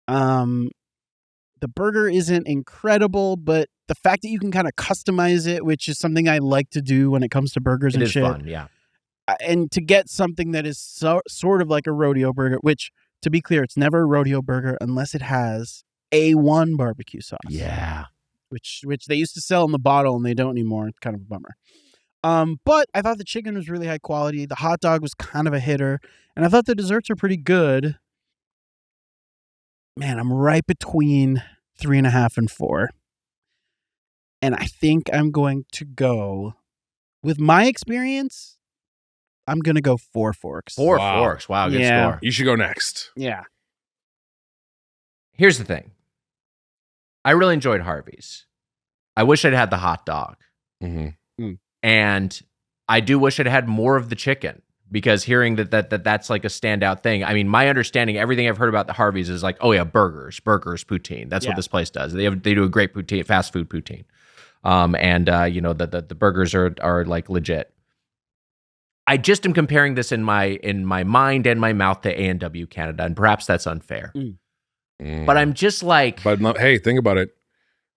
The burger isn't incredible, but the fact that you can kind of customize it, which is something I like to do when it comes to burgers
It
and
is
shit.
fun, yeah.
And to get something that is sort of like a rodeo burger, which, to be clear, it's never a rodeo burger unless it has A1 barbecue sauce.
Yeah.
Which they used to sell in the bottle and they don't anymore. It's kind of a bummer. But I thought the chicken was really high quality. The hot dog was kind of a hitter. And I thought the desserts were pretty good. Man, I'm right between 3.5 and 4. And I think I'm going to go, with my experience, I'm going to go 4 forks.
4
Wow.
forks. Wow, good
Yeah.
score.
You should go next.
Yeah.
Here's the thing. I really enjoyed Harvey's. I wish I'd had the hot dog.
Mm-hmm.
And I do wish I'd had more of the chicken, because hearing that's like a standout thing. I mean, my understanding, everything I've heard about the Harvey's is like, oh yeah, burgers, poutine. That's what this place does. They do a great poutine, fast food poutine. The burgers are like legit. I just am comparing this in my mind and my mouth to A&W Canada, and perhaps that's unfair. But I'm just like,
But hey, think about it.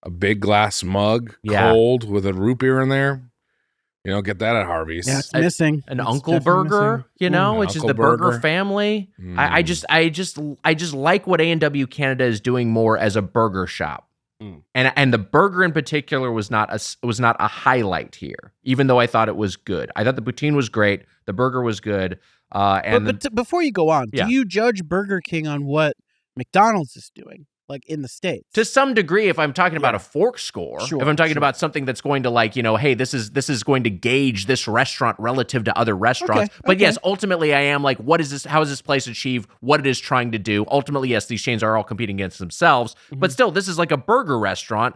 A big glass mug,
Yeah.
cold, with a root beer in there. You don't get that at Harvey's.
Yeah, it's missing.
an
It's
Uncle
definitely
Burger,
missing.
you know,
An
which is
Uncle
the burger
Burger.
family. I just like what A&W Canada is doing more as a burger shop. And the burger in particular was not a highlight here, even though I thought it was good. I thought the poutine was great, the burger was good,
But before you go on,
Yeah.
do you judge Burger King on what McDonald's is doing, like in the States?
to some degree, if I'm talking about a fork score,
Sure,
if I'm talking
sure.
about something that's going to like, hey, this is going to gauge this restaurant relative to other restaurants.
Okay,
But
okay.
yes, ultimately I am like, what is this? How does this place achieve what it is trying to do? Ultimately, yes, these chains are all competing against themselves,
Mm-hmm.
but still, this is like a burger restaurant.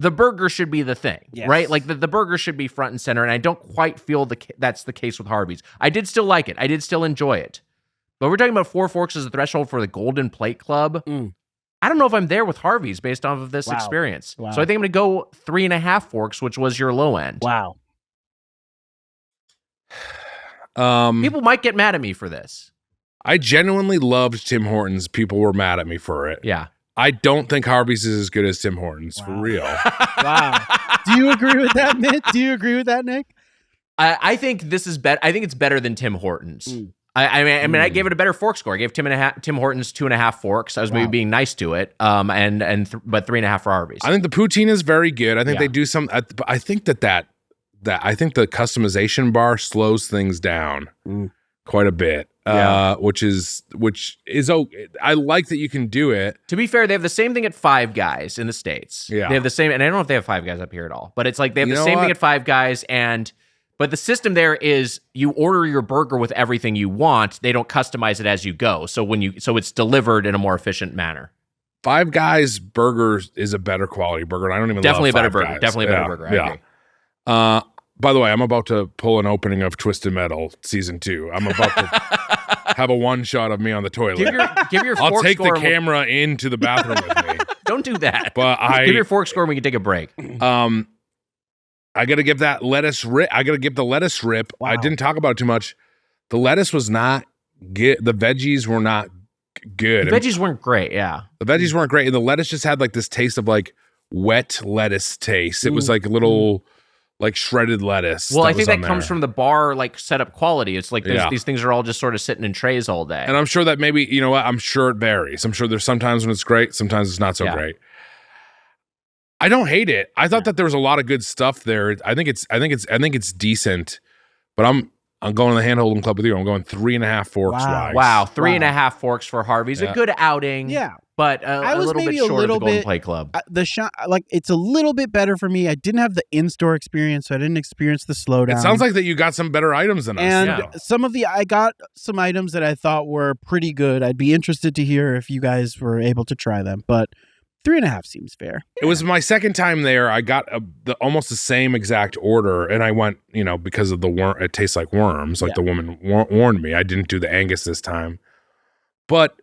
The burger should be the thing,
Yes.
right? Like the burger should be front and center. And I don't quite feel that's the case with Harvey's. I did still like it. I did still enjoy it. But we're talking about 4 forks as a threshold for the Golden Plate Club. I don't know if I'm there with Harvey's based off of this
Wow.
experience.
Wow.
So I think I'm going to go 3.5 forks, which was your low end.
Wow.
People might get mad at me for this.
I genuinely loved Tim Hortons. People were mad at me for it.
Yeah.
I don't think Harvey's is as good as Tim Hortons, for real.
Wow. Do you agree with that, Nick? Do you agree with that, Nick?
I think this is better. I think it's better than Tim Hortons. I mean, I gave it a better fork score. I gave Tim Hortons 2.5 forks. I was maybe being nice to it. But 3.5 for Harvey's.
I think the poutine is very good. I think they do some. I think that I think the customization bar slows things down quite a bit. Which is I like that you can do it.
To be fair, they have the same thing at Five Guys in the States.
Yeah,
they have the same, and I don't know if they have Five Guys up here at all. But it's like they have the same thing at Five Guys, but the system there is you order your burger with everything you want. They don't customize it as you go. So it's delivered in a more efficient manner.
Five Guys burgers is a better quality burger. And I don't even
definitely
love
a better
Five
burger.
Guys.
Definitely a better burger. I agree.
By the way, I'm about to pull an opening of Twisted Metal season 2. I'm about to have a one shot of me on the toilet.
Give your
I'll
fork
take the
score
camera into the bathroom with me.
Don't do that.
But
give your fork score and we can take a break.
I got to give that lettuce rip. I got to give the lettuce rip. Wow. I didn't talk about it too much. The lettuce was not good. The veggies were not good.
The veggies weren't great. Yeah.
The veggies weren't great. And the lettuce just had like this taste of like wet lettuce taste. It was like a little like shredded lettuce.
Well, I think that comes from the bar like setup quality. It's like these things are all just sort of sitting in trays all day.
And I'm sure that maybe, you know what? I'm sure it varies. I'm sure there's sometimes when it's great, sometimes it's not so great. I don't hate it. I thought that there was a lot of good stuff there. I think it's decent, but I'm going to the hand holding club with you. I'm going 3.5 forks.
Wow. 3.5 forks for Harvey's. A good outing.
Yeah.
But a little bit short of the Golden Plate Club.
It's a little bit better for me. I didn't have the in-store experience, so I didn't experience the slowdown.
It sounds like that you got some better items than us.
And I got some items that I thought were pretty good. I'd be interested to hear if you guys were able to try them, but 3.5 seems fair.
It was my second time there. I got almost the same exact order, and I went, because of the worm. It tastes like worms, like the woman warned me. I didn't do the Angus this time, but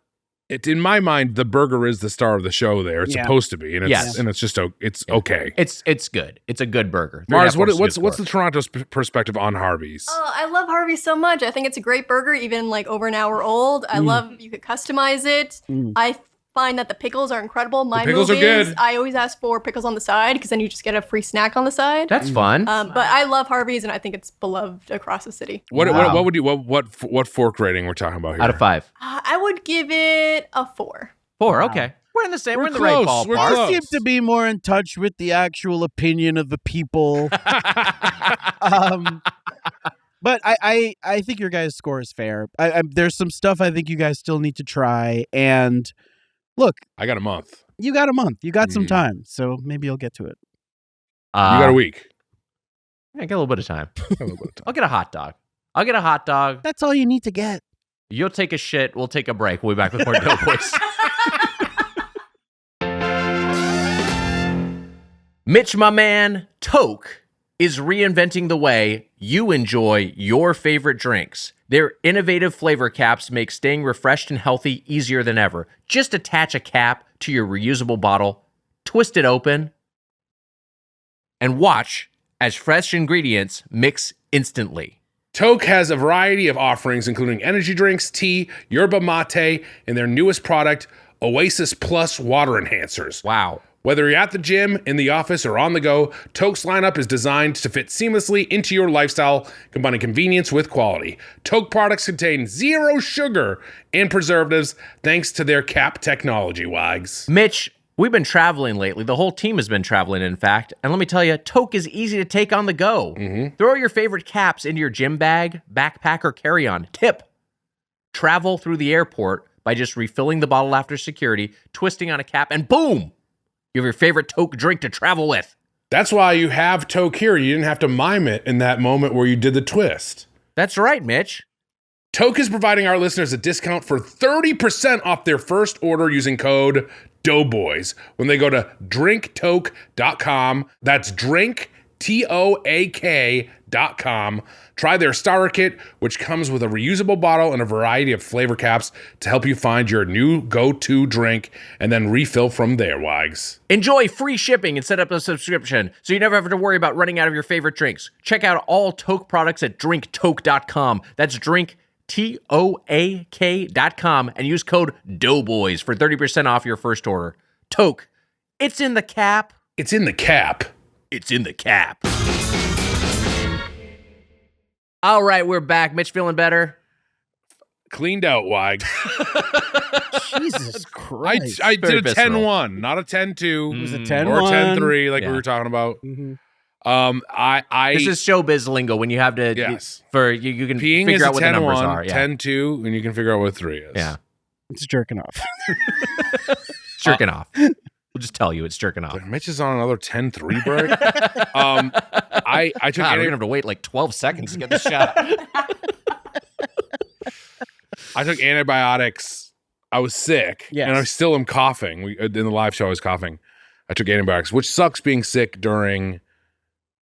in my mind, the burger is the star of the show. There, it's supposed to be, and it's just it's okay.
It's good. It's a good burger.
Mars, what's the Toronto's perspective on Harvey's?
Oh, I love Harvey's so much. I think it's a great burger, even like over an hour old. I love you could customize it. I find that the pickles are incredible. My
pickles are good.
I always ask for pickles on the side because then you just get a free snack on the side.
That's fun.
But I love Harvey's and I think it's beloved across the city.
What fork rating we're talking about here?
Out of 5.
I would give it a 4.
4. Okay. We're in the same. We're in the
close.
right ballpark.
We're close.
You seem to be more in touch with the actual opinion of the people. But I think your guys' score is fair. There's some stuff I think you guys still need to try. And look,
I got a month.
You got a month. You got some time. So maybe you'll get to it.
You got a week.
I get a little bit of time. I'll get a hot dog.
That's all you need to get.
You'll take a shit. We'll take a break. We'll be back with more Doughboys. Mitch, my man, TOAK is reinventing the way you enjoy your favorite drinks. Their innovative flavor caps make staying refreshed and healthy easier than ever. Just attach a cap to your reusable bottle, twist it open, and watch as fresh ingredients mix instantly.
TOAK has a variety of offerings, including energy drinks, tea, yerba mate, and their newest product, Oasis Plus Water Enhancers.
Wow.
Whether you're at the gym, in the office, or on the go, TOAK's lineup is designed to fit seamlessly into your lifestyle, combining convenience with quality. TOAK products contain 0 sugar and preservatives thanks to their cap technology, Wags.
Mitch, we've been traveling lately. The whole team has been traveling, in fact. And let me tell you, TOAK is easy to take on the go. Throw your favorite caps into your gym bag, backpack, or carry-on. Tip: travel through the airport by just refilling the bottle after security, twisting on a cap, and boom! You have your favorite TOAK drink to travel with.
That's why you have TOAK here. You didn't have to mime it in that moment where you did the twist.
That's right, Mitch.
TOAK is providing our listeners a discount for 30% off their first order using code Doughboys when they go to drinktoak.com. That's drink, TOAK.com. Try their starter kit, which comes with a reusable bottle and a variety of flavor caps to help you find your new go-to drink and then refill from there, Wags.
Enjoy free shipping and set up a subscription so you never have to worry about running out of your favorite drinks. Check out all TOAK products at drinktoak.com. That's drink, TOAK.com, and use code Doughboys for 30% off your first order. TOAK, it's in the cap.
It's in the cap.
It's in the cap. All right, we're back. Mitch feeling better?
Cleaned out, Wag.
Jesus Christ.
I did a
visceral.
10-1, not a 10-2.
It was a 10-1.
Or a 10-3, like
Yeah.
we were talking about.
Mhm.
This is showbiz lingo when you have to,
Yes.
you can
Peeing
figure
is
out
a
what the numbers
10-1,
are. Yeah.
10-2, and you can figure out what 3 is.
Yeah.
It's jerking off.
Jerking off. We'll just tell you it's jerking off.
Mitch is on another 10-3 break. I took
God, we're going to have to wait like 12 seconds to get the shot.
I took antibiotics. I was sick,
Yes.
and I still am coughing. In the live show, I was coughing. I took antibiotics, which sucks being sick during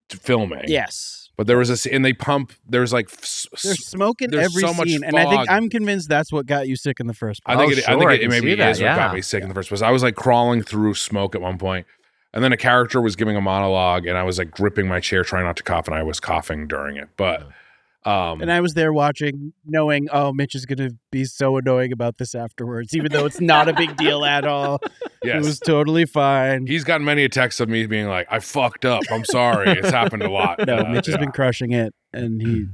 filming.
Yes.
But there was and they pump. There's like
There's smoke in
there's
every
so much
scene, and I think
fog.
I'm convinced that's what got you sick in the first place.
I think
I
it
can
maybe
see that,
is what got
yeah.
me sick in the first place. I was like crawling through smoke at one point, and then a character was giving a monologue, and I was like gripping my chair, trying not to cough, and I was coughing during it. But
and I was there watching, knowing, oh, Mitch is going to be so annoying about this afterwards, even though it's not a big deal at all.
yes,
It was totally fine.
he's gotten many a text of me being like, "I fucked up. I'm sorry. It's happened a lot."
No, Mitch has been crushing it, and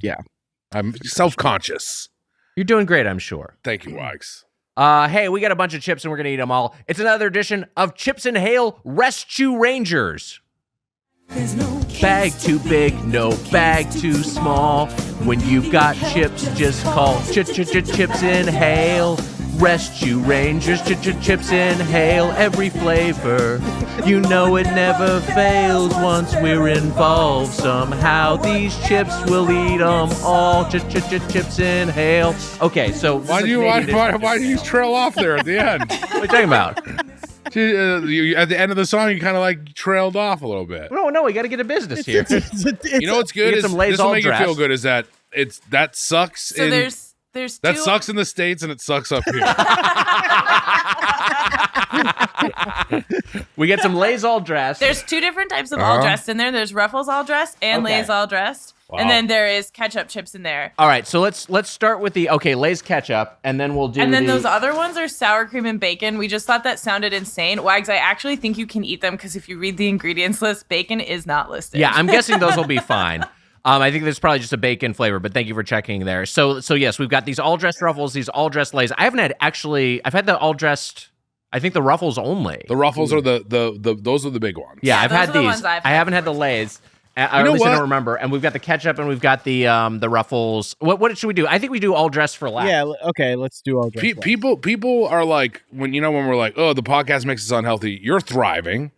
I'm self-conscious.
You're doing great, I'm sure.
Thank you, Wags.
Hey, we got a bunch of chips and we're going to eat them all. It's another edition of Chips and Hail Reschew Rangers. Bag too big, no bag too small. When you've got chips, just call Chips and Hail. Reschew Rangers, Chips and Hail. Every flavor, you know it never fails. Once we're involved somehow, these chips will eat them all. Chips and Hail. Okay, so
Why do you trail off there at the end?
What are you talking about?
At the end of the song, you kind of like trailed off a little bit.
No, we got to get a business here.
You know what's good
get
is
some Lay's
this will
all
make you feel
dressed.
good is that that sucks.
So there's
that
two,
sucks in the States and it sucks up here.
We get some Lay's all dressed.
There's two different types of all dressed in there. There's Ruffles all dressed and
Okay.
Lay's all dressed.
Wow.
And then there is ketchup chips in there.
All right, so let's start with the Lay's ketchup, and then we'll do.
And then
the,
those other ones are sour cream and bacon. We just thought that sounded insane. Wags, I actually think you can eat them because if you read the ingredients list, bacon is not listed.
Yeah, I'm guessing those will be fine. I think there's probably just a bacon flavor, but thank you for checking there. So yes, we've got these all dressed Ruffles, these all dressed Lay's. I've had the all dressed. I think the Ruffles only.
The Ruffles are the those are the big ones.
Yeah, I've
those
had
are the
these.
ones I've
I
had
haven't had the Lay's. Or at
know
least I
what?
don't remember. And we've got the ketchup and we've got the Ruffles. What should we do? I think we do all dressed for last.
Yeah, okay, let's do all dressed.
People are like when we're like, oh, the podcast makes us unhealthy. You're thriving.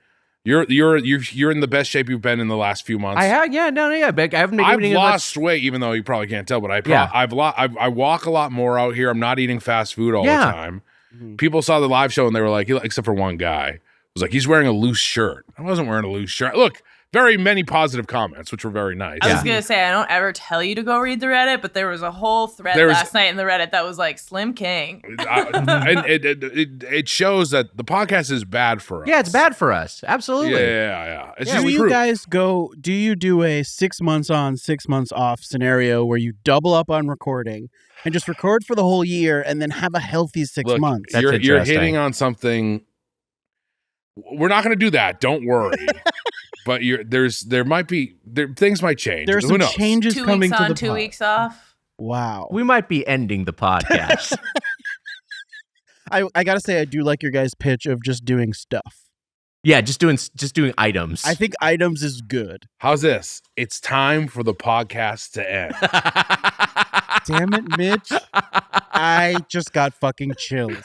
You're in the best shape you've been in the last few months.
I have, yeah, no, yeah. I haven't been
I've
eating
lost weight, even though you probably can't tell. But I walk a lot more out here. I'm not eating fast food all the time.
Mm-hmm.
People saw the live show and they were like, except for one guy, was like, he's wearing a loose shirt. I wasn't wearing a loose shirt. Look, very many positive comments, which were very nice.
I was going to say, I don't ever tell you to go read the Reddit, but there was a whole thread last night in the Reddit that was like Slim King.
And it shows that the podcast is bad for us.
Yeah, it's bad for us. Absolutely.
Yeah. It's just
do you
proof.
guys do you do a 6 months on, 6 months off scenario where you double up on recording and just record for the whole year and then have a healthy 6
Look,
months?
That's
You're
interesting.
hitting on something. We're not going to do that. Don't worry. But things might change.
There's
Who
some
knows?
changes
2
coming
weeks
to
on,
the
2
pod.
weeks off.
Wow.
We might be ending the podcast.
I gotta say, I do like your guys' pitch of just doing stuff.
Yeah, just doing items.
I think items is good.
How's this? It's time for the podcast to end.
Damn it, Mitch. I just got fucking chills.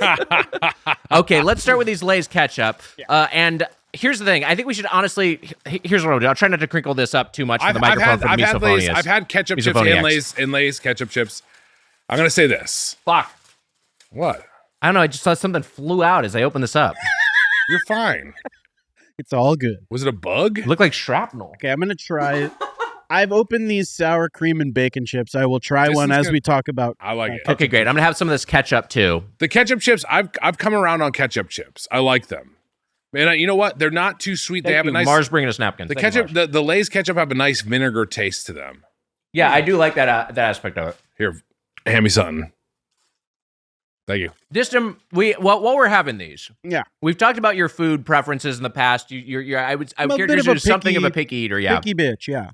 Okay, let's start with these Lay's ketchup. And here's the thing. I think we should honestly. Here's what I'll do. I'll try not to crinkle this up too much for the microphone for Misophonia.
I've had ketchup chips and Lay's ketchup chips. I'm gonna say this.
Fuck.
What?
I don't know. I just saw something flew out as I opened this up.
You're fine.
It's all good.
Was it a bug?
It looked like shrapnel.
Okay, I'm gonna try it. I've opened these sour cream and bacon chips. I will try one as we talk about.
I like it.
Okay, great. I'm gonna have some of this ketchup too.
The ketchup chips. I've come around on ketchup chips. I like them. And you know what? They're not too sweet. They have a nice.
Mars bringing us napkins.
The
Thank you,
ketchup. The Lay's ketchup have a nice vinegar taste to them.
Yeah, I do like that aspect of it.
Here, Hand me something. Thank you.
Diston, while we're having these,
Yeah,
we've talked about your food preferences in the past. I'm curious, you're something of a picky eater. Yeah,
picky bitch. Yeah.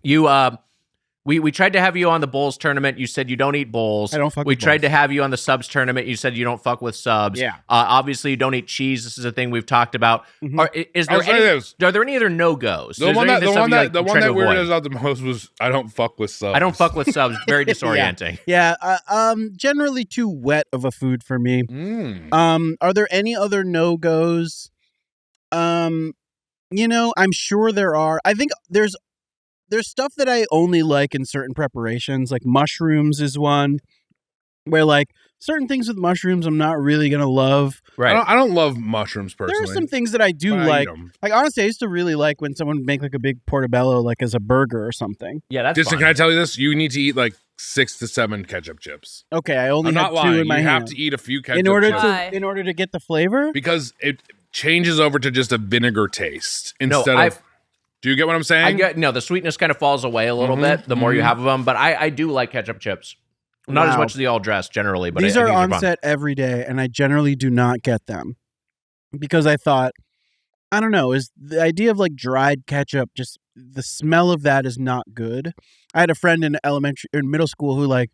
We tried to have you on the Bowls tournament. You said you don't eat bowls.
I don't fuck
We
with
tried
bowls.
to have you on the subs tournament. You said you don't fuck with subs.
Yeah.
Obviously, you don't eat cheese. This is a thing we've talked about.
Mhm.
Are there any other no-goes?
The one that weirded us out the most was I don't fuck with subs.
I don't fuck with subs. Very disorienting.
Yeah. Generally too wet of a food for me. Are there any other no-goes? I'm sure there are. I think there's stuff that I only like in certain preparations, like mushrooms is one, where like certain things with mushrooms I'm not really gonna love.
Right.
I don't love mushrooms personally.
There are some things that I do
but I
like.
eat 'em.
Like honestly, I used to really like when someone would make like a big portobello like as a burger or something.
Yeah, that's
Diston,
fine.
can I tell you this? You need to eat like 6 to 7 ketchup chips.
Okay, I only
I'm
have
not
2
lying.
in my
You
hand.
have to eat a few ketchup
in order
chips.
to get the flavor.
Because it changes over to just a vinegar taste instead of. Do you get what I'm saying?
The sweetness kind of falls away a little bit the more you have of them, but I do like ketchup chips. Not as
Wow.
much as the all dressed generally, but
These
I
are
think
on
fun.
set every day, and I generally do not get them because I thought, I don't know, is the idea of like dried ketchup, just the smell of that is not good. I had a friend in middle school who like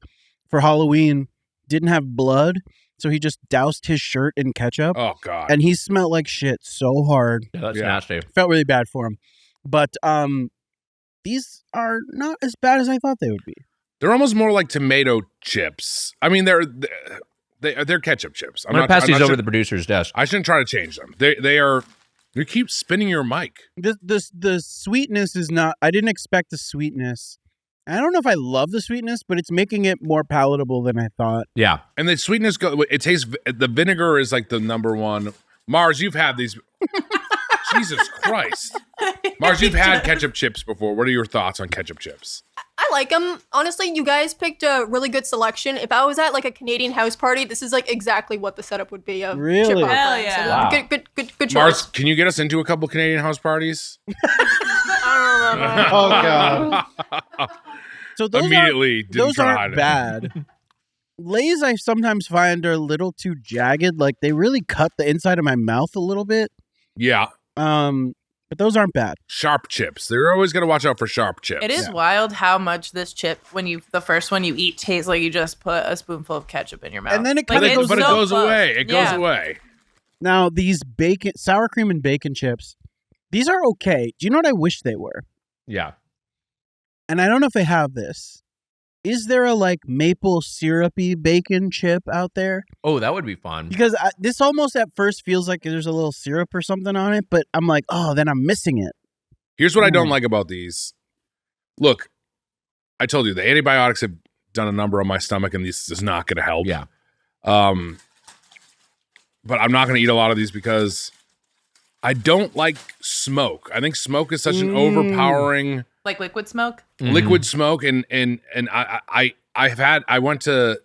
for Halloween didn't have blood, so he just doused his shirt in ketchup.
Oh God!
And he smelled like shit so hard.
Yeah, that's nasty.
Felt really bad for him, but these are not as bad as I thought they would be.
They're almost more like tomato chips. I mean, they're ketchup chips.
I'm gonna pass these over to the producer's desk.
I shouldn't try to change them. They are. You keep spinning your mic.
The sweetness is not. I didn't expect the sweetness. I don't know if I love the sweetness, but it's making it more palatable than I thought.
Yeah,
and the sweetness it tastes. The vinegar is like the number one. Mars, you've had these. Jesus Christ, Mars, you've had ketchup chips before. What are your thoughts on ketchup chips?
I like them. Honestly, you guys picked a really good selection. If I was at like a Canadian house party, this is like exactly what the setup would be of
Really?
chip
Hell
offerings.
yeah.
So,
Wow.
Good choice.
Mars, can you get us into a couple Canadian house parties?
Oh god. So those
Immediately
aren't,
didn't
those
try
aren't
to-
bad. Lay's I sometimes find are a little too jagged. Like they really cut the inside of my mouth a little bit.
Yeah.
But those aren't bad.
Sharp chips. They're always going to watch out for sharp chips.
It is wild how much this chip, the first one you eat, tastes like you just put a spoonful of ketchup in your mouth.
And then it
Like,
kinda
it's
goes-
But it
so
goes
close.
away. It goes
Yeah.
away.
Now these sour cream and bacon chips, these are okay. Do you know what I wish they were?
yeah.
And I don't know if they have this. Is there a like maple syrupy bacon chip out there?
Oh, that would be fun.
Because this almost at first feels like there's a little syrup or something on it, but I'm like, oh, then I'm missing it.
Here's what I don't like about these. Look, I told you the antibiotics have done a number on my stomach, and this is not going to help.
Yeah.
But I'm not going to eat a lot of these because I don't like smoke. I think smoke is such an overpowering
Like liquid smoke?
liquid smoke, and I went to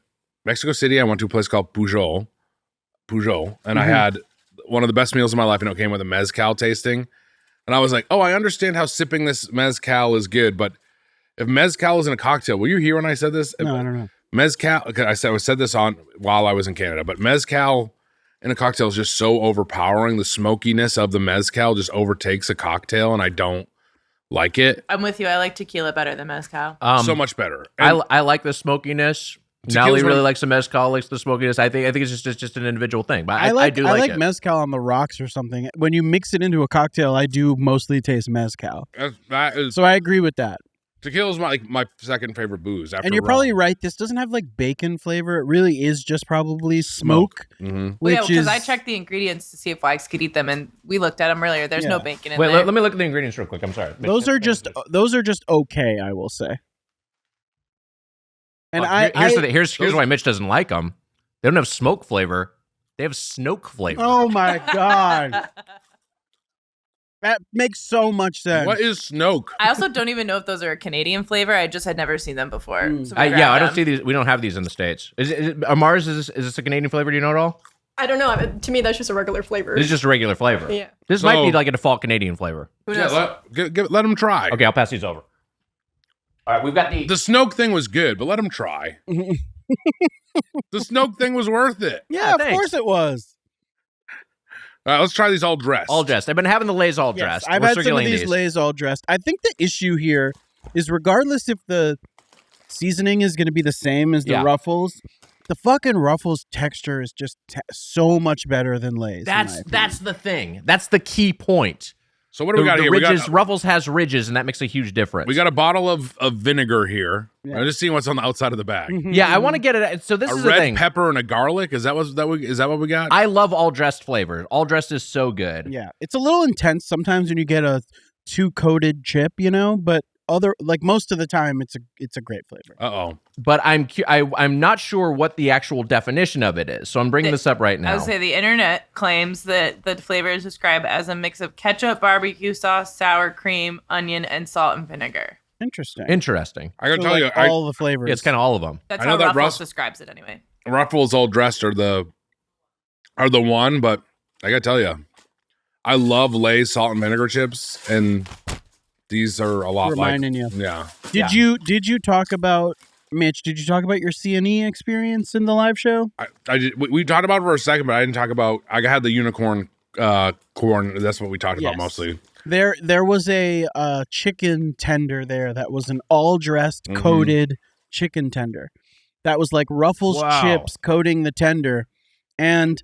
Mexico City. I went to a place called Pujol, and I had one of the best meals of my life, and it came with a mezcal tasting. And I was like, oh, I understand how sipping this mezcal is good, but if mezcal is in a cocktail, were you here when I said this?
No, I don't know.
Mezcal. Okay, I said this on while I was in Canada, but mezcal in a cocktail is just so overpowering. The smokiness of the mezcal just overtakes a cocktail, and I don't like it.
I'm with you. I like tequila better than mezcal.
So much better. And
I like the smokiness.
Tequila's
Nally really
one-
likes the mezcal, likes the smokiness. I think it's just an individual thing, but
I
do like it.
mezcal on the rocks or something. When you mix it into a cocktail, I do mostly taste mezcal.
that is,
So I agree with that.
tequila is my second favorite booze. After
And you're
rum.
probably right. This doesn't have like bacon flavor. It really is just probably smoke.
Mhm.
Which
yeah, because
is
I checked the ingredients to see if Wags could eat them, and we looked at them earlier. There's no bacon in
Wait,
there.
let me look at the ingredients real quick. I'm sorry.
those are just okay, I will say. And
here's why Mitch doesn't like them. They don't have smoke flavor. They have snoke flavor.
oh my god, that makes so much sense.
What is snoke?
I also don't even know if those are a Canadian flavor. I just had never seen them before. So we
I
grabbed
don't
them.
see these. We don't have these in the States. Mars, is this a Canadian flavor? Do you know at all?
I don't know. To me, that's just a regular flavor.
This is just a regular flavor.
Yeah.
This might be like a default Canadian flavor.
Who
Yeah,
knows?
let them try.
Okay, I'll pass these over. All right, we've got
The snoke thing was good, but let them try. The Snoke thing was worth it.
Yeah, of course it was.
All right, let's try these all dressed.
All dressed. I've been having the Lay's all
Yes,
dressed.
I've
We're
had some of
circulating
these Lay's all dressed. I think the issue here is regardless if the seasoning is going to be the same as the Ruffles, the fucking Ruffles texture is just so much better than Lay's.
That's the thing. That's the key point.
So what do we got here?
Ridges, Ruffles has ridges, and that makes a huge difference.
We got a bottle of vinegar here.
Yeah.
I'm just seeing what's on the outside of the bag.
Yeah, I want to get it. So this is
a red
the thing.
pepper and a garlic. Is that what we got?
I love all dressed flavors. All dressed is so good.
Yeah, it's a little intense sometimes when you get a 2-coated chip, but most of the time it's a great flavor.
But I'm not sure what the actual definition of it is. So I'm bringing this up right now.
I would say the internet claims that the flavor is described as a mix of ketchup, barbecue sauce, sour cream, onion, and salt and vinegar.
Interesting.
I gotta tell you,
all the flavors.
Yeah, it's kind of all of them.
That's how Ruffles describes it anyway.
Ruffles all dressed are the one, but I gotta tell you, I love Lay's salt and vinegar chips, and these are a lot
reminding
like,
you.
Yeah.
Did you talk about, Mitch, did you talk about your C&E experience in the live show?
I did. We talked about it for a second, but I didn't talk about, I had the unicorn corn. That's what we talked about mostly.
There was a chicken tender there that was an all-dressed, coated chicken tender. That was like Ruffles chips coating the tender, and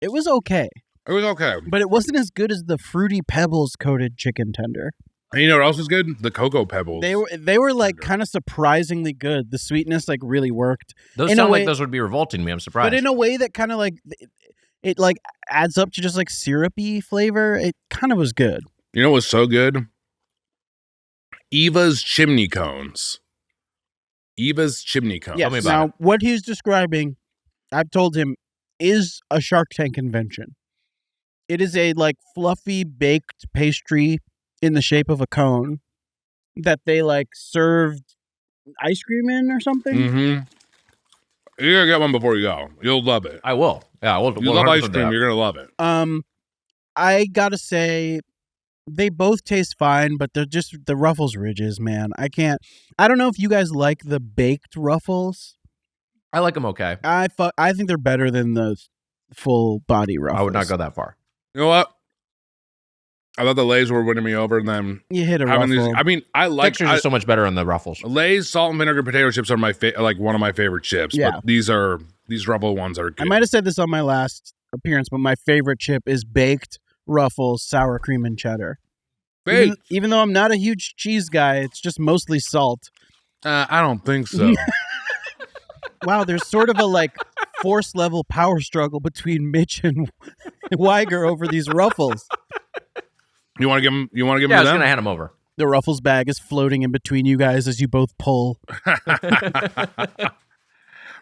it was okay.
It was okay.
But it wasn't as good as the Fruity Pebbles coated chicken tender.
And you know what else was good? The Cocoa Pebbles.
They were like kind of surprisingly good. The sweetness like really worked.
Those sound like those would be revolting to me. I'm surprised.
But in a way that kind of like it like adds up to just like syrupy flavor. It kind of was good.
You know what's so good? Eva's chimney cones. Yes.
Now, what he's describing, I've told him, is a Shark Tank convention. It is a like fluffy baked pastry in the shape of a cone that they like served ice cream in or something.
Mm-hmm. You're gonna get one before you go. You'll love it.
I will. Yeah,
you love ice cream. You're gonna love it.
I gotta say, they both taste fine, but they're just the Ruffles ridges, man. I don't know if you guys like the baked Ruffles.
I like them okay.
I think they're better than the full body Ruffles.
I would not go that far.
You know what? I thought the Lay's were winning me over, and then
you hit a Ruffle.
I like textures are so much better on the Ruffles.
Lay's salt and vinegar potato chips are like one of my favorite chips.
Yeah.
But these Ruffle ones are good.
I might have said this on my last appearance, but my favorite chip is baked Ruffles sour cream and cheddar. Even though I'm not a huge cheese guy, it's just mostly salt.
I don't think so.
Wow, there's sort of a like force level power struggle between Mitch and Weiger over these Ruffles.
You want to give him?
Yeah, I was gonna hand him over.
The Ruffles bag is floating in between you guys as you both pull.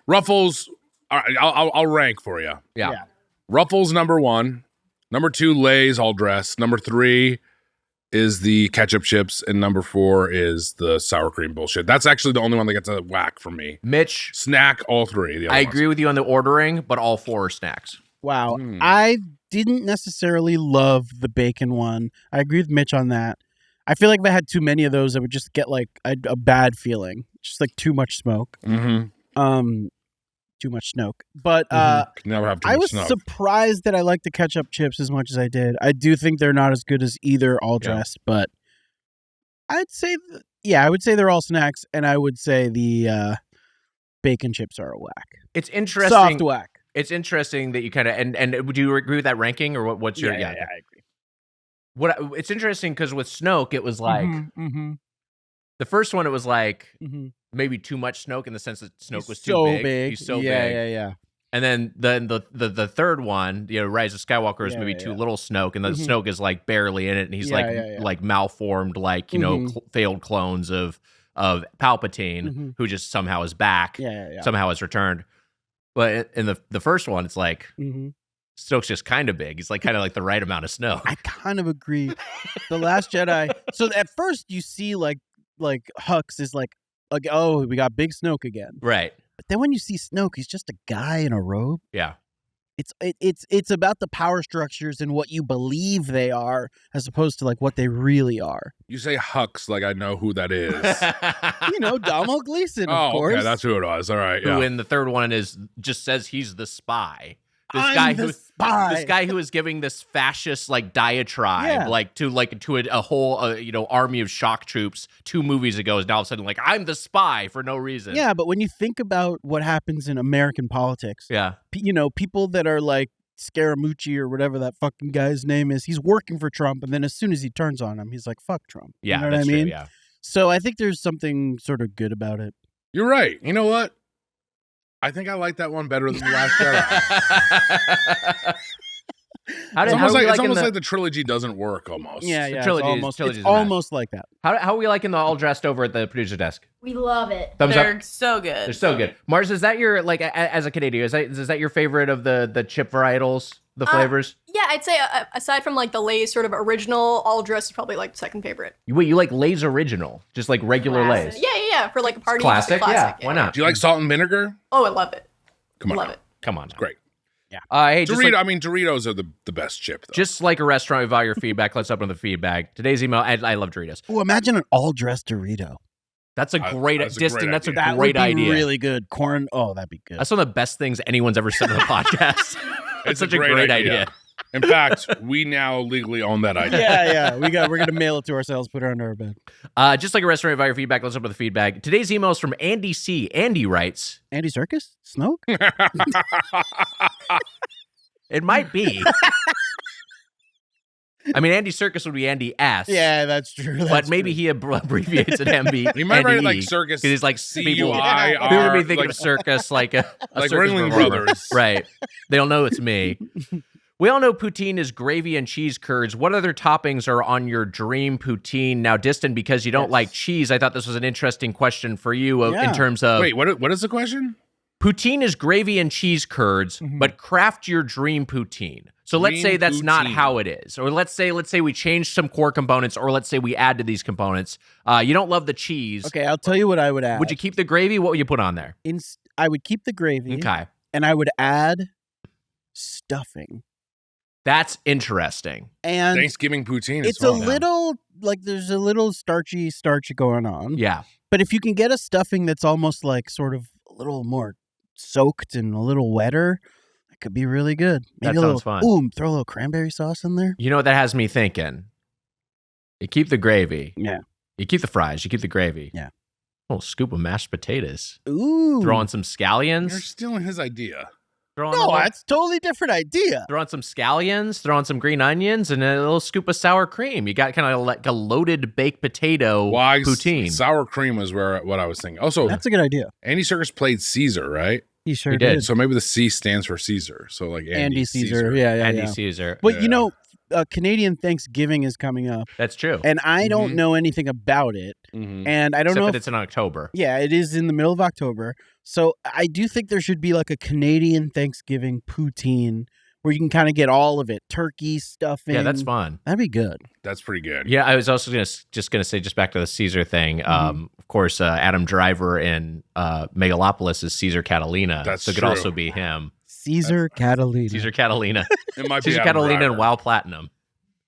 Ruffles. All right, I'll rank for you.
Yeah.
Ruffles number 1, number 2 Lay's all dressed, number 3 is the ketchup chips, and number 4 is the sour cream bullshit. That's actually the only one that gets a whack from me.
Mitch,
snack all 3.
I agree with you on the ordering, but all 4 are snacks.
Wow. I didn't necessarily love the bacon one. I agree with Mitch on that. I feel like if I had too many of those, I would just get like a bad feeling. Just like too much smoke.
Mm-hmm.
Too much snoke. But
never have too
I
much
was
snoke.
surprised that I liked the ketchup chips as much as I did. I do think they're not as good as either all dressed, but I'd say, I would say they're all snacks, and I would say the bacon chips are a whack.
It's interesting.
Soft whack.
It's interesting that you kind of and would you agree with that ranking, or what's your
Yeah, I agree.
It's interesting because with Snoke it was like the first one, it was like maybe too much Snoke in the sense that Snoke was too big. He's so big.
Yeah.
And then the third one, Rise of Skywalker is maybe too little Snoke, and the Snoke is like barely in it, and he's like malformed, like failed clones of Palpatine, who just somehow is back, somehow has returned. But in the first one, it's like Snoke's just kind of big. He's like kind of like the right amount of Snoke.
I kind of agree. The Last Jedi. So at first you see like Hux is like, oh, we got big Snoke again.
Right.
But then when you see Snoke, he's just a guy in a robe.
Yeah.
It's about the power structures and what you believe they are, as opposed to like what they really are.
You say Hux like I know who that is.
Domhnall Gleeson, of course.
Okay, that's who it was. All right,
Who in the third one just says he's the spy.
This
guy who is giving this fascist like diatribe to a whole army of shock troops 2 movies ago is now all of a sudden like I'm the spy for no reason.
Yeah, but when you think about what happens in American politics, people that are like Scaramucci or whatever that fucking guy's name is, he's working for Trump, and then as soon as he turns on him, he's like, "Fuck Trump."
Yeah,
you know what
that's
I mean?
true, yeah.
So I think there's something sort of good about it.
You're right. You know what? I think I like that one better than The Last Jedi. It's almost like the trilogy doesn't work almost.
Yeah,
Trilogy
it's almost like that.
How are we liking the all dressed over at the producer desk?
We love it.
Thumbs
They're
up.
so good.
They're so good. Mars, is that your as a Canadian? Is that your favorite of the chip varietals, the flavors?
Yeah, I'd say aside from like the Lay's sort of original, all dressed is probably like second favorite.
Wait, you like Lay's original, just like regular Lay's?
Yeah. For like a party,
Classic,
classic.
Yeah. Why not?
Do you like salt and vinegar?
Oh, I love it.
Come on,
love it.
Come on,
it's great.
Yeah.
Hey,
Doritos are the best chip, though.
Just like a restaurant, we value your feedback. Let's open the feedback. Today's email. I love Doritos.
Oh, imagine an all-dressed Dorito.
That's a great Diston. That's a
that
great
would be
idea.
Really good corn. Oh, that'd be good.
That's one of the best things anyone's ever said on the podcast. It's such a great idea.
In fact, we now legally own that idea.
Yeah. We're gonna mail it to ourselves, put it under our bed.
Just like a restaurant, we value your feedback. Let's open the feedback. Today's email is from Andy C. Andy writes,
Andy Serkis? Snoke?
It might be. I mean, Andy Serkis would be Andy S.
Yeah, that's true.
But maybe he abbreviates it MB.
You might write it like Circus.
Because he's like
C-U-I-R.
People would be thinking of Circus like a
like
Circus
Ringling
performer.
Brothers.
Right. They don't know it's me. We all know poutine is gravy and cheese curds. What other toppings are on your dream poutine? Now, Diston, because you don't like cheese, I thought this was an interesting question for you in terms of...
Wait, what is the question?
Poutine is gravy and cheese curds, but craft your dream poutine. So let's say that's not how it is. Or let's say we change some core components, or let's say we add to these components. You don't love the cheese.
Okay, I'll tell you what I would add.
Would you keep the gravy? What would you put on there?
I would keep the gravy.
Okay.
And I would add stuffing.
That's interesting.
And
Thanksgiving poutine.
It's a little like there's a little starch going on.
Yeah.
But if you can get a stuffing that's almost like sort of a little more soaked and a little wetter, it could be really good. Maybe
that sounds fun.
Ooh, throw a little cranberry sauce in there.
You know what that has me thinking? You keep the gravy.
Yeah.
You keep the fries. You keep the gravy.
Yeah.
A little scoop of mashed potatoes.
Ooh.
Throw on some scallions.
You're stealing his idea.
That's a totally different idea.
Throw on some scallions, throw on some green onions, and a little scoop of sour cream. You got kind of like a loaded baked potato poutine.
Sour cream was what I was thinking. Also,
that's a good idea.
Andy Serkis played Caesar, right?
He sure did.
So maybe the C stands for Caesar. So like Andy
Caesar. Yeah.
Andy Caesar.
But you know, Canadian Thanksgiving is coming up.
That's true.
And I don't know anything about it. And I don't know
if it's in October.
Yeah, it is in the middle of October. So I do think there should be like a Canadian Thanksgiving poutine where you can kind of get all of it. Turkey, stuffing.
Yeah, that's fun.
That'd be good.
That's pretty good.
Yeah, I was also just gonna say, just back to the Caesar thing. Of course, Adam Driver in Megalopolis is Caesar Catalina.
That's
so it could
true.
also be him.
Caesar Catalina.
Caesar Catalina.
It might be
Caesar
Adam
Catalina
Driver.
and WoW Platinum.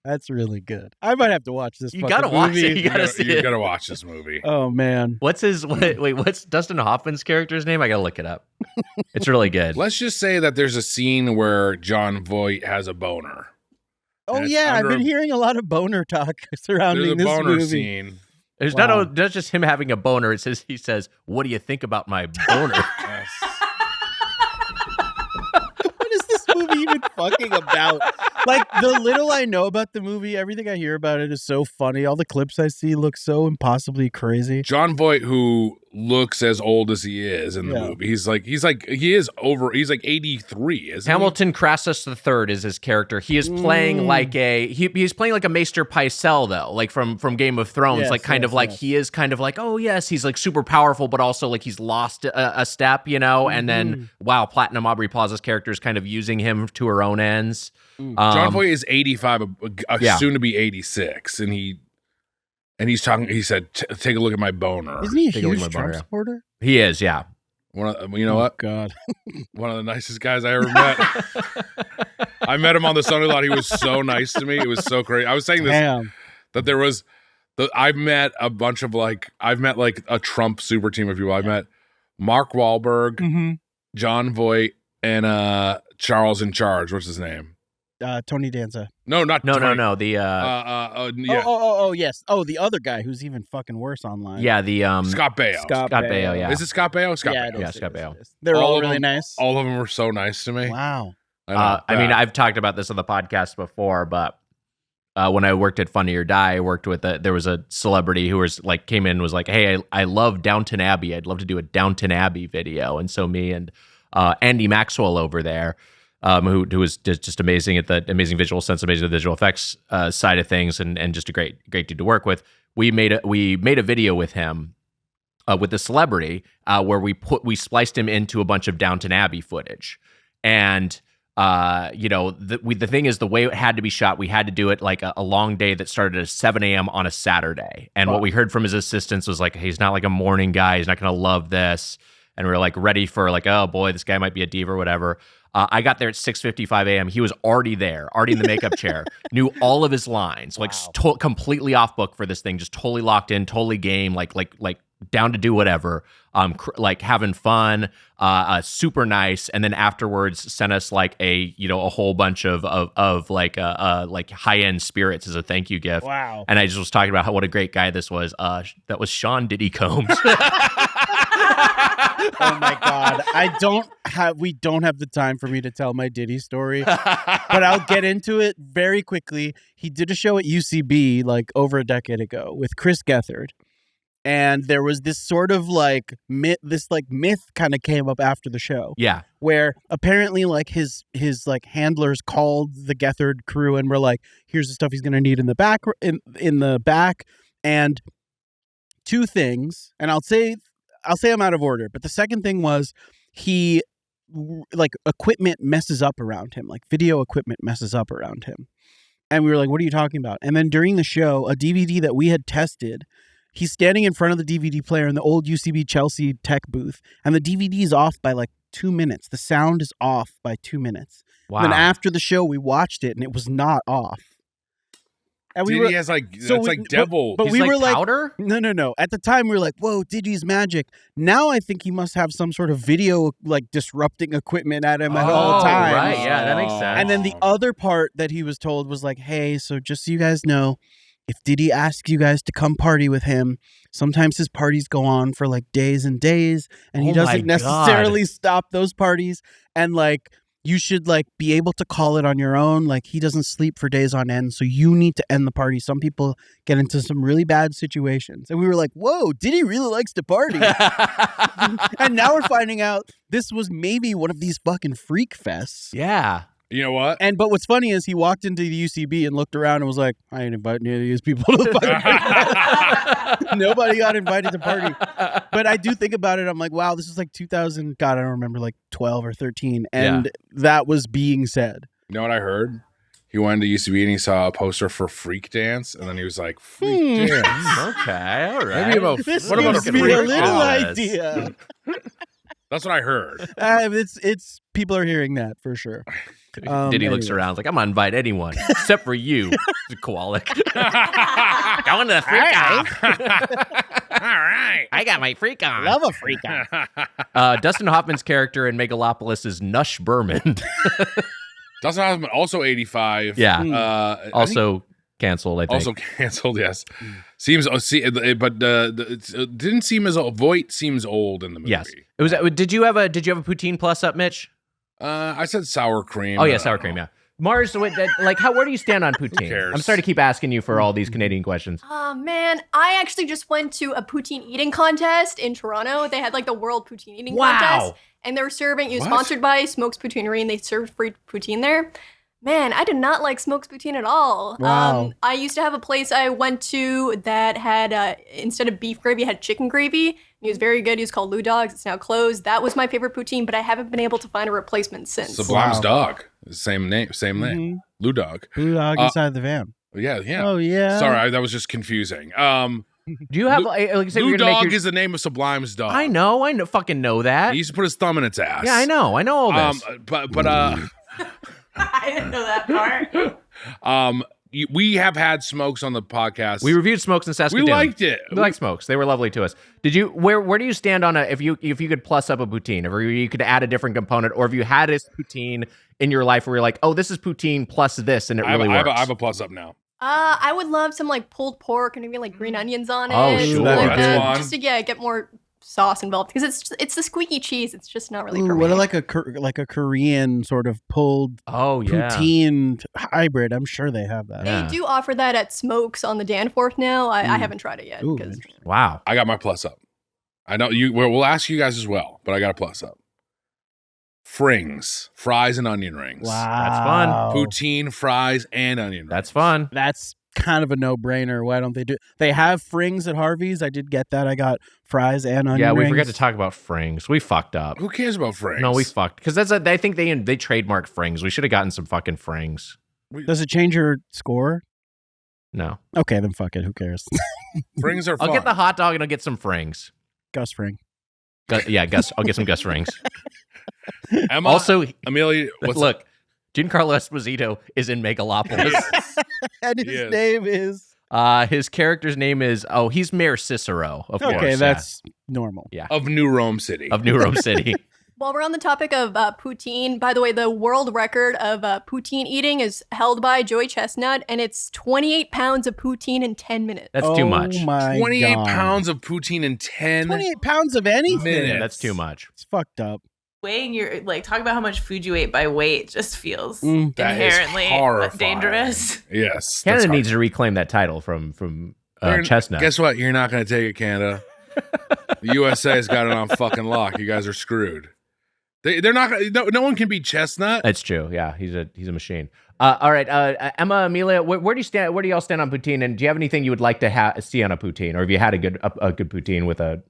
That's really good. I might have to watch this.
You gotta watch it. You gotta see it.
You gotta watch this movie.
Oh man.
What's Dustin Hoffman's character's name? I gotta look it up. It's really good.
Let's just say that there's a scene where John Voight has a boner.
Oh yeah, I've been hearing a lot of boner talk surrounding
There's a
this
boner
movie.
scene.
There's not just him having a boner. It says he says, "What do you think about my boner?"
Yes.
What is this movie even fucking about? Like, the little I know about the movie, everything I hear about it is so funny. All the clips I see look so impossibly crazy.
John Voight, who looks as old as he is in the movie, he's like 83, isn't
Hamilton Crassus III is his character. He is playing like he's playing like a Maester Pycelle though, like from Game of Thrones, he is kind of like, oh yes, he's like super powerful, but also like he's lost a step, you know. And then Platinum Aubrey Plaza's character is kind of using him to her own ends.
John Voight is 85, soon to be 86, and he's talking. He said, "Take a look at my boner."
Isn't he a huge Trump supporter?
He is, yeah.
You know what?
God.
One of the nicest guys I ever met. I met him on the Sunday lot. He was so nice to me. It was so great. I was saying this, that there was, I've met a bunch of I've met like a Trump super team of people. I've met Mark Wahlberg, John Voight, and Charles in Charge. What's his name?
Tony Danza.
No, not
No.
The
Yeah. Yes. Oh, the other guy who's even fucking worse online.
Yeah, the
Scott Baio.
Scott Baio.
Yeah.
Is it Scott Baio? Scott
Yeah,
Baio.
Yeah, Scott Baio.
They're all really nice.
All of them were so nice to me.
Wow.
I mean, I've talked about this on the podcast before, but when I worked at Funny or Die, I worked with there was a celebrity who was came in and was like, "Hey, I love Downton Abbey. I'd love to do a Downton Abbey video." And so me and Andy Maxwell over there, who was just amazing at the amazing visual sense, amazing visual effects side of things, and just a great dude to work with. We made a video with him. With the celebrity, where we spliced him into a bunch of Downton Abbey footage, and the thing is, the way it had to be shot, we had to do it like a long day that started at 7 a.m. on a Saturday. And what we heard from his assistants was like, hey, he's not like a morning guy. He's not going to love this. And we were like ready for oh boy, this guy might be a diva or whatever. I got there at 6:55 a.m. He was already there, already in the makeup chair, knew all of his lines, completely off book for this thing, just totally locked in, totally game, like down to do whatever, having fun, super nice, and then afterwards sent us a whole bunch of high end spirits as a thank you gift.
Wow!
And I just was talking about what a great guy this was. That was Sean Diddy Combs.
Oh my God! We don't have the time for me to tell my Diddy story, but I'll get into it very quickly. He did a show at UCB over a decade ago with Chris Gethard. And there was this sort of myth kind of came up after the show.
Yeah.
Where apparently his handlers called the Gethard crew and were like, here's the stuff he's going to need in the back, in the back. And two things, and I'll say I'm out of order, but the second thing was he equipment messes up around him, video equipment messes up around him. And we were like, what are you talking about? And then during the show, a DVD that we had tested, he's standing in front of the DVD player in the old UCB Chelsea tech booth, and the DVD is off by 2 minutes. The sound is off by 2 minutes.
Wow.
And then after the show, we watched it, and it was not off. And
Diddy has devil.
But
he's
we were
powder?
No. At the time, we were like, whoa, Diddy's magic. Now I think he must have some sort of video disrupting equipment at him at all times.
Right, yeah, that makes sense.
And then the other part that he was told was hey, so just so you guys know, if Diddy asks you guys to come party with him, sometimes his parties go on for days and days, and he doesn't necessarily stop those parties. And you should be able to call it on your own. He doesn't sleep for days on end, so you need to end the party. Some people get into some really bad situations. And we were like, whoa, Diddy really likes to party. And now we're finding out this was maybe one of these fucking freak fests.
Yeah.
You know what?
But what's funny is he walked into the UCB and looked around and was like, I ain't inviting any of these people to the fucking Nobody got invited to party. But I do think about it. I'm like, wow, this is 2000. God, I don't remember 12 or 13. And that was being said.
You know what I heard? He went to UCB and he saw a poster for Freak Dance, and then he was like, Freak Dance.
Okay, all right.
Maybe what about a
freak
freak
a little
dance?
idea.
That's what I heard.
It's people are hearing that for sure.
Diddy looks around I'm gonna invite anyone except for you, Koalik. Going to the freak off.
All right.
I got my freak on.
Love a freak on.
Dustin Hoffman's character in Megalopolis is Nush Berman.
Dustin Hoffman, also 85.
Yeah. Also canceled, I think.
Also canceled, yes. Seems, but it didn't seem as Voight seems old in the movie.
Yes. It was. Did you have a Poutine Plus up, Mitch?
I said sour cream.
Oh yeah, sour cream. Yeah. Mars, where do you stand on poutine?
Who cares?
I'm sorry to keep asking you for all these Canadian questions.
Oh man, I actually just went to a poutine eating contest in Toronto. They had the World Poutine Eating Contest, and they were serving. It was sponsored by Smokes Poutineery, and they served free poutine there. Man, I did not like Smokes Poutine at all.
Wow.
I used to have a place I went to that had, instead of beef gravy, had chicken gravy. It was very good. It was called Lou Dog's. It's now closed. That was my favorite poutine, but I haven't been able to find a replacement since.
Sublime's dog. Same name. Lou Dog.
Lou Dog inside the van.
Yeah.
Oh, yeah.
Sorry, that was just confusing.
Do you have like you said,
Lou
you're gonna
Dog
make your...
is the name of Sublime's dog.
I know, fucking know that.
He used to put his thumb in its ass.
Yeah, I know all this.
But
I didn't know that part.
We have had Smokes on the podcast.
We reviewed Smokes in Saskatoon.
We liked it.
We like Smokes. They were lovely to us. Did you? Where do you stand on if you could plus up a poutine, or you could add a different component, or if you had a poutine in your life where you're like, oh, this is poutine plus this, and it really works.
I have a plus up now.
I would love some like pulled pork and maybe like green onions on it.
Oh, sure.
That's fun.
Just to get more sauce involved because it's the squeaky cheese. It's just not really for me.
What like a Korean sort of pulled poutine hybrid? I'm sure they have that.
They do offer that at Smokes on the Danforth now. I haven't tried it yet.
Wow.
I got my plus up. I know you. We'll ask you guys as well, but I got a plus up. Frings, fries and onion rings.
Wow,
that's fun.
Poutine, fries, and onion rings.
That's fun.
That's kind of a no-brainer. Why don't they do? They have frings at Harvey's. I did get that. I got fries and onion rings.
Yeah, we forgot to talk about frings. We fucked up.
Who cares about frings?
No, we fucked because I think they trademarked frings. We should have gotten some fucking frings.
Does it change your score?
No.
Okay, then fuck it. Who cares?
Frings are fun.
I'll get the hot dog and I'll get some frings.
Gus Fring.
Gus. I'll get some Gus Frings.
Emma,
also,
Amelia,
look, Giancarlo Esposito is in Megalopolis.
And his name is?
His character's name is, he's Mayor Cicero, of course.
Okay, that's normal.
Yeah.
Of New Rome City.
While we're on the topic of poutine, by the way, the world record of poutine eating is held by Joey Chestnut, and it's 28 pounds of poutine in 10 minutes.
That's too much.
28 pounds of poutine in 10
28 pounds of anything?
minutes.
That's too much.
It's fucked up.
Weighing your, talk about how much food you ate by weight just feels
That
inherently
is horrifying.
dangerous.
Yes.
Canada needs to reclaim that title from Chestnut.
Guess what? You're not going to take it, Canada. The USA's got it on fucking lock. You guys are screwed. They're not. No one can beat Chestnut.
That's true. Yeah, he's a machine. All right, Emma, Amelia, where do you stand? Where do y'all stand on poutine? And do you have anything you would like to see on a poutine, or have you had a good poutine with an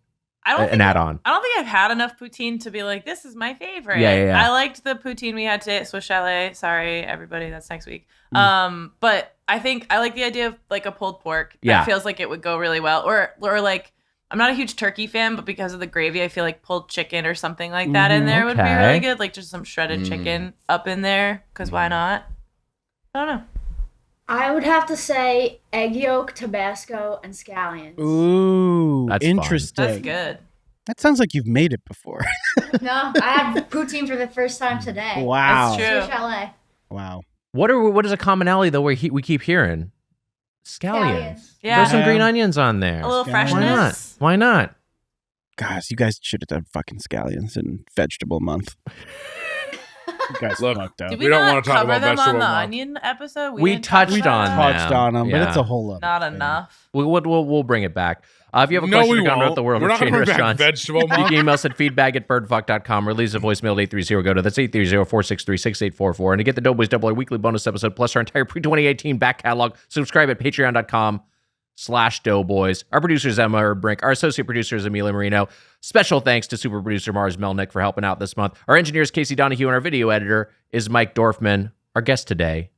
add-on?
I don't think I've had enough poutine to be like, this is my favorite.
Yeah.
I liked the poutine we had today at Swiss Chalet. Sorry, everybody, that's next week. But I think I like the idea of like a pulled pork.
Yeah,
that feels like it would go really well. Or like. I'm not a huge turkey fan, but because of the gravy, I feel like pulled chicken or something like that in there would be really good. Like just some shredded chicken up in there, because why not? I don't know.
I would have to say egg yolk, Tabasco, and scallions.
Ooh,
that's
interesting.
Fun. That's good.
That sounds like you've made it before.
No, I had poutine for the first time today.
Wow.
That's true.
Swiss Chalet.
Wow.
What is a commonality though where we keep hearing? Scallions.
Yeah.
There's some green onions on there.
A little freshness.
Why not?
Guys, you guys should have done fucking scallions in vegetable month. You guys fucked up.
Did
we don't want to talk
cover
about
them
vegetable
on the
month.
onion episode?
We
didn't
touched
talk about
on
that?
Touched on them, but
Yeah.
it's a whole lot.
Not enough.
We'll bring it back. If you have a
No,
question
we
or comment
won't.
about the world
We're
of
not
chain
gonna bring back
restaurants,
vegetable
you
month.
can email us at feedback@birdfuck.com or leave a voicemail at 830-GO. That's 830-463-6844. And to get the Doughboys Double A weekly bonus episode plus our entire pre-2018 back catalog, subscribe at patreon.com/Doughboys. Our producer is Emma Brink. Our associate producer is Amelia Marino. Special thanks to super producer Mars Melnick for helping out this month. Our engineer is Casey Donahue, and our video editor is Mike Dorfman. Our guest today,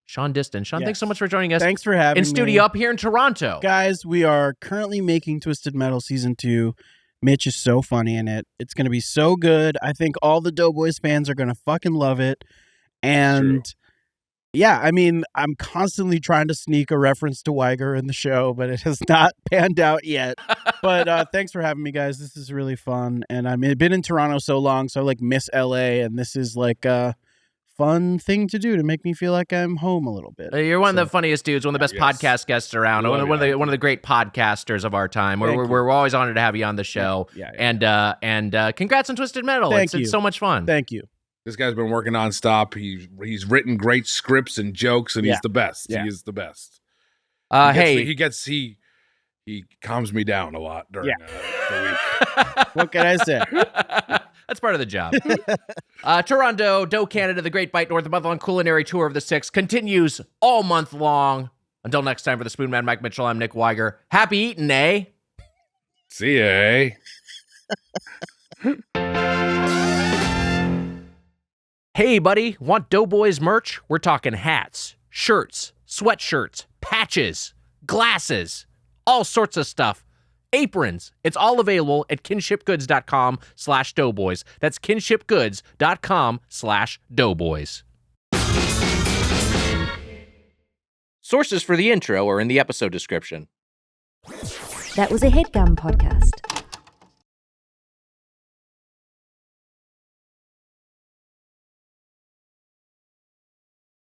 Shaun Diston. Shaun, thanks so much for joining us.
Thanks for having
in
me.
studio up here in Toronto.
Guys, we are currently making Twisted Metal Season 2. Mitch is so funny in it. It's going to be so good. I think all the Doughboys fans are going to fucking love it. And yeah, I mean, I'm constantly trying to sneak a reference to Weiger in the show, but it has not panned out yet. But thanks for having me, guys. This is really fun. And I've been in Toronto so long, so I like miss LA. And this is like a fun thing to do to make me feel like I'm home a little bit.
You're one of the funniest dudes, one of the best podcast guests around, one of the great podcasters of our time. We're always honored to have you on the show.
Yeah.
And congrats on Twisted Metal.
Thank you.
It's so much fun.
Thank you.
This guy's been working nonstop. He's written great scripts and jokes, and he's the best.
Yeah.
He is the best. He calms me down a lot during the week.
What can I say?
That's part of the job. Toront-dough, Canada, the Great Bite North, the month-long culinary tour of the Six continues all month long. Until next time, for the Spoon Man, Mike Mitchell, I'm Nick Weiger. Happy eating, eh?
See ya, eh?
Hey, buddy, want Doughboys merch? We're talking hats, shirts, sweatshirts, patches, glasses,
all sorts of stuff. Aprons. It's all available at kinshipgoods.com/doughboys. That's kinshipgoods.com/doughboys. Sources for the intro are in the episode description.
That was a Headgum podcast.